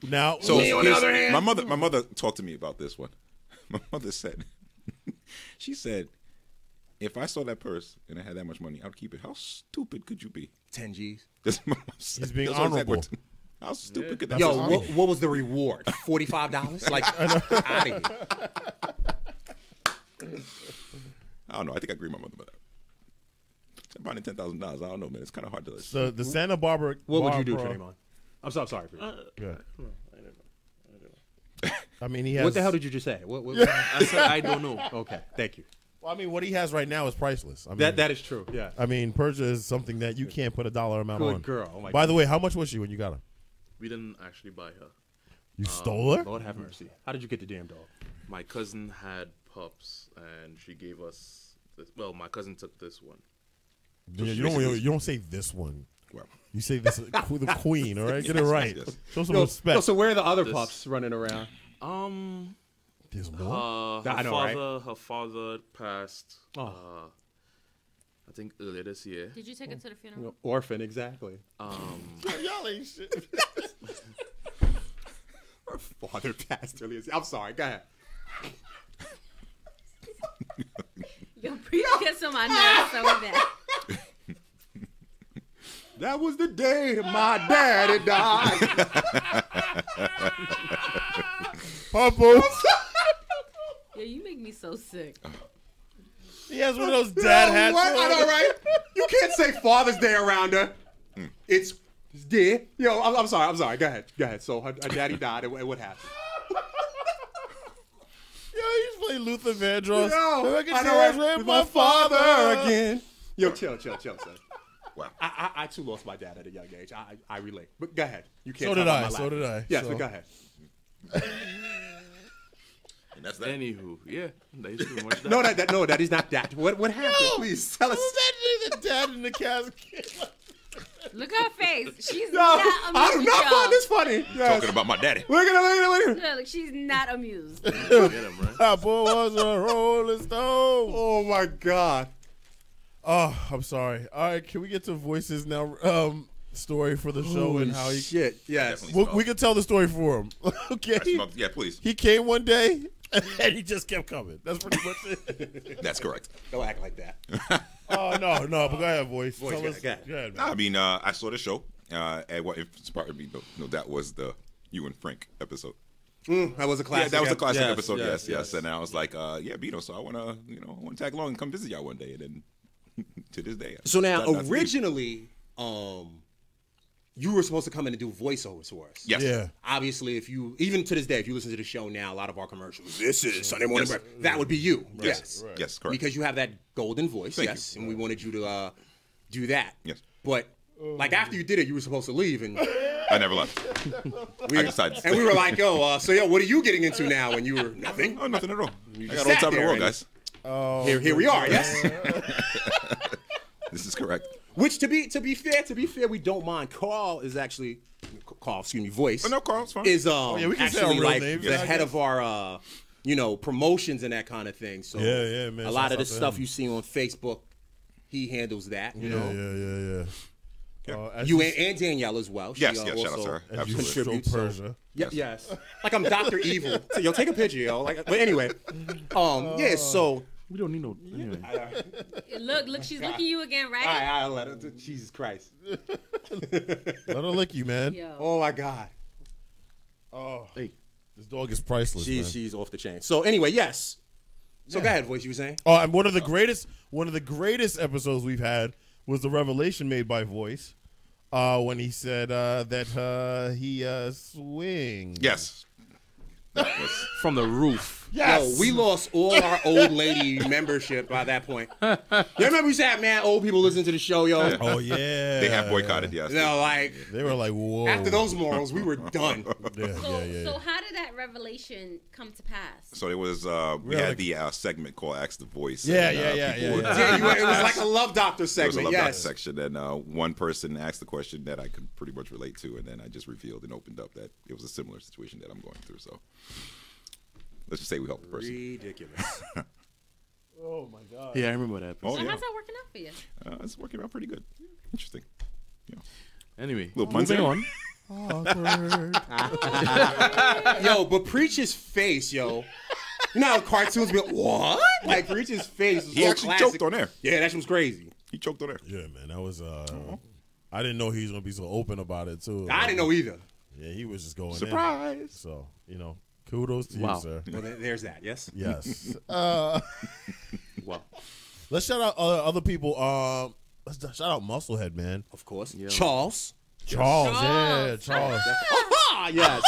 Now, So on the other hand, my mother talked to me about this one. My mother said, she said, if I saw that purse and I had that much money, I'd keep it. How stupid could you be? 10 G's. That's what my mom said. He's being That's what honorable. exactly what- How stupid could that Yo, person be? what was the reward? $45? Like, out of here. I don't know. I think I agree with my mother about that. Finding $10,000. I don't know, man. It's kind of hard to. So the Santa Barbara. What would you do, Barbara- Trayvon? I'm sorry. For you. Yeah. I don't know. I mean, he has. What the hell did you just say? What, I said I don't know. Okay, thank you. Well, I mean, what he has right now is priceless. I mean, That is true. Yeah. I mean, Persia is something that you can't put a dollar amount Good on. girl. Oh my By God. the way, how much was she when you got her? We didn't actually buy her. You stole her? Lord have mercy. How did you get the damn dog? My cousin had pups, and she gave us. Well, my cousin took this one. Yeah, you don't say this one. Well, you say this the queen. All right, get it right. Yes. Show some respect. So where are the other This- pups running around? There's more. Her father passed. Oh. I think earlier this year. Did you take it to the funeral? Orphan, exactly. Y'all ain't shit. Her father passed earlier. I'm sorry. Go ahead. Yo, Preach gets on my nerves so bad. That was the day that my daddy died. Purple. Yeah, you make me so sick. He has one of those dad hats. What? I know, right? You can't say Father's Day around her. It's dear. Yo, I'm sorry. Go ahead. So her daddy died, and what happened? Yo, he's playing Luther Vandross. Yo, I know, right? With my father again. Yo, chill, son. Wow. I too lost my dad at a young age. I relate. But go ahead. You can't. So talk did about I. my life. So did I. Yes, So- but go ahead. And that's that. Anywho, yeah, that is pretty much that. No, that is not that. What happened? Please tell us. The dad in the casket. Look at her face. She's No, not I amused. do not find this funny. Yes. Talking about my daddy. Look at her. Yeah, like she's not amused. Get him, right? Papa was a Rolling Stone. Oh my God. Oh, I'm sorry. All right, can we get to voices now? Story for the show and how he. Shit. Yes. Definitely We can tell the story for him. Okay. Yeah, please. He came one day and he just kept coming. That's pretty much it. That's correct. Don't act like that. Oh no, but go ahead, voice. Voice, Tell go us- ahead. Go ahead, man. I mean, I saw the show, and what inspired me, that was the you and Frank episode. That was a classic. Yeah, that was a classic Yes, episode. yes. Yes. And I was like, yeah, Bino. So I wanna tag along and come visit y'all one day, and then to this day. So now, That's not originally, you were supposed to come in and do voiceovers for us. Yes. Yeah. Obviously, even to this day, if you listen to the show now, a lot of our commercials, this is Sunday Morning Yes. Breakfast. That would be you. Yes. Yes. Yes, correct. Because you have that golden voice. Thank yes. you. And we wanted you to do that. Yes. But like after you did it, you were supposed to leave, and I never left. I decided to stay. and we were like, yo, what are you getting into now? And you were nothing. Oh, nothing at all. You I just got all the sat time in the there world, and- guys. Oh, Here we are. Yes. This is correct. Which to be fair, we don't mind. Carl is actually voice. Oh, no, Carl's fine. Is yeah, we can say our actually real like names, the yeah, I head guess. of our promotions and that kind of thing. So Yeah, man. a lot of the Shouts out to stuff him. you see on Facebook, he handles that. You know, Yeah. As you you- and Danielle as well. Yes, She, yes, shout out also to her. as you Absolutely. contribute. contributes. So, Persia. yes. Like I'm Dr. Evil. Yo, take a picture, yo. But anyway, yeah. So We don't need no. Anyway. Look, she's looking you again, right? I let her. Jesus Christ. Let her lick you, man. Yo. Oh my God. Oh, Hey. this dog is priceless, man. She's off the chain. So anyway, yes. So go ahead, voice. You were saying? Oh, and one of the greatest episodes we've had was the revelation made by Voice when he said that he swings. Yes. From the roof. Yes. Yo, we lost all our old lady membership by that point. You remember we said, man, old people listen to the show, yo. Oh yeah. They have boycotted, yes. No, like They were like, whoa. after those morals, we were done. Yeah. So how did that revelation come to pass? So it was, we had the segment called Ask the Voice. Yeah, and, yeah. people would- Yeah, it was like a love doctor There was a segment. love Yes. doctor section, and one person asked the question that I could pretty much relate to, and then I just revealed and opened up that it was a similar situation that I'm going through. So let's just say we helped the person. Ridiculous. Oh my God. Yeah, I remember that. Oh, So yeah. how's that working out for you? It's working out pretty good. Interesting. Anyway, Little puns moving there. on. Awkward. Yo, but Preach's face, yo. You know how cartoons be like, what? Like Preach's face was He so actually classic. choked on air. Yeah, that shit was crazy. He choked on air. Yeah, man. That was I didn't know he was gonna be so open about it too. I didn't know either. Yeah, he was just going in. Surprise. So, kudos to Wow. you, sir. Well, there's that, yes? Yes. Wow. Let's shout out other people. Let's shout out Musclehead, man. Of course. Yeah. Charles. Charles, yeah, Charles. Aha, yes.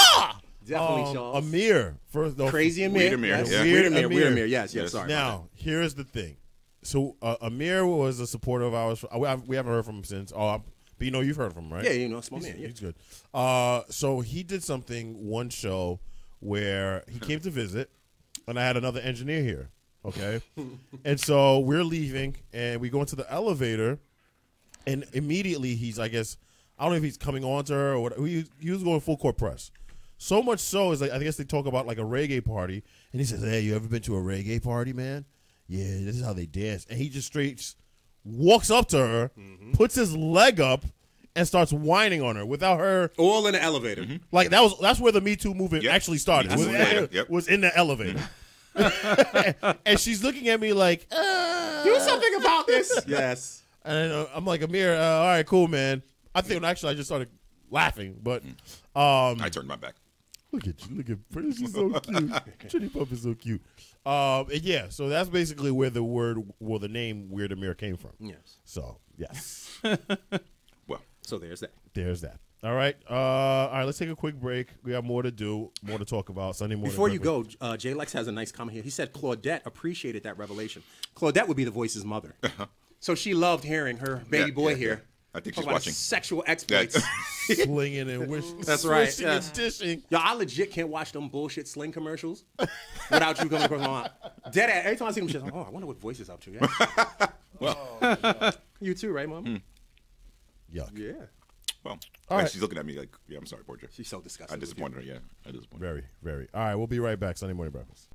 Definitely Charles. Amir. First, though, Crazy Amir. Weird Amir, Yes. yeah. Weird Amir. Amir. Weird Amir. Yes, Yes. sorry. Now, here's the thing. So Amir was a supporter of ours. We haven't heard from him since. But you've heard from him, right? Yeah, it's my man. Yeah. He's good. So he did one show where he came to visit, and I had another engineer here. Okay, and so we're leaving, and we go into the elevator, and immediately he's, I guess, I don't know if he's coming on to her or what. He was going full court press. So much so is like, I guess they talk about like a reggae party, and he says, "Hey, you ever been to a reggae party, man? Yeah, this is how they dance." And he just straight walks up to her, puts his leg up, and starts whining on her without her. All in the elevator. Like that's where the Me Too movement Yep. actually started. Me Too movement, yep. Was in the elevator. And she's looking at me like, Do something about this. Yes. and I'm like, Amir, all right, cool, man. I think actually I just started laughing, but I turned my back. Look at you, look at Prentice. She's so cute. Trinity Pup is so cute. And yeah, so that's basically where the name Weird Amir came from. Yes. So yes. Well, so there's that. There's that. All right. All right. Let's take a quick break. We have more to do, more to talk about. Sunday morning. Before you go, J Lex has a nice comment here. He said Claudette appreciated that revelation. Claudette would be the Voice's mother, so she loved hearing her baby boy here. I think talk she's about watching. Sexual exploits. Slinging and wishing. That's right. Swishing and dishing. Yo, I legit can't watch them bullshit sling commercials without you coming across my mind. Dead ass. Every time I see them, shit, I'm like, oh, I wonder what Voice is up to. Yeah? Well, you too, right, Mom? Yuck. Yeah. Well, all right. She's looking at me like, yeah, I'm sorry, Portia. She's so disgusted. I disappointed her. Yeah, I disappointed her. Very, very. All right. We'll be right back. Sunday morning breakfast.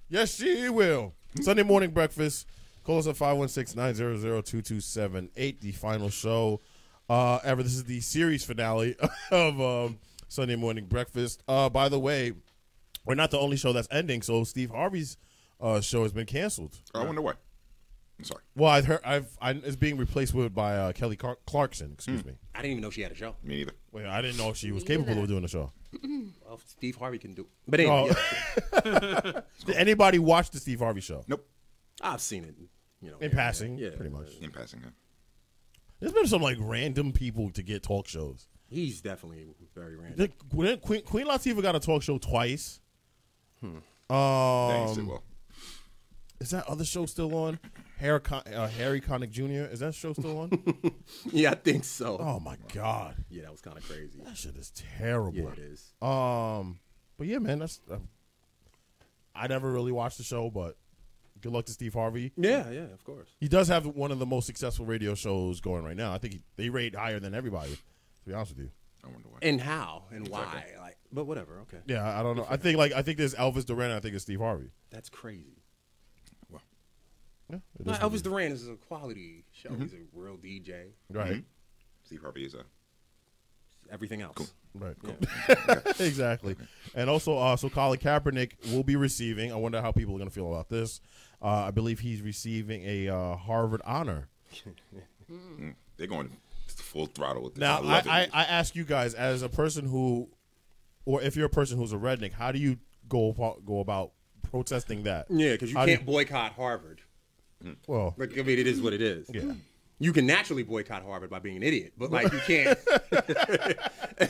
Yes, she will. Sunday morning breakfast. Call us at 516-900-2278. The final show ever. This is the series finale of Sunday morning breakfast. By the way, we're not the only show that's ending. So Steve Harvey's show has been canceled. I wonder why. I'm sorry. Well, I heard it's being replaced by Kelly Clarkson. Excuse me. I didn't even know she had a show. Me neither. Well, I didn't know she was capable of doing a show. Well, Steve Harvey can do. But anyway, Did anybody watch the Steve Harvey show? Nope. I've seen it. In passing, yeah, pretty much. In passing, yeah. There's been some like random people to get talk shows. He's definitely very random. Queen Latifah got a talk show twice. Thanks, well. Is that other show still on? Harry Connick Jr. Is that show still on? Yeah, I think so. Oh my God. Yeah, that was kind of crazy. That shit is terrible. Yeah, it is. But yeah, man, that's. I never really watched the show, but Good luck to Steve Harvey. Yeah, of course. He does have one of the most successful radio shows going right now. I think they rate higher than everybody, to be honest with you. I wonder why. And how and why? Like, but whatever. Okay. Yeah, I don't know. I think there's Elvis Duran. And I think it's Steve Harvey. That's crazy. Well, yeah. No, Elvis Duran is a quality show. He's a real DJ. Right. Steve Harvey is everything else. Cool. Right. Cool. Exactly. And also, so Colin Kaepernick will be receiving. I wonder how people are going to feel about this. I believe he's receiving a Harvard honor. They're going full throttle with this. Now, I ask you guys, as a person who, or if you're a person who's a redneck, how do you go about protesting that? Yeah, because you can't boycott Harvard. Well, like, I mean, it is what it is. Yeah. You can naturally boycott Harvard by being an idiot, but like you can't.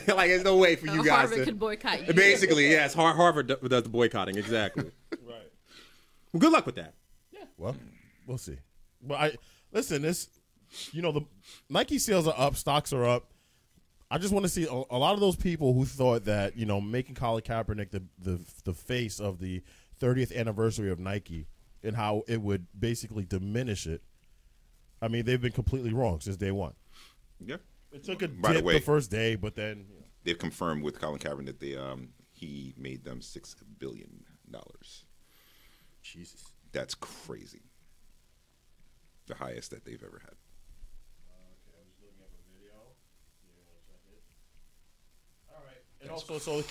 Like, there's no way for you guys Harvard to. could boycott you. Basically, yes, Harvard does the boycotting exactly. Right. Well, good luck with that. Yeah. Well, we'll see. But listen. This, the Nike sales are up, stocks are up. I just want to see a lot of those people who thought that making Colin Kaepernick the face of the 30th anniversary of Nike and how it would basically diminish it. I mean, they've been completely wrong since day one. Yeah. It took a By dip the way, the first day, but then they've confirmed with Colin Kaepernick that he made them $6 billion. Jesus. That's crazy. The highest that they've ever had. Okay, I'm just looking up a video. All right. And also, so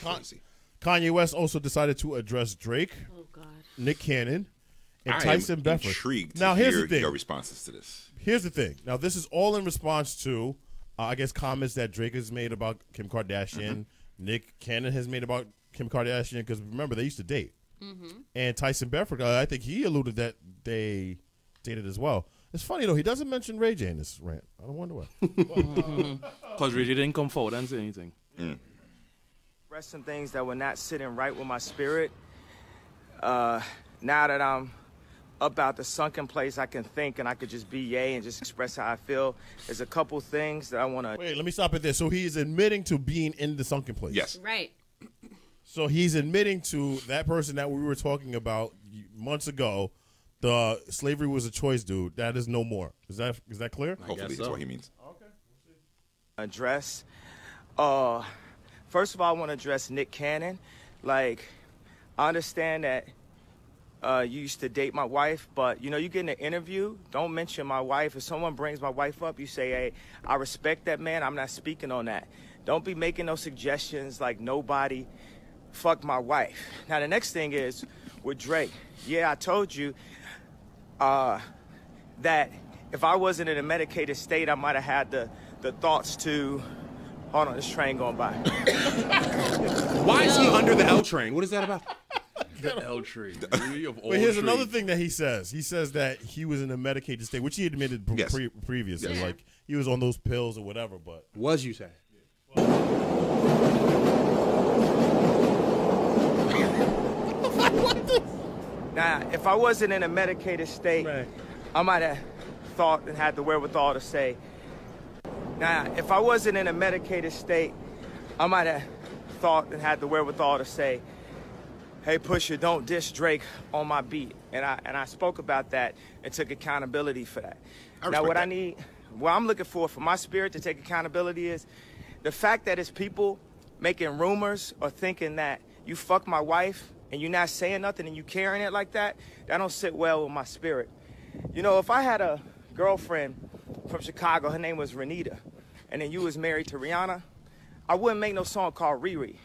Kanye West also decided to address Drake, Nick Cannon, and Tyson Beckford. Intrigued now, to here's hear the thing. your responses to this. Here's the thing. Now, this is all in response to, I guess, comments that Drake has made about Kim Kardashian. Nick Cannon has made about Kim Kardashian, because remember, they used to date. And Tyson Beckford, I think he alluded that they dated as well. It's funny, though. He doesn't mention Ray J in this rant. I don't wonder why. Because Ray J didn't come forward and say anything. Express some things that were not sitting right with my spirit. Now that I'm up out the sunken place, I can think and I could just be yay and just express how I feel. There's a couple things that I want to... Wait, let me stop it there. So he is admitting to being in the sunken place. Yes. Right. So he's admitting to that person that we were talking about months ago, the slavery was a choice dude. That is no more. Is that clear? Hopefully that's what he means. Okay. address. First of all, I want to address Nick Cannon. Like, I understand that you used to date my wife, but, you get in an interview, don't mention my wife. If someone brings my wife up, you say, hey, I respect that man. I'm not speaking on that. Don't be making no suggestions like nobody fucked my wife. Now, the next thing is with Drake. Yeah, I told you that if I wasn't in a medicated state, I might have had the thoughts to... Hold on, this train going by. Why is he under the L train? What is that about? The L train. But here's another thing that he says. He says that he was in a medicated state, which he admitted previously. Yes. Like, he was on those pills or whatever. But was you say? Now, if I wasn't in a medicated state, I might have thought and had the wherewithal to say, now, if I wasn't in a medicated state, I might have thought and had the wherewithal to say, hey, Pusha, don't diss Drake on my beat. And I spoke about that and took accountability for that. Now, what I'm looking for my spirit to take accountability is the fact that it's people making rumors or thinking that you fucked my wife and you're not saying nothing and you carrying it like that, that don't sit well with my spirit. If I had a girlfriend from Chicago, her name was Renita, and then you was married to Rihanna, I wouldn't make no song called Riri.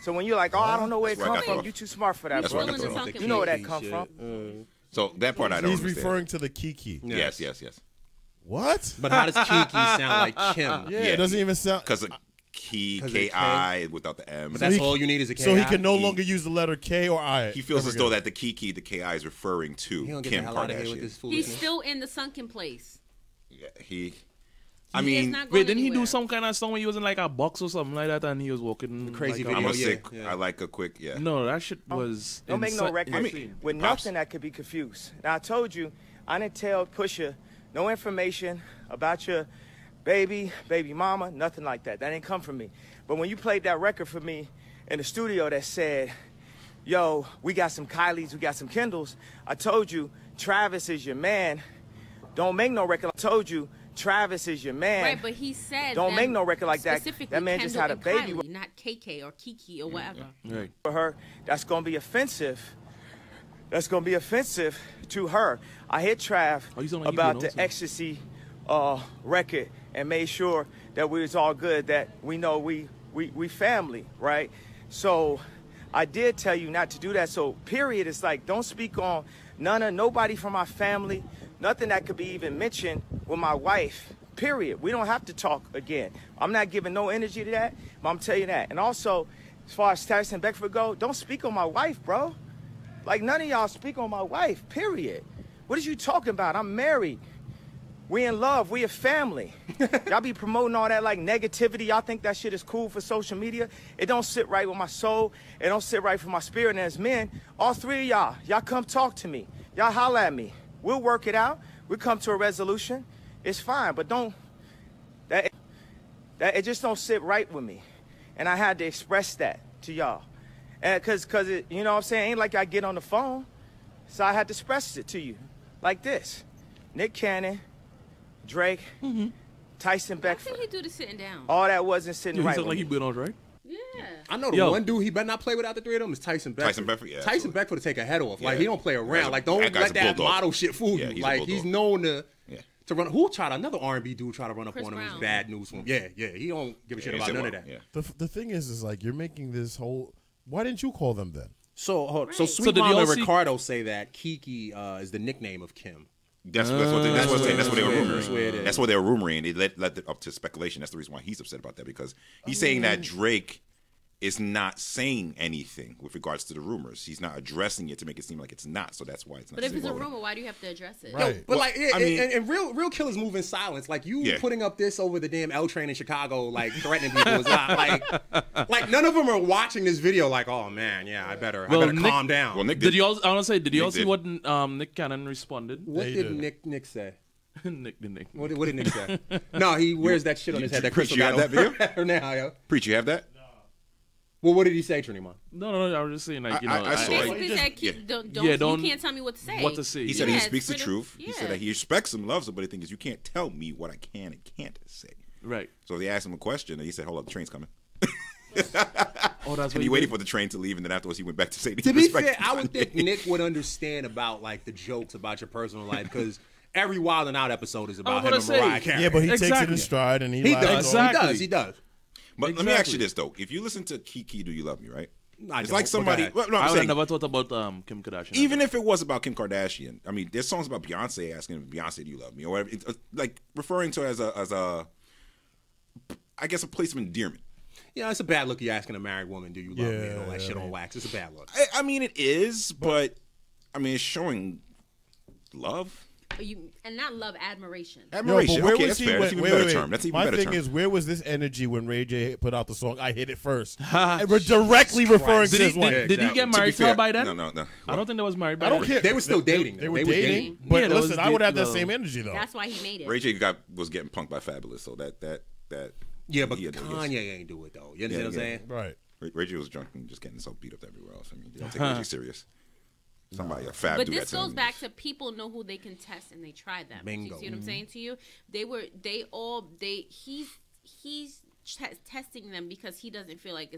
So when you're like, I don't know where it come from, you too smart for that, bro. You know where that come from. So that part I don't He's understand. referring to the Kiki. Yes. What? But how does Kiki sound like Kim? Yeah, it doesn't even sound... Because K-I without the M. But that's all you need is a K-I. So he can no longer use the letter K or I. He feels as though that the Kiki, the K-I is referring to Kim Kardashian. He's still in the sunken place. Yeah, he I mean, wait, didn't he do some kind of song when he was in like a box or something like that and he was walking crazy like video? I'm gonna say, I like a quick, No, that shit was Don't make no record with nothing that could be confused. Now, I told you, I didn't tell Pusha no information about your baby mama, nothing like that. That didn't come from me. But when you played that record for me in the studio that said, yo, we got some Kylies, we got some Kendalls, I told you, Travis is your man, don't make no record. I told you, Travis is your man. Right, but he said don't make no record like that. Specifically That man just had a Kendall baby. and Kylie, not KK or Kiki or whatever. Right. For her, that's gonna be offensive. That's gonna be offensive to her. I hit Trav about the ecstasy record and made sure that we was all good. That we know we family, right? So I did tell you not to do that. So period. It's like don't speak on nobody from my family. Nothing that could be even mentioned with my wife. Period. We don't have to talk again. I'm not giving no energy to that, but I'm telling you that. And also, as far as Tyson Beckford go, don't speak on my wife, bro. Like, none of y'all speak on my wife, period. What are you talking about? I'm married. We in love. We a family. Y'all be promoting all that, like, negativity. Y'all think that shit is cool for social media? It don't sit right with my soul. It don't sit right for my spirit. And as men, all three of y'all come talk to me. Y'all holler at me. We'll work it out. We'll come to a resolution. It's fine, but it just don't sit right with me. And I had to express that to y'all. And cause it, you know what I'm saying? Ain't like I get on the phone. So I had to express it to you like this. Nick Cannon, Drake, Tyson Beckford. I think he do the sitting down. All that wasn't sitting right He with like me. he been on Drake. Yeah. I know the one dude he better not play without the three of them is Tyson Beckford. Tyson Beckford, yeah, Tyson Beckford to take a head off. Like Yeah. he don't play That guy's around. a- Like don't that guy's let a that bulldog. model shit fool Yeah, you. he's a Like he's bulldog. known to run. Who tried another R&B dude try to run up Chris on him? It was Brown. bad news for him. Yeah. He don't give a shit about none of that. The thing is like you're making this whole. Why didn't you call them then? So Right. so So Sweet did Mama y'all and see- Ricardo say that Kiki is the nickname of Kim. That's what they were saying. That's what they were That's where it rumoring. is. That's what they were rumoring. They led it up to speculation. That's the reason why he's upset about that because he's saying that Drake is not saying anything with regards to the rumors. He's not addressing it to make it seem like it's not. So that's why it's not. But if it's a forward. rumor, why do you have to address it? Right. But Well, like, I mean- and real killers move in silence. Like you Yeah. putting up this over the damn L train in Chicago, like threatening people is not like none of them are watching this video. Like, oh man, yeah, I better Nick- calm down. Well, Nick Did you all? I want to say, did you all Nick see did. what Nick Cannon responded? What They did did. Nick say? Nick. What did Nick say? No, he wears that shit on his head. That Preach, Crystal you got have that over video? her now, yo. Preach, you have that? Well, what did he say, Trinimon? No. I was just saying, like, you know, I saw it. Basically said, Yeah. don't, you can't tell me what to say. What to say? He said Yeah, he it's speaks the for the- truth. He said yeah. that he respects him, loves him, but the thing is, you can't tell me what I can and can't say. Right. So they asked him a question, and he said, "Hold up, the train's coming." Oh, that's And what he waited did? for the train to leave, and then afterwards he went back to say that To he be respected fair, I would Kanye. think Nick would understand about like the jokes about your personal life because every Wild and Out episode is about him gonna and say. Mariah Carey. Yeah, but he takes it in Exactly. stride and he he laughs does. all- Exactly. He does. But let me ask you Exactly. this though: if you listen to Kiki, "Do You Love Me," right? I It's don't, like but somebody. go ahead. Well, no, I'm I would saying, have never thought about Kim Kardashian. even if it was about Kim Kardashian, I mean, there's songs about Beyonce asking Beyonce, "Do you love me?" or whatever, like referring to her as a, I guess, a place of endearment. Yeah, it's a bad look. You asking a married woman, "Do you love me?" and all that Yeah, shit I on mean- wax. It's a bad look. I mean, it is, but I mean, it's showing love. And not love, admiration. Admiration. Yo, but where Okay, was that's he fair. when- That's even wait, better wait, term. That's even My better thing term. is, where was this energy when Ray J put out the song "I Hit It First"? And we're directly referring to Did this he, one. did, did he exactly. get To be married to her fair- by then? No. I don't think they was married by I don't then. care. They were still dating. They were They were dating. dating. But Yeah, that listen, was I would have that the- same energy though. That's why he made it. Ray J was getting punked by Fabulous, so that. Yeah, but he had no use. Kanye ain't do it though. You understand what I'm saying? Right. Ray J was drunk and just getting himself beat up everywhere else. I mean, you don't take Ray J serious. Somebody a Fab But do this that to goes him. back to people know who they can test and they try them. Bingo. You see what I'm saying to you? He's testing them because he doesn't feel like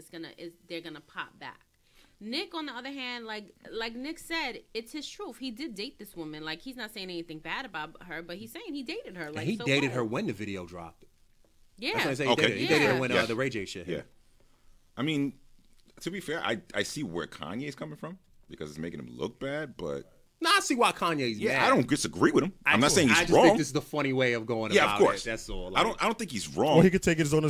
they're gonna pop back. Nick, on the other hand, like Nick said, it's his truth. He did date this woman. Like, he's not saying anything bad about her, but he's saying he dated her. Like, And he so dated what? her when the video dropped. Yeah. That's what I say. Okay. He dated her Yeah. when Yeah. the Ray J shit hit. Yeah. I mean, to be fair, I see where Kanye's coming from because it's making him look bad, but No, I see why Kanye's mad. I don't disagree with him. I'm not saying I he's just wrong. think this is the funny way of going Yeah, about of course. it. That's all. I don't think he's wrong. Or he could take his own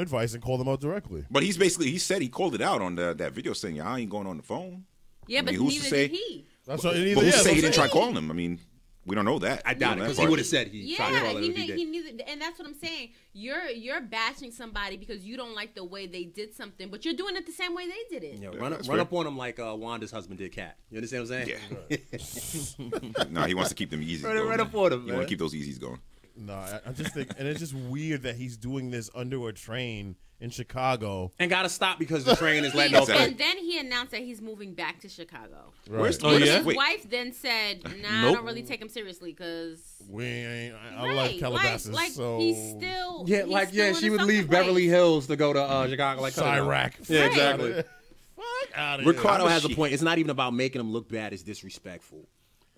advice and call them out directly. But he said he called it out on that video saying, I ain't going on the phone. Yeah, I but mean, who's to neither say- did he. That's what. But who's to say he didn't try calling him? I mean, we don't know that. I doubt it because he would have said he tried to call him if he did. He knew, and that's what I'm saying. You're bashing somebody because you don't like the way they did something, but you're doing it the same way they did it. Yeah, run up on him like Wanda's husband did Cat. You understand what I'm saying? Yeah. No, he wants to keep them easy. Right up on him, You man. want to keep those easies going. No, I just think, and it's just weird that he's doing this under a train in Chicago. And got to stop because the train is letting off. And then he announced that he's moving back to Chicago. Right. His wife then said, "Nah, I don't really take him seriously because we ain't. I love Calabasas, like so he's still she would leave Beverly Hills to go to Chicago, like Iraq. Yeah, exactly. Ricardo How has does a point. It's not even about making him look bad. It's disrespectful.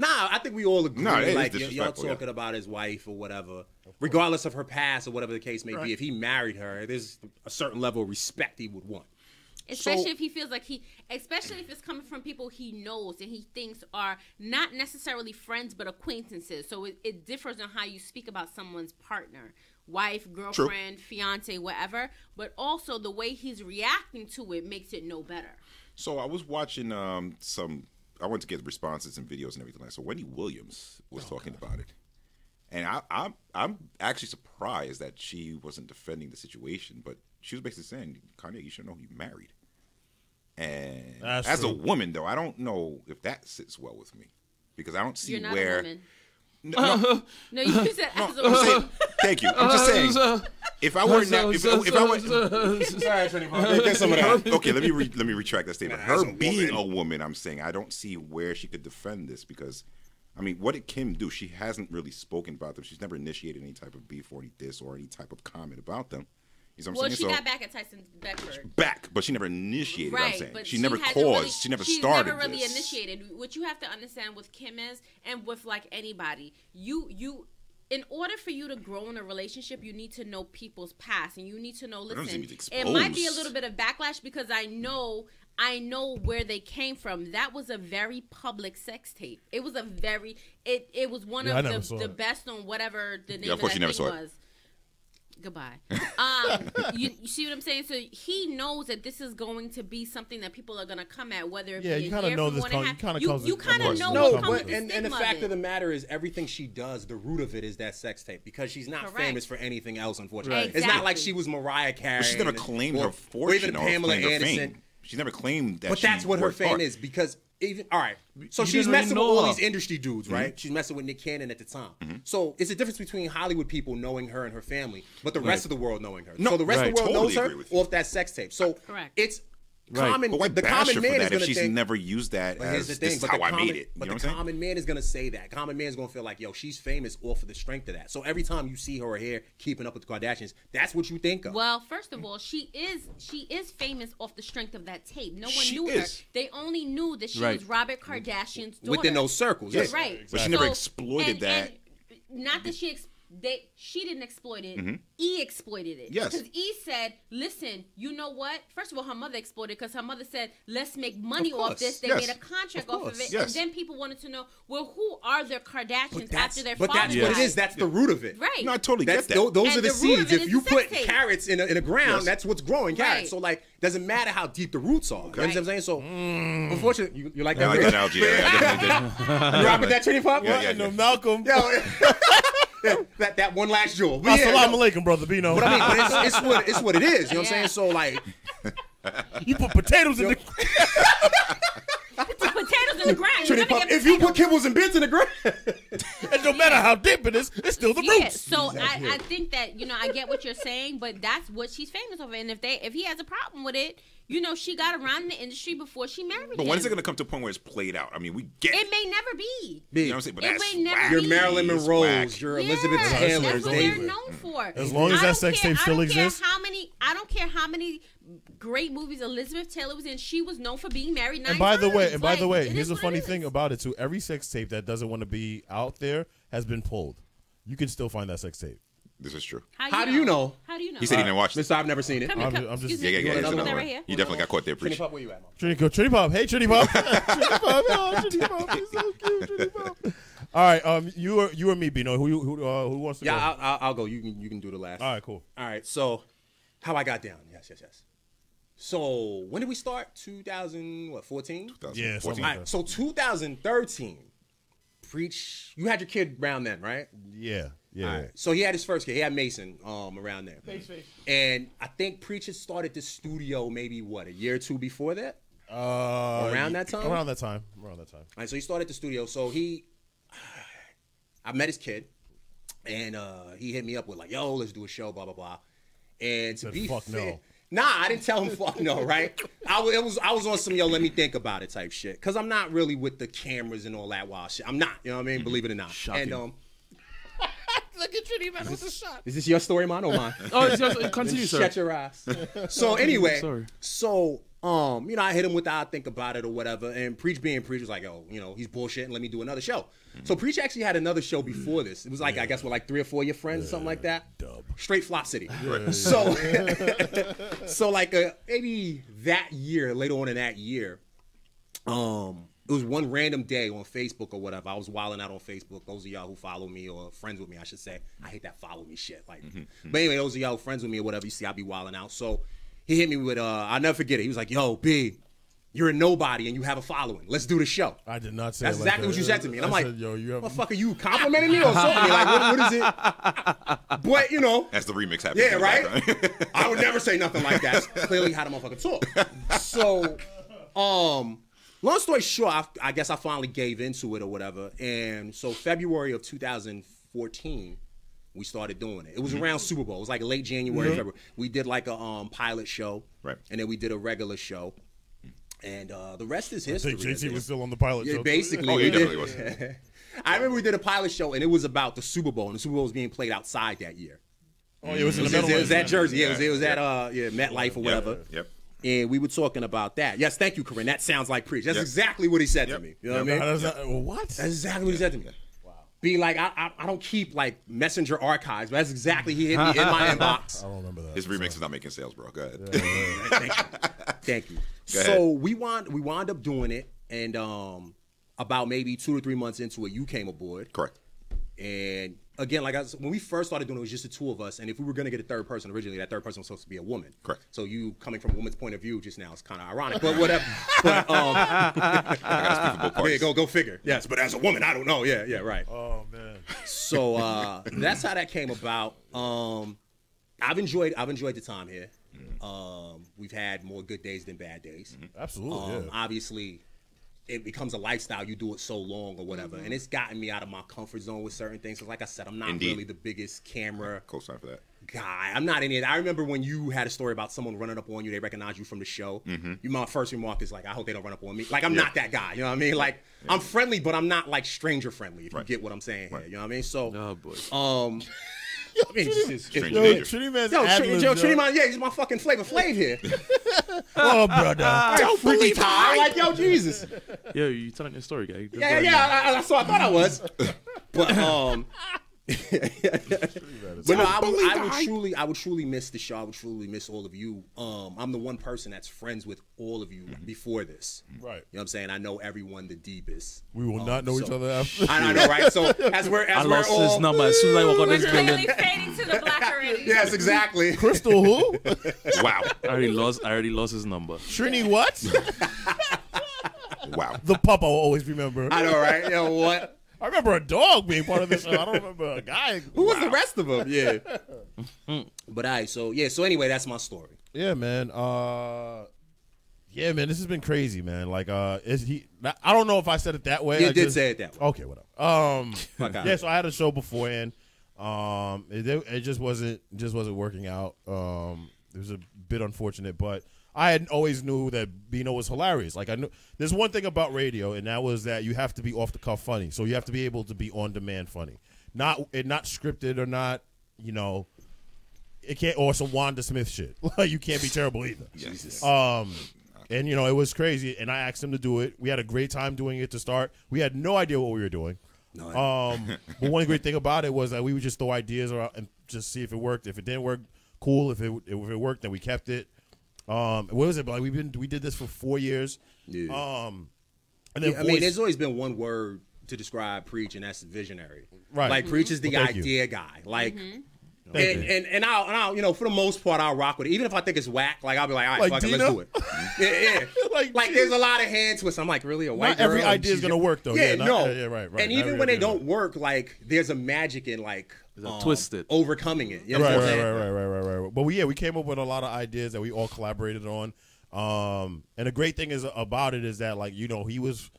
Nah, I think we all agree. No, it is like y'all disrespectful, talking about his wife or whatever, regardless of her past or whatever the case may Right. be. If he married her, there's a certain level of respect he would want. Especially if he feels like especially if it's coming from people he knows and he thinks are not necessarily friends but acquaintances. So it differs on how you speak about someone's partner, wife, girlfriend, fiance, whatever. But also the way he's reacting to it makes it no better. So I was watching I went to get responses and videos and everything. So Wendy Williams was talking about it. And I'm actually surprised that she wasn't defending the situation, but she was basically saying, Kanye, you should know you're married. And That's as true. a woman, though, I don't know if that sits well with me because I don't see You're not where. a woman. No, No, you said as a I'm saying, woman. thank you. I'm just saying, if I were not, if I were, Sorry, get some of that. Okay, let me retract that statement. Her being a woman, I'm saying I don't see where she could defend this because, I mean, what did Kim do? She hasn't really spoken about them. She's never initiated any type of beef or any diss or any type of comment about them. You know what I'm saying? She got back at Tyson Beckford. Back, but she never initiated. Right, I'm saying but she never hasn't caused. really- she never she's started. never really this. initiated. What you have to understand with Kim is, and with like anybody, you. In order for you to grow in a relationship, you need to know people's past, and you need to know. Listen, it might be a little bit of backlash because I know where they came from. That was a very public sex tape. It was a very. It was one of the best on whatever the name of that thing was. Goodbye. You see what I'm saying? So he knows that this is going to be something that people are going to come at, whether it be you kind of know this. You kind of know. No, what comes but with and the stigma fact it. of the matter is, everything she does, the root of it is that sex tape because she's not Correct. famous for anything else. Unfortunately, Right. it's not like Exactly. she was Mariah Carey. But she's never claimed her or fortune even or Pamela claimed her Anderson. fame. She's never claimed that. But that's what her worked fame hard. is because even all right. So You she's didn't really messing with know all her. these industry dudes, right? She's messing with Nick Cannon at the time. So it's a difference between Hollywood people knowing her and her family, but the rest of the world knowing her. No, so the rest of the world totally knows agree her with you. off that sex tape. So it's common. But why The bash common her man for is that going if to she's think. never used that But here's the as thing. this is But how the I common, made it? You but know the what I'm saying? common man is going to say that. Common man is going to feel like, yo, she's famous off of the strength of that. So every time you see her here keeping up with the Kardashians, that's what you think of. Well, first of all, she is famous off the strength of that tape. No one She knew is. her. They only knew that she Right. was Robert Kardashian's daughter. Within those circles, yes. Right. But she never exploited and that. Not that she didn't exploit it. Mhm. E exploited it. Yes. Because E said, listen, you know what? First of all, her mother exploited because her mother said, let's make money Of off course. this. They Yes. made a contract Of off of course. it. Yes. And then people wanted to know, well, who are their Kardashians after their But father that's what it died? is. That's the root of it. Right. No, I totally That's, get that. Those And are the the root of seeds. it If is you the put sex tape. carrots in a ground, Yes. that's what's growing carrots. Right. So like, doesn't matter how deep the roots are. You know what I'm saying? So, unfortunately, you like Yeah, that? I like that analogy. Yeah, I definitely did. You rock with that Trinity Pop? Yeah. No, Malcolm. that one last jewel. But yeah, Assalamu alaikum, brother Bino. But I mean, but it's what it is. You know what I'm saying? So like, you put potatoes in the. Put potatoes in the ground. You're Trinity gonna Pop, get if you put kibbles and bits in the ground, It don't matter how deep it is, it's still the Yeah, roots. so I think that, I get what you're saying, but that's what she's famous over. And if he has a problem with it, she got around in the industry before she married But him. when is it going to come to a point where it's played out? I mean, we get It may never be. You know what I'm saying? But It that's may never whack. be. you're Marilyn It's Monroe's, whack. you're Yeah, Elizabeth Taylor's. that's Taylor's. what They- they're known for. As long as that sex tape still exists. I don't care how many great movies Elizabeth Taylor was in. She was known for being married 9 And by the times. way, it here's is the what funny it thing is. about it too. Every sex tape that doesn't want to be out there has been pulled. You can still find that sex tape. This is true. How do you know? How do you know? He said he didn't watch it. Mister, I've never seen it. Come here, I'm just- excuse Yeah. me. He You said want another that one. right here? He definitely got caught there Trinity preaching. Pop, where you at, Mom? Trinity Pop. Hey, Trinity Pop. Trinity Pop. Oh, Trinity Pop. He's so cute, Trinity Pop. All right, you or me, Bino. Who wants to go? Yeah, I'll go. You can do the last. All right, cool. All right, so how I got down. Yes. So when did we start? 2014? Yeah, something All like right, that. so 2013. You had your kid around then, right? Yeah. All right. So he had his first kid. He had Mason around there. And I think Preach had started the studio maybe, a year or two before that? Around that time? Around that time. All right, so he started the studio. So I met his kid. And he hit me up with like, yo, let's do a show, blah, blah, blah. And to be fuck fair, no. nah, I didn't tell him fuck no, right? I was on some, yo, let me think about it type shit. Because I'm not really with the cameras and all that wild shit. I'm not, you know what I mean? Believe it or not. Shocking. And Look at Trinity man with the shot. is this your story, man, or mine? Oh, it's yours. Continue, Then sir. Shut your ass. So anyway, Sorry. so you know, I hit him with the I think about it or whatever, and Preach being Preach was like, oh, you know, he's bullshitting. Let me do another show. So Preach actually had another show before this. It was like I guess with like 3 or 4 of your friends or something like that. Dub. Straight Flop City. So, so like maybe that year, later on in that year, it was one random day on Facebook or whatever. I was wilding out on Facebook. Those of y'all who follow me or friends with me, I should say. I hate that follow me shit. Like, but anyway, those of y'all who friends with me or whatever, you see, I be wilding out. So he hit me with, I'll never forget it. He was like, yo, B, you're a nobody and you have a following. Let's do the show. I did not say That's it exactly like what you said to me. And I'm like, said, yo, you have what the fuck are you complimenting me or something? Like, what is it? But, you know. That's the remix happening. Yeah, right? I would never say nothing like that. That's clearly how the motherfucker talk. So, long story short, I guess I finally gave into it or whatever. And so February of 2014, we started doing it. It was around Super Bowl. It was like late January, February. We did like a pilot show. Right. And then we did a regular show. And the rest is history. I think JT was still on the pilot show. Basically. Oh, he definitely was. I remember we did a pilot show, and it was about the Super Bowl, and the Super Bowl was being played outside that year. Oh, yeah, it was in the It was Meadowlands. at Jersey. Yeah, it was at MetLife or whatever. Yep. And we were talking about that. Yes, thank you, Corinne. That sounds like Preach. That's exactly what he said to me. You know what I mean? What? That's exactly what he said to me. Wow. Be like, I don't keep like messenger archives, but that's exactly he hit me in my inbox. I don't remember that. His remix is not making sales, bro. Go ahead. Thank you. Go So ahead. we wound up doing it, and about maybe 2 to 3 months into it, you came aboard. Correct. And again, like when we first started doing it, it was just the two of us. And if we were going to get a third person originally, that third person was supposed to be a woman. Correct. So you coming from a woman's point of view just now is kind of ironic, but whatever. But I gotta speak for both parties. yeah, go figure. Yes, but as a woman, I don't know. Yeah, right. Oh man. So that's how that came about. I've enjoyed the time here. We've had more good days than bad days. Absolutely. Yeah. Obviously, it becomes a lifestyle. You do it so long or whatever, and it's gotten me out of my comfort zone with certain things. Because, like I said, I'm not really the biggest camera Co-sign for that. guy. I'm not in it. I remember when you had a story about someone running up on you. They recognize you from the show. My first remark is like, I hope they don't run up on me. Like, I'm not that guy. You know what I mean? Like, I'm friendly, but I'm not like stranger friendly. If you get what I'm saying here, you know what I mean? So, Oh boy. I mean, Trinity man's ad-libs, Trinity man, yeah, he's my fucking Flavor Flav here. Oh, brother. Don't freaky time. Like, yo, Jesus. Yo, you telling your story, guy. Yeah, I thought I was. But but no, I would truly miss the show. I would truly miss all of you. I'm the one person that's friends with all of you before this. Right. You know what I'm saying? I know everyone the deepest. We will not know each other after. I know, right? So I lost his number as soon as I walk on this Clearly building. fading to the black already. Yes, exactly. Crystal who? Wow. I already lost his number. Trini what? Wow. The pup I will always remember. I know, right? You know what? I remember a dog being part of this show. I don't remember a guy. Who was the rest of them? Yeah. But so anyway, that's my story. Yeah, man. Yeah, man, this has been crazy, man. Like, is he? I don't know if I said it that way. You did say it that way. Okay, whatever. Yeah, so I had a show beforehand. It just wasn't working out. It was a bit unfortunate, but I had always knew that Bino was hilarious. Like, I knew there's one thing about radio, and that was that you have to be off the cuff funny. So you have to be able to be on demand funny, not scripted or not, you know. It can't, or some Wanda Smith shit. Like, you can't be terrible either. Jesus. And you know, it was crazy, and I asked him to do it. We had a great time doing it to start. We had no idea what we were doing. But one great thing about it was that we would just throw ideas around and just see if it worked. If it didn't work, cool. If it worked, then we kept it. What was it? Like we did this for 4 years. Yeah. And then I mean, there's always been one word to describe Preach, and that's visionary. Right. Like Preach is the Well, thank idea guy. Like. And I'll you know, for the most part I'll rock with it. Even if I think it's whack, like I'll be like, all right, Like fuck it, let's do it. Yeah. like there's a lot of hand twists. I'm like, really, a white not girl? every idea is gonna work though. Yeah, Yeah, no. Yeah, right. And even when they don't work, like there's a magic in like twisted overcoming it. You know what I'm saying? Right. But we came up with a lot of ideas that we all collaborated on. And the great thing is about it is that, like, you know, he was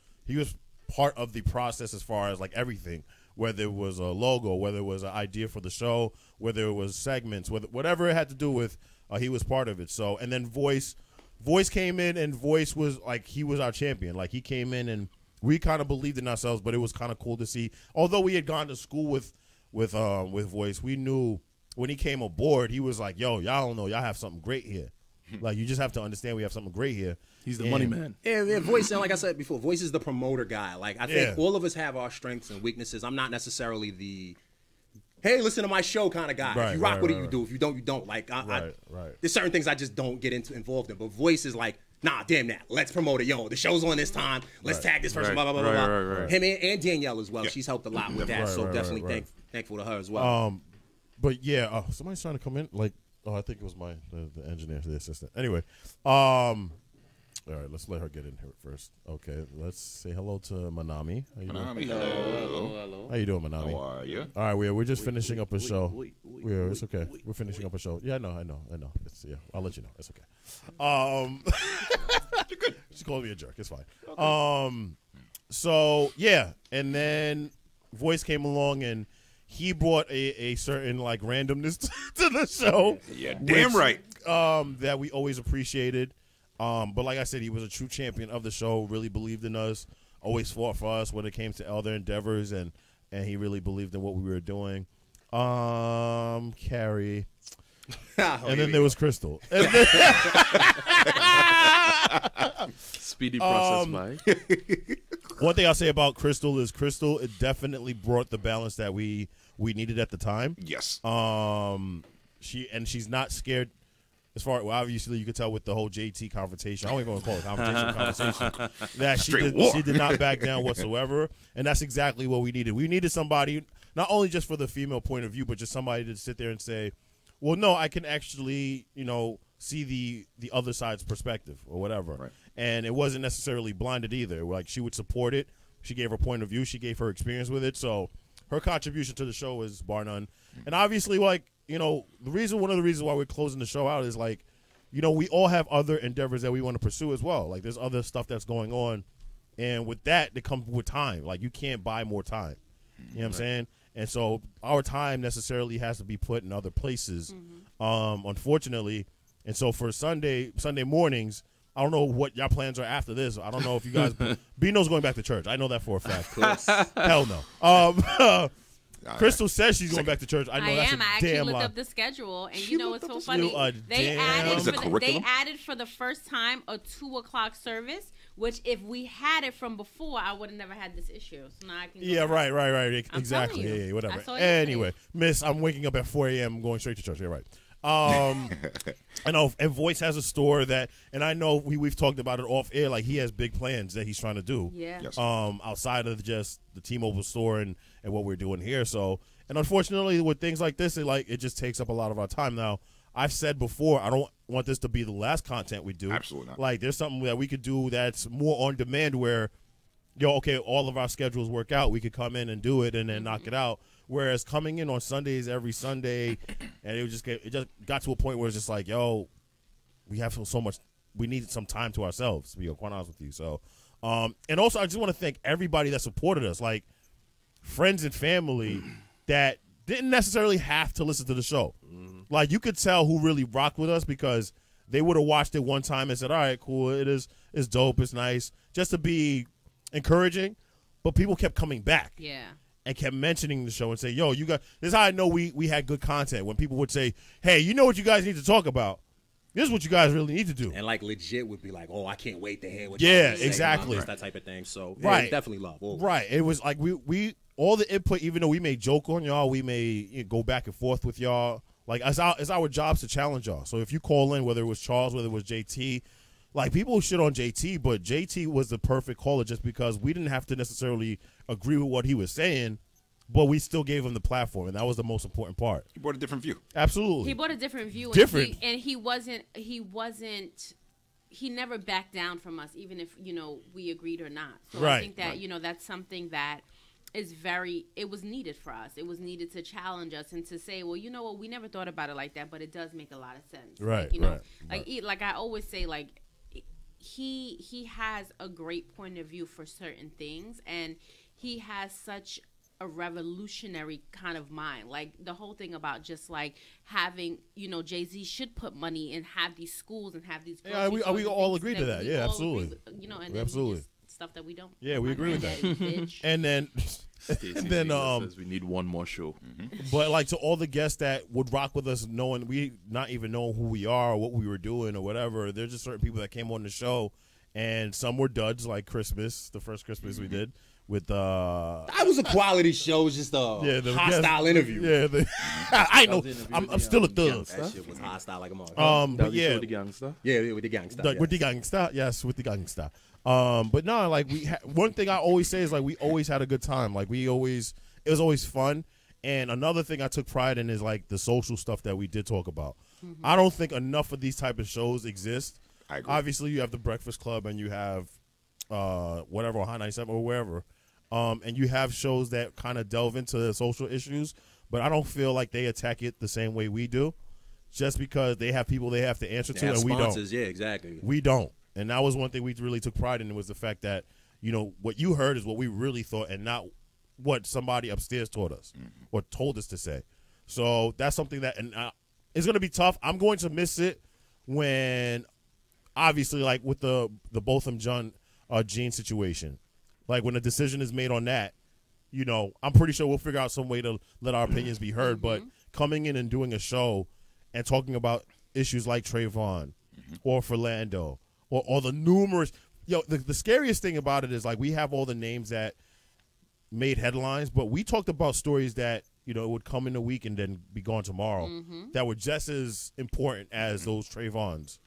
part of the process as far as like everything. whether it was a logo, whether it was an idea for the show, whether it was segments, whatever it had to do with, he was part of it. So, and then Voice came in, and Voice was like, he was our champion. Like, he came in, and we kind of believed in ourselves, but it was kind of cool to see. Although we had gone to school with Voice, we knew when he came aboard, he was like, yo, y'all don't know, y'all have something great here. Like, you just have to understand we have something great here. He's the money man. Yeah, Voice, and like I said before, Voice is the promoter guy. Like, I think all of us have our strengths and weaknesses. I'm not necessarily the, hey, listen to my show kind of guy. Right, if you rock right, with it, right. you do. If you don't, you don't. Like, Right. there's certain things I just don't get involved in. But Voice is like, nah, damn that. Let's promote it. Yo, the show's on this time. Let's tag this person, blah, blah, blah, blah. Right. Him and Danielle as well. She's helped a lot with that. So definitely thankful to her as well. But yeah, somebody's trying to come in. Like, I think it was the engineer, the assistant. Anyway, all right, let's let her get in here first. Okay, let's say hello to Manami. How you doing? Hello. How you doing, Manami? How are you? All right, we're just finishing up a show. It's okay. We're finishing up a show. Yeah, I know. It's, I'll let you know. It's okay. She called me a jerk. It's fine. Okay. So yeah, and then Voice came along, and he brought a certain like randomness to the show. Yeah, damn right. That we always appreciated. But like I said, he was a true champion of the show, really believed in us, always fought for us when it came to other endeavors, and he really believed in what we were doing. Carrie. And then there was Crystal. Speedy process, Mike. One thing I'll say about Crystal is it definitely brought the balance that we needed at the time. Yes. She's not scared. As far obviously you could tell with the whole JT confrontation. I don't even want to call it conversation. That she did not back down whatsoever, and that's exactly what we needed. We needed somebody not only just for the female point of view, but just somebody to sit there and say, "Well, no, I can actually, see the other side's perspective or whatever." Right. And it wasn't necessarily blinded either. Like, she would support it. She gave her point of view. She gave her experience with it. So her contribution to the show is bar none. And obviously, like, one of the reasons why we're closing the show out is like, we all have other endeavors that we want to pursue as well. Like, there's other stuff that's going on. And with that, it comes with time. Like, you can't buy more time. You know what I'm saying? And so our time necessarily has to be put in other places, unfortunately. And so for Sunday mornings, I don't know what your plans are after this. I don't know if you guys – Bino's going back to church. I know that for a fact. Hell no. Crystal says she's going back to church. I know that's a damn lie. I actually looked up the schedule, and you know what's so funny? They added for the first time a 2:00 service, which if we had it from before, I would have never had this issue. So now I can go back. Right. Exactly. Yeah, whatever. Anyway, Miss, I'm waking up at 4 a.m. going straight to church. You're right. I know, and Voice has a store that, and I know we've talked about it off air. Like, he has big plans that he's trying to do. Yeah. Yes. Outside of just the T-Mobile store and what we're doing here. So, and unfortunately, with things like this, it just takes up a lot of our time. Now, I've said before, I don't want this to be the last content we do. Absolutely not. Like, there's something that we could do that's more on demand where, all of our schedules work out. We could come in and do it and then knock it out. Whereas coming in on Sundays every Sunday, and it just got to a point where it's just like, we have so much, we need some time to ourselves, to be quite honest with you. So, and also I just want to thank everybody that supported us, like friends and family that didn't necessarily have to listen to the show. Like, you could tell who really rocked with us because they would have watched it one time and said, all right, cool, it's dope, it's nice, just to be encouraging, but people kept coming back. Yeah. And kept mentioning the show and say, yo, you got this is how I know we had good content. When people would say, hey, you know what you guys need to talk about? This is what you guys really need to do. And like legit would be like, oh, I can't wait to hear what you're saying. Exactly. That type of thing. So right. Definitely love. Always. Right. It was like we all the input, even though we may joke on y'all, we may go back and forth with y'all. Like, it's our jobs to challenge y'all. So if you call in, whether it was Charles, whether it was JT, like, people shit on JT, but JT was the perfect caller just because we didn't have to necessarily agree with what he was saying, but we still gave him the platform, and that was the most important part. He brought a different view. Absolutely. He brought a different view. And he never backed down from us, even if, we agreed or not. So right. I think that, that's something that is it was needed for us. It was needed to challenge us and to say, well, you know what, we never thought about it like that, but it does make a lot of sense. Right, like I always say, like, he has a great point of view for certain things, and he has such a revolutionary kind of mind. Like the whole thing about just like having, Jay-Z should put money and have these schools and have these. Yeah, we all agree to that. Yeah, absolutely. And absolutely. Stuff that we don't. Yeah, we agree with that. And then, says we need one more show. But like to all the guests that would rock with us, knowing we not even know who we are or what we were doing or whatever. There's just certain people that came on the show, and some were duds, like Christmas, the first Christmas we did with. That was a quality show. It was just a hostile interview. Yeah, I know. I'm still a thug. That shit was hostile like a mother. But yeah, with the gangster. Yeah, with the gangster. With the gangster, yes, with the gangster. But no, like one thing I always say is like we always had a good time. Like it was always fun. And another thing I took pride in is like the social stuff that we did talk about. I don't think enough of these type of shows exist. I agree. Obviously, you have the Breakfast Club and you have whatever, High 97 or wherever, and you have shows that kind of delve into social issues. But I don't feel like they attack it the same way we do, just because they have people they have to answer to, and we don't. Yeah, exactly. We don't. And that was one thing we really took pride in, was the fact that, what you heard is what we really thought and not what somebody upstairs taught us or told us to say. So that's something that it's going to be tough. I'm going to miss it when, obviously, like with the Botham Jean situation, like when a decision is made on that, I'm pretty sure we'll figure out some way to let our opinions be heard. But coming in and doing a show and talking about issues like Trayvon or Philando, or all the numerous, the scariest thing about it is like we have all the names that made headlines, but we talked about stories that would come in a week and then be gone tomorrow, that were just as important as those Trayvons.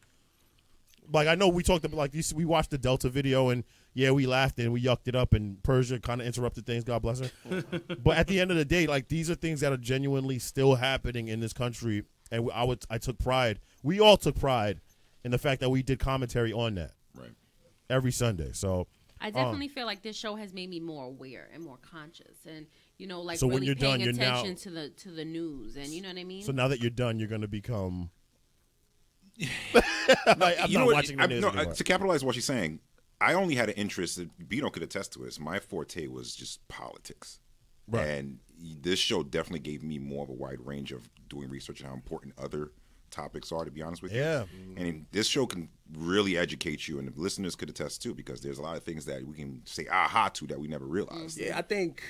Like I know we talked about, like we watched the Delta video and we laughed and we yucked it up, and Persia kind of interrupted things. God bless her. But at the end of the day, like these are things that are genuinely still happening in this country, and I took pride. We all took pride in the fact that we did commentary on that every Sunday. So I definitely feel like this show has made me more aware and more conscious, and like so really when you're paying done, attention to the news, and you know what I mean. So now that you're done, you're going to become. I'm not watching the news anymore. To capitalize on what she's saying, I only had an interest. Bino could attest to this. My forte was just politics, and this show definitely gave me more of a wide range of doing research and how important other topics are, to be honest with you. And this show can really educate you, and the listeners could attest too, because there's a lot of things that we can say aha to that we never realized. I think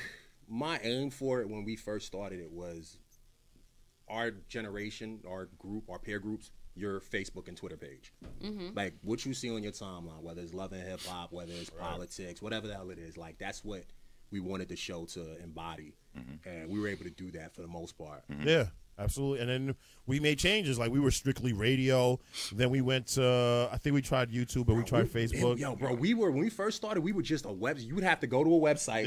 my aim for it when we first started it was our generation, our group, our peer groups, your Facebook and Twitter page. Like what you see on your timeline, whether it's love and hip hop, whether it's politics, whatever the hell it is, like that's what we wanted the show to embody, and we were able to do that for the most part. Yeah. Absolutely. And then we made changes. Like we were strictly radio. Then we went to, I think we tried YouTube, but we tried Facebook. When we first started, we were just a web. You would have to go to a website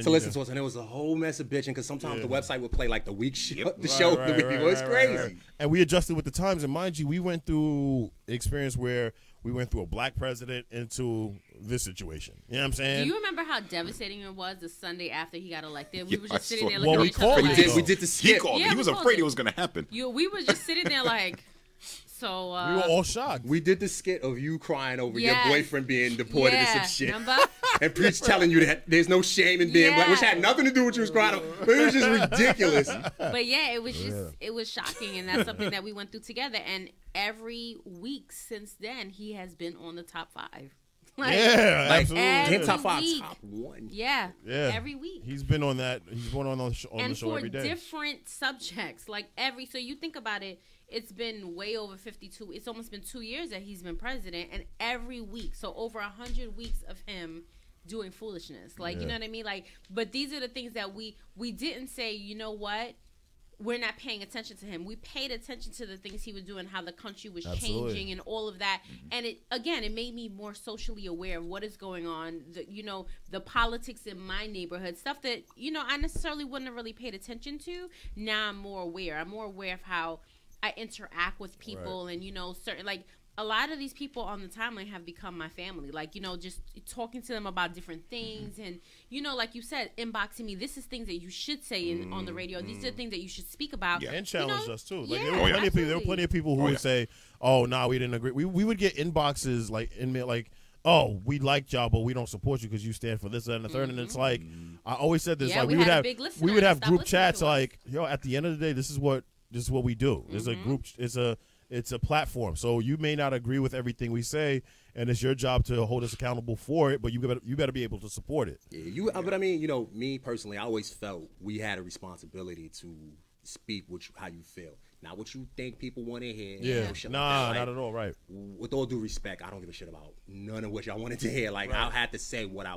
to listen to us, and it was a whole mess of bitching because sometimes the website would play like the week the show of the week. It was crazy. And we adjusted with the times. And mind you, we went through an experience where we went through a black president into this situation. You know what I'm saying? Do you remember how devastating it was the Sunday after he got elected? We were just I sitting there saw- looking Well, at each other like, we did the skit. He called. Yeah, He we was called afraid it. it was going to happen. we were just sitting there like, so. We were all shocked. We did the skit of you crying over your Yes. boyfriend being deported and some shit. Remember? And Preach telling you that there's no shame in being black, which had nothing to do with what you was crying over. But it was just ridiculous. But yeah, it was just it was shocking, and that's something that we went through together. And every week since then, he has been on the top 5. Absolutely. every Top 5, week. top 1. Yeah, Yeah. every week. He's been on that. He's been on the show And for every day. different subjects, like so you think about it, it's been way over 52. It's almost been 2 years that he's been president, and every week, so over 100 weeks of him doing foolishness. Like, you know what I mean? Like, but these are the things that we didn't say, you know what? We're not paying attention to him. We paid attention to the things he was doing, how the country was changing and all of that. And it made me more socially aware of what is going on, the politics in my neighborhood, stuff that, I necessarily wouldn't have really paid attention to. Now I'm more aware. I'm more aware of how I interact with people and, certain, like, a lot of these people on the timeline have become my family. Like, just talking to them about different things and, like you said, inboxing me. This is things that you should say on the radio. These are things that you should speak about. Yeah. And challenge us too. Like, Yeah, there were plenty of people who would say, "Oh, no, we didn't agree." We would get inboxes like oh, we like y'all, but we don't support you because you stand for this, that, and the third. And it's like, I always said this, Yeah, like we we would had a have big listener we would that have stopped group listening chats to us. like, yo, at the end of the day, this is what we do. It's a group. It's a platform. So you may not agree with everything we say, and it's your job to hold us accountable for it. But you better be able to support it. Yeah, but I mean, me personally, I always felt we had a responsibility to speak how you feel, not what you think people want to hear. Yeah, shit nah, like that. not at all. Right. With all due respect, I don't give a shit about none of what y'all wanted to hear. Like I had to say what I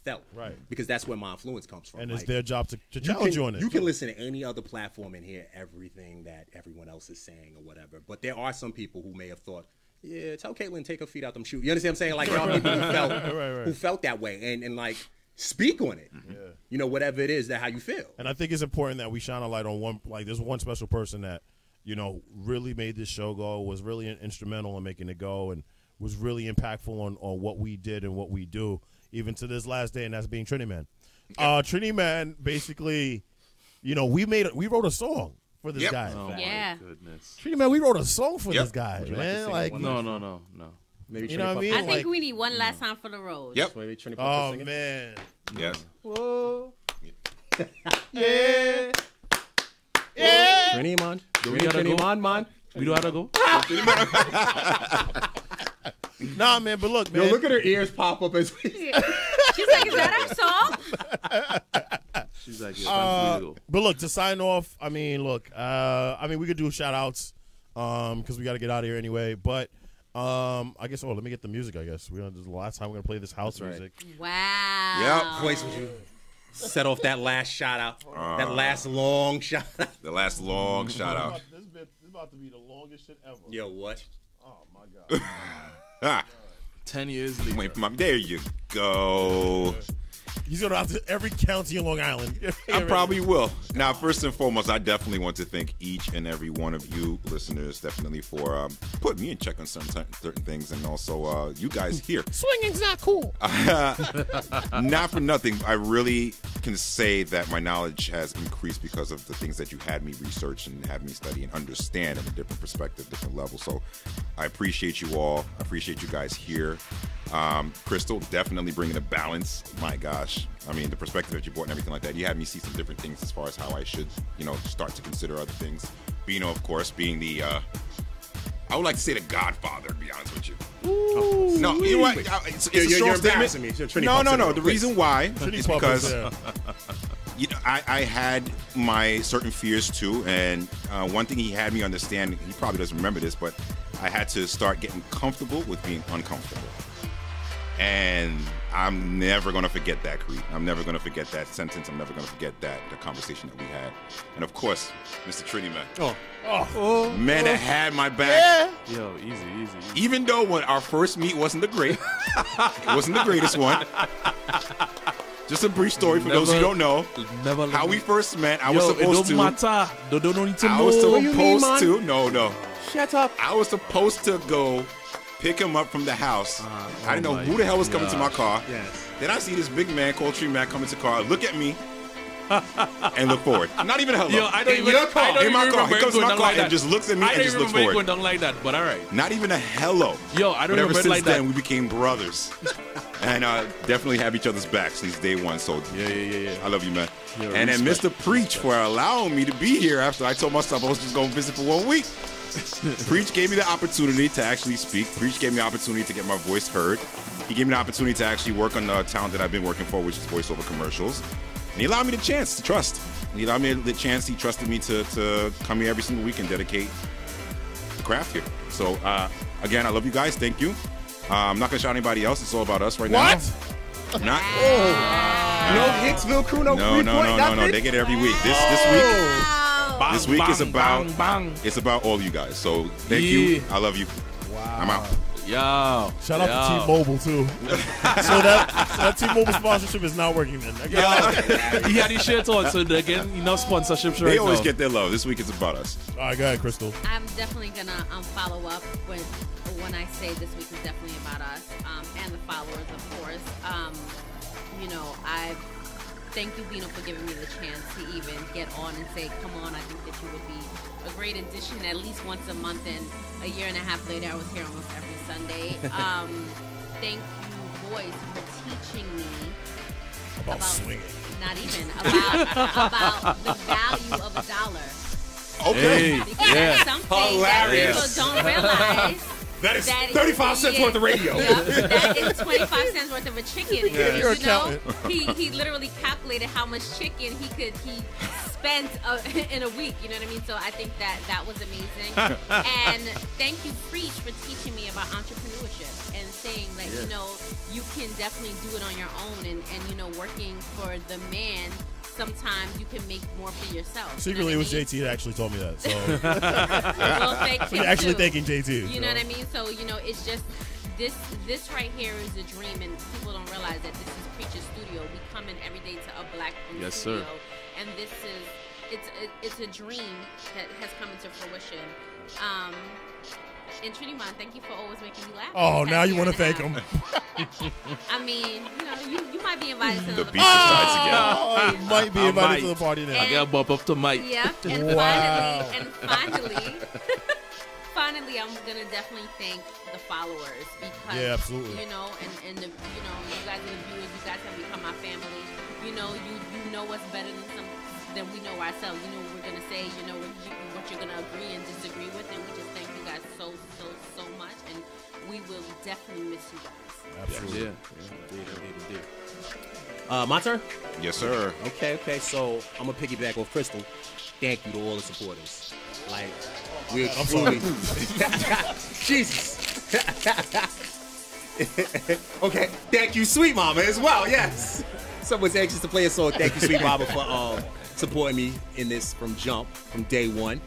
felt. Right. Because that's where my influence comes from. And like, it's their job to challenge you on it. You can listen to any other platform and hear everything that everyone else is saying or whatever. But there are some people who may have thought, yeah, tell Caitlyn take her feet out them shoes. You understand what I'm saying? Like there are people who felt that way and like speak on it. Yeah. Whatever it is, that how you feel. And I think it's important that we shine a light on there's one special person that, really made this show go, was really instrumental in making it go, and was really impactful on what we did and what we do, even to this last day, and that's being Trini Man. Trini Man, basically, we wrote a song for this guy. Oh, yeah. my goodness. Trini Man, we wrote a song for this guy, man. No. Maybe you know what I mean? I think we need one last time for the road. Yep. Oh, man. Yes. Whoa. Yeah. Yeah. Trini man. Do we gotta go? Man. We don't have to go? Nah, man, but look, man. Yo, look at her ears pop up as we She's like, is that our song? She's like, yeah, but look, to sign off, I mean, we could do shout outs because we got to get out of here anyway. But I guess, let me get the music, I guess. This is the last time we're going to play this house music. Wow. Yep. Voice, would you set off that last shout out? That last long shout out. The last long shout out. This is about to be the longest shit ever. Yo, what? Oh, my God. 10 years later. Wait, there you go. He's going out to every county in Long Island. I probably will. Now, first and foremost, I definitely want to thank each and every one of you listeners, definitely for putting me in check on certain things, and also you guys here. Swinging's not cool. Not for nothing. I really can say that my knowledge has increased because of the things that you had me research and have me study and understand at a different perspective, different level. So I appreciate you all. I appreciate you guys here. Crystal, definitely bringing a balance. My gosh. I mean, the perspective that you brought and everything like that. You had me see some different things as far as how I should, start to consider other things. Bino, of course, being the, I would like to say the Godfather, to be honest with you. Ooh, no, you know what? It's a strong statement. No. The reason why is because I had my certain fears too, and one thing he had me understand, he probably doesn't remember this, but I had to start getting comfortable with being uncomfortable. And I'm never going to forget that, Creed. I'm never going to forget that sentence. I'm never going to forget the conversation that we had. And, of course, Mr. Trini Man. Man that had my back. Yeah. Yo, easy. Even though when our first meet wasn't the greatest one. Just a brief story for those who don't know. How we first met, I was supposed to. Matter. Don't need to know. I was supposed to. No. Shut up. I was supposed to go pick him up from the house. I didn't know who the hell was coming to my car. Yes. Then I see this big man called Tree Man come into the car, look at me, and look forward. Not even a hello. Yo, I don't even in my car. He comes to my car like and just looks at me and just looks I don't even remember forward. going like that, but all right. Not even a hello. Yo, I don't but ever remember since like then, that. we became brothers. And definitely have each other's back since day one. So yeah. I love you, man. Yo, and then respect. Mr. Preach for allowing me to be here after I told myself I was just going to visit for 1 week. Preach gave me the opportunity to actually speak. Preach gave me the opportunity to get my voice heard. He gave me the opportunity to actually work on the talent that I've been working for, which is voiceover commercials. And he allowed me the chance to trust. He allowed me the chance. He trusted me to come here every single week and dedicate the craft here. So, again, I love you guys. Thank you. I'm not going to shout anybody else. It's all about us right now. What? Not. No Hicksville crew, no. No. They get it every week. This week is about it's about all you guys. So thank you. I love you. Wow. I'm out. Yo. Shout out to T-Mobile too. so that T-Mobile sponsorship is not working then. He had his shirts on, so they're getting enough sponsorships right They always now. get their love. This week it's about us. All right, go ahead, Crystal. I'm definitely gonna follow up when I say this week is definitely about us and the followers, of course. I thank you, Bino, for giving me the chance to even get on and say, come on, I think that you would be a great addition at least once a month. And a year and a half later, I was here almost every Sunday. Thank you voice for teaching me about swinging. Not even about the value of a dollar. Okay. Because that's something Hilarious. that people don't realize. That is 35 cents worth of radio. Yep, that is 25 cents worth of a chicken. Yeah, you're You know, accountant. he literally calculated how much chicken he spent in a week. You know what I mean? So I think that was amazing. And thank you, Preach, for teaching me about entrepreneurship and saying that you know you can definitely do it on your own, and you know working for the man. Sometimes you can make more for yourself. Secretly, it was JT that actually told me that. So, well, thank you. we're actually too. thanking JT. You know what I mean? So you know, it's just this right here is a dream, and people don't realize that this is Preacher's studio. We come in every day to a black studio, and this is it's a dream that has come into fruition. And Trinity, thank you for always making me laugh. Oh, now you want to thank him. I mean, you know, you might be invited to The beast decides again. Oh, you might be invited to the party now. I got bump up to Mike. Yep. And Wow. finally, I'm gonna definitely thank the followers because Yeah, absolutely. you know, and the you know, you guys are the viewers. You guys have become my family. You know, you know us better than we know ourselves. You know what we're gonna say. You know what you're gonna agree and disagree with, and we just thank you guys so much, and we will definitely miss you guys. Absolutely. Indeed. My turn? Yes, sir. Okay. So I'm gonna piggyback off Crystal. Thank you to all the supporters. Like we're truly Jesus. Okay. Thank you, Sweet Mama, as well. Yes. Someone's anxious to play a song. Thank you, Sweet Mama, for supporting me in this from day one.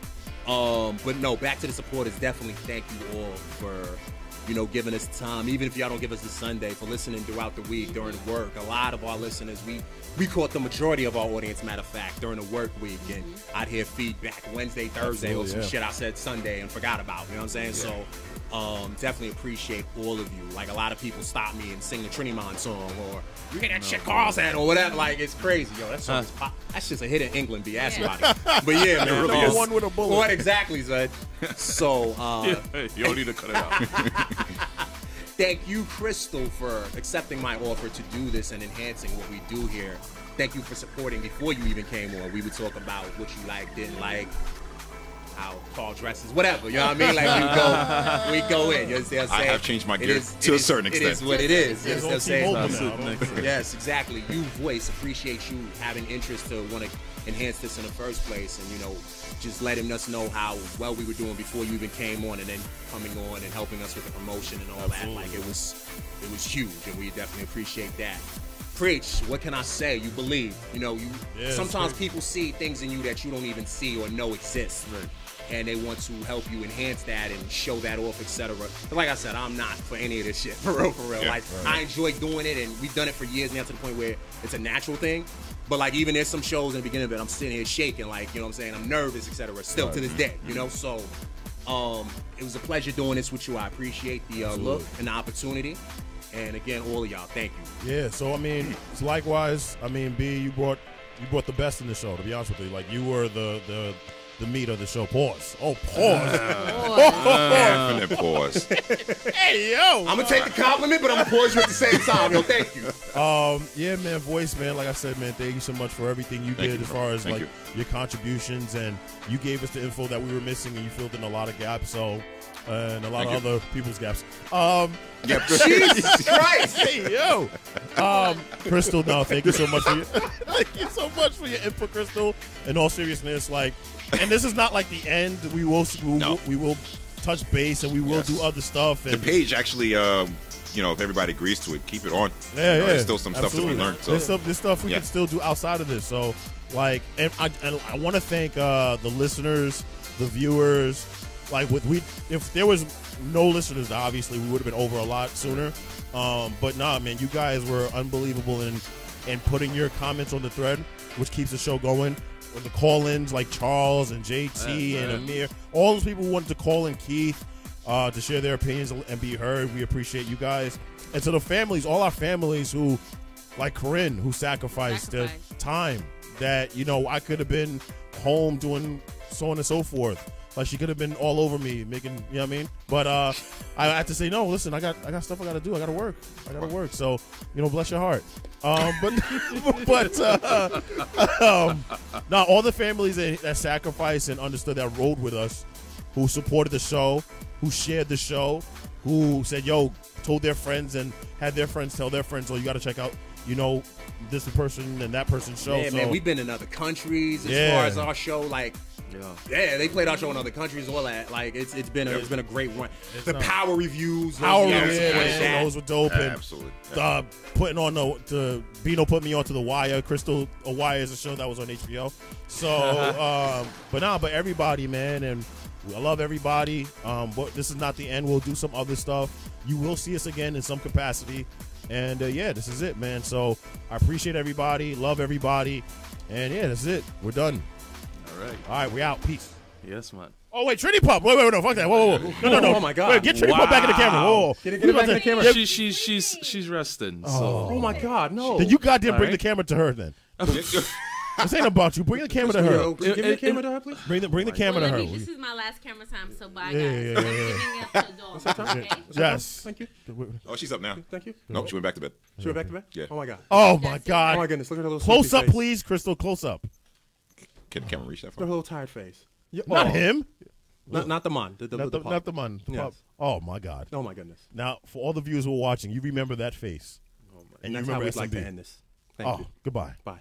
But no, back to the supporters. Definitely thank you all for, you know, giving us time. Even if y'all don't give us the Sunday, for listening throughout the week during work. A lot of our listeners, we caught the majority of our audience, matter of fact, during the work week. And I'd hear feedback Wednesday, Thursday, or some shit I said Sunday and forgot about. You know what I'm saying? Yeah. So definitely appreciate all of you. Like, a lot of people stop me and sing the Trinimon song, or you hear that shit Carl said, or whatever. Like, it's crazy. Yo, that song is pop. That's just a hit in England, be asked about it. But yeah, man. Really is. One with a bullet. What exactly, son? So, you don't need to cut it out. thank you, Crystal, for accepting my offer to do this and enhancing what we do here. Thank you for supporting before you even came on. We would talk about what you like, didn't like, how Carl dresses, whatever. You know what I mean? Like, we go in. You understand what I'm saying? I have changed my gear to a certain extent. It is what it is. You understand what I'm saying? saying? Yes, exactly. You, Voice, appreciate you having interest to want to enhance this in the first place, and, you know, just letting us know how well we were doing before you even came on, and then coming on and helping us with the promotion and all that. Like, it was huge, and we definitely appreciate that. Preach. What can I say? You believe. You know, sometimes people see things in you that you don't even see or know exist. Right. And they want to help you enhance that and show that off, etc. But like I said, I'm not for any of this shit, for real. Yeah, Like, I enjoy doing it, and we've done it for years now, to the point where it's a natural thing. But like, even there's some shows in the beginning of it, I'm sitting here shaking, like, you know what I'm saying? I'm nervous, etc. Still to this day, you know? So it was a pleasure doing this with you. I appreciate the look and the opportunity. And again, all of y'all, thank you. Yeah, so I mean, likewise, I mean, B, you brought the best in the show, to be honest with you. Like, you were the meat of the show. Pause. Oh, pause. Definite pause. Hey, yo. I'm gonna take the compliment, but I'm gonna pause you at the same time. Yo, thank you. Yeah, man, Voice, man, like I said, man, thank you so much for everything you did as far as like your contributions, and you gave us the info that we were missing, and you filled in a lot of gaps. So. And a lot of other people's gaps. Jesus Christ! Hey, yo. Crystal, no, thank you so much for your input, Crystal. In all seriousness, like, and this is not like the end. We will touch base, and we will do other stuff. And the page actually, you know, if everybody agrees to it, keep it on. Yeah, There's still some stuff that we learned. So. This stuff we can still do outside of this. So, like, and I want to thank the listeners, the viewers. Like, if there was no listeners, obviously we would have been over a lot sooner. But nah, man, you guys were unbelievable in putting your comments on the thread, which keeps the show going. With the call-ins like Charles and JT and Amir, all those people who wanted to call in, Keith, to share their opinions and be heard. We appreciate you guys. And to the families, all our families who, like Corinne, who sacrificed the time that, you know, I could have been home doing so on and so forth. Like she could have been all over me, making, you know what I mean? But I had to say, no, listen, I got stuff I got to do. I got to work. So, bless your heart. Now all the families that sacrificed and understood, that rode with us, who supported the show, who shared the show, who said, yo, told their friends and had their friends tell their friends, oh, you got to check out, this person and that person's show. Man, we've been in other countries as far as our show. Like, they played our show in other countries and all that. Like, it's been a great run. The Power reviews, those were dope. Absolutely. Putting on Bino put me onto The Wire. Crystal Wire is a show that was on HBO. So, but everybody, man, and I love everybody. But this is not the end. We'll do some other stuff. You will see us again in some capacity. And, this is it, man. So I appreciate everybody. Love everybody. And, this is it. We're done. All right, we out. Peace. Yes, man. Oh, wait, Trinity Pup. Wait, no, fuck that. Whoa. No. Oh, my God. Wait, get Trinity Pup back in the camera. Whoa. Get it back in the camera. She's resting. Oh, my God, no. Then you goddamn bring the camera to her, then. This ain't about you. Bring the camera to her. Give me the camera to her, please. Bring the camera to her. This is my last camera time, so bye, guys. Yeah. Giving up to the door, okay? Yes. Thank you. Oh, she's up now. Thank you. Nope, she went back to bed. She went back to bed? Yeah. Oh, my God. Oh, my God. Oh, my goodness. Look at her little Close sleepy up, face. please, Crystal. Close up. Can the camera reach that Look at far? her little tired face. Not him. Not the man. Not the man. The pup. Oh, my God. Oh, my goodness. Now, for all the viewers who are watching, you remember that face. And that's how we'd like to end this. Thank you. Goodbye. Bye.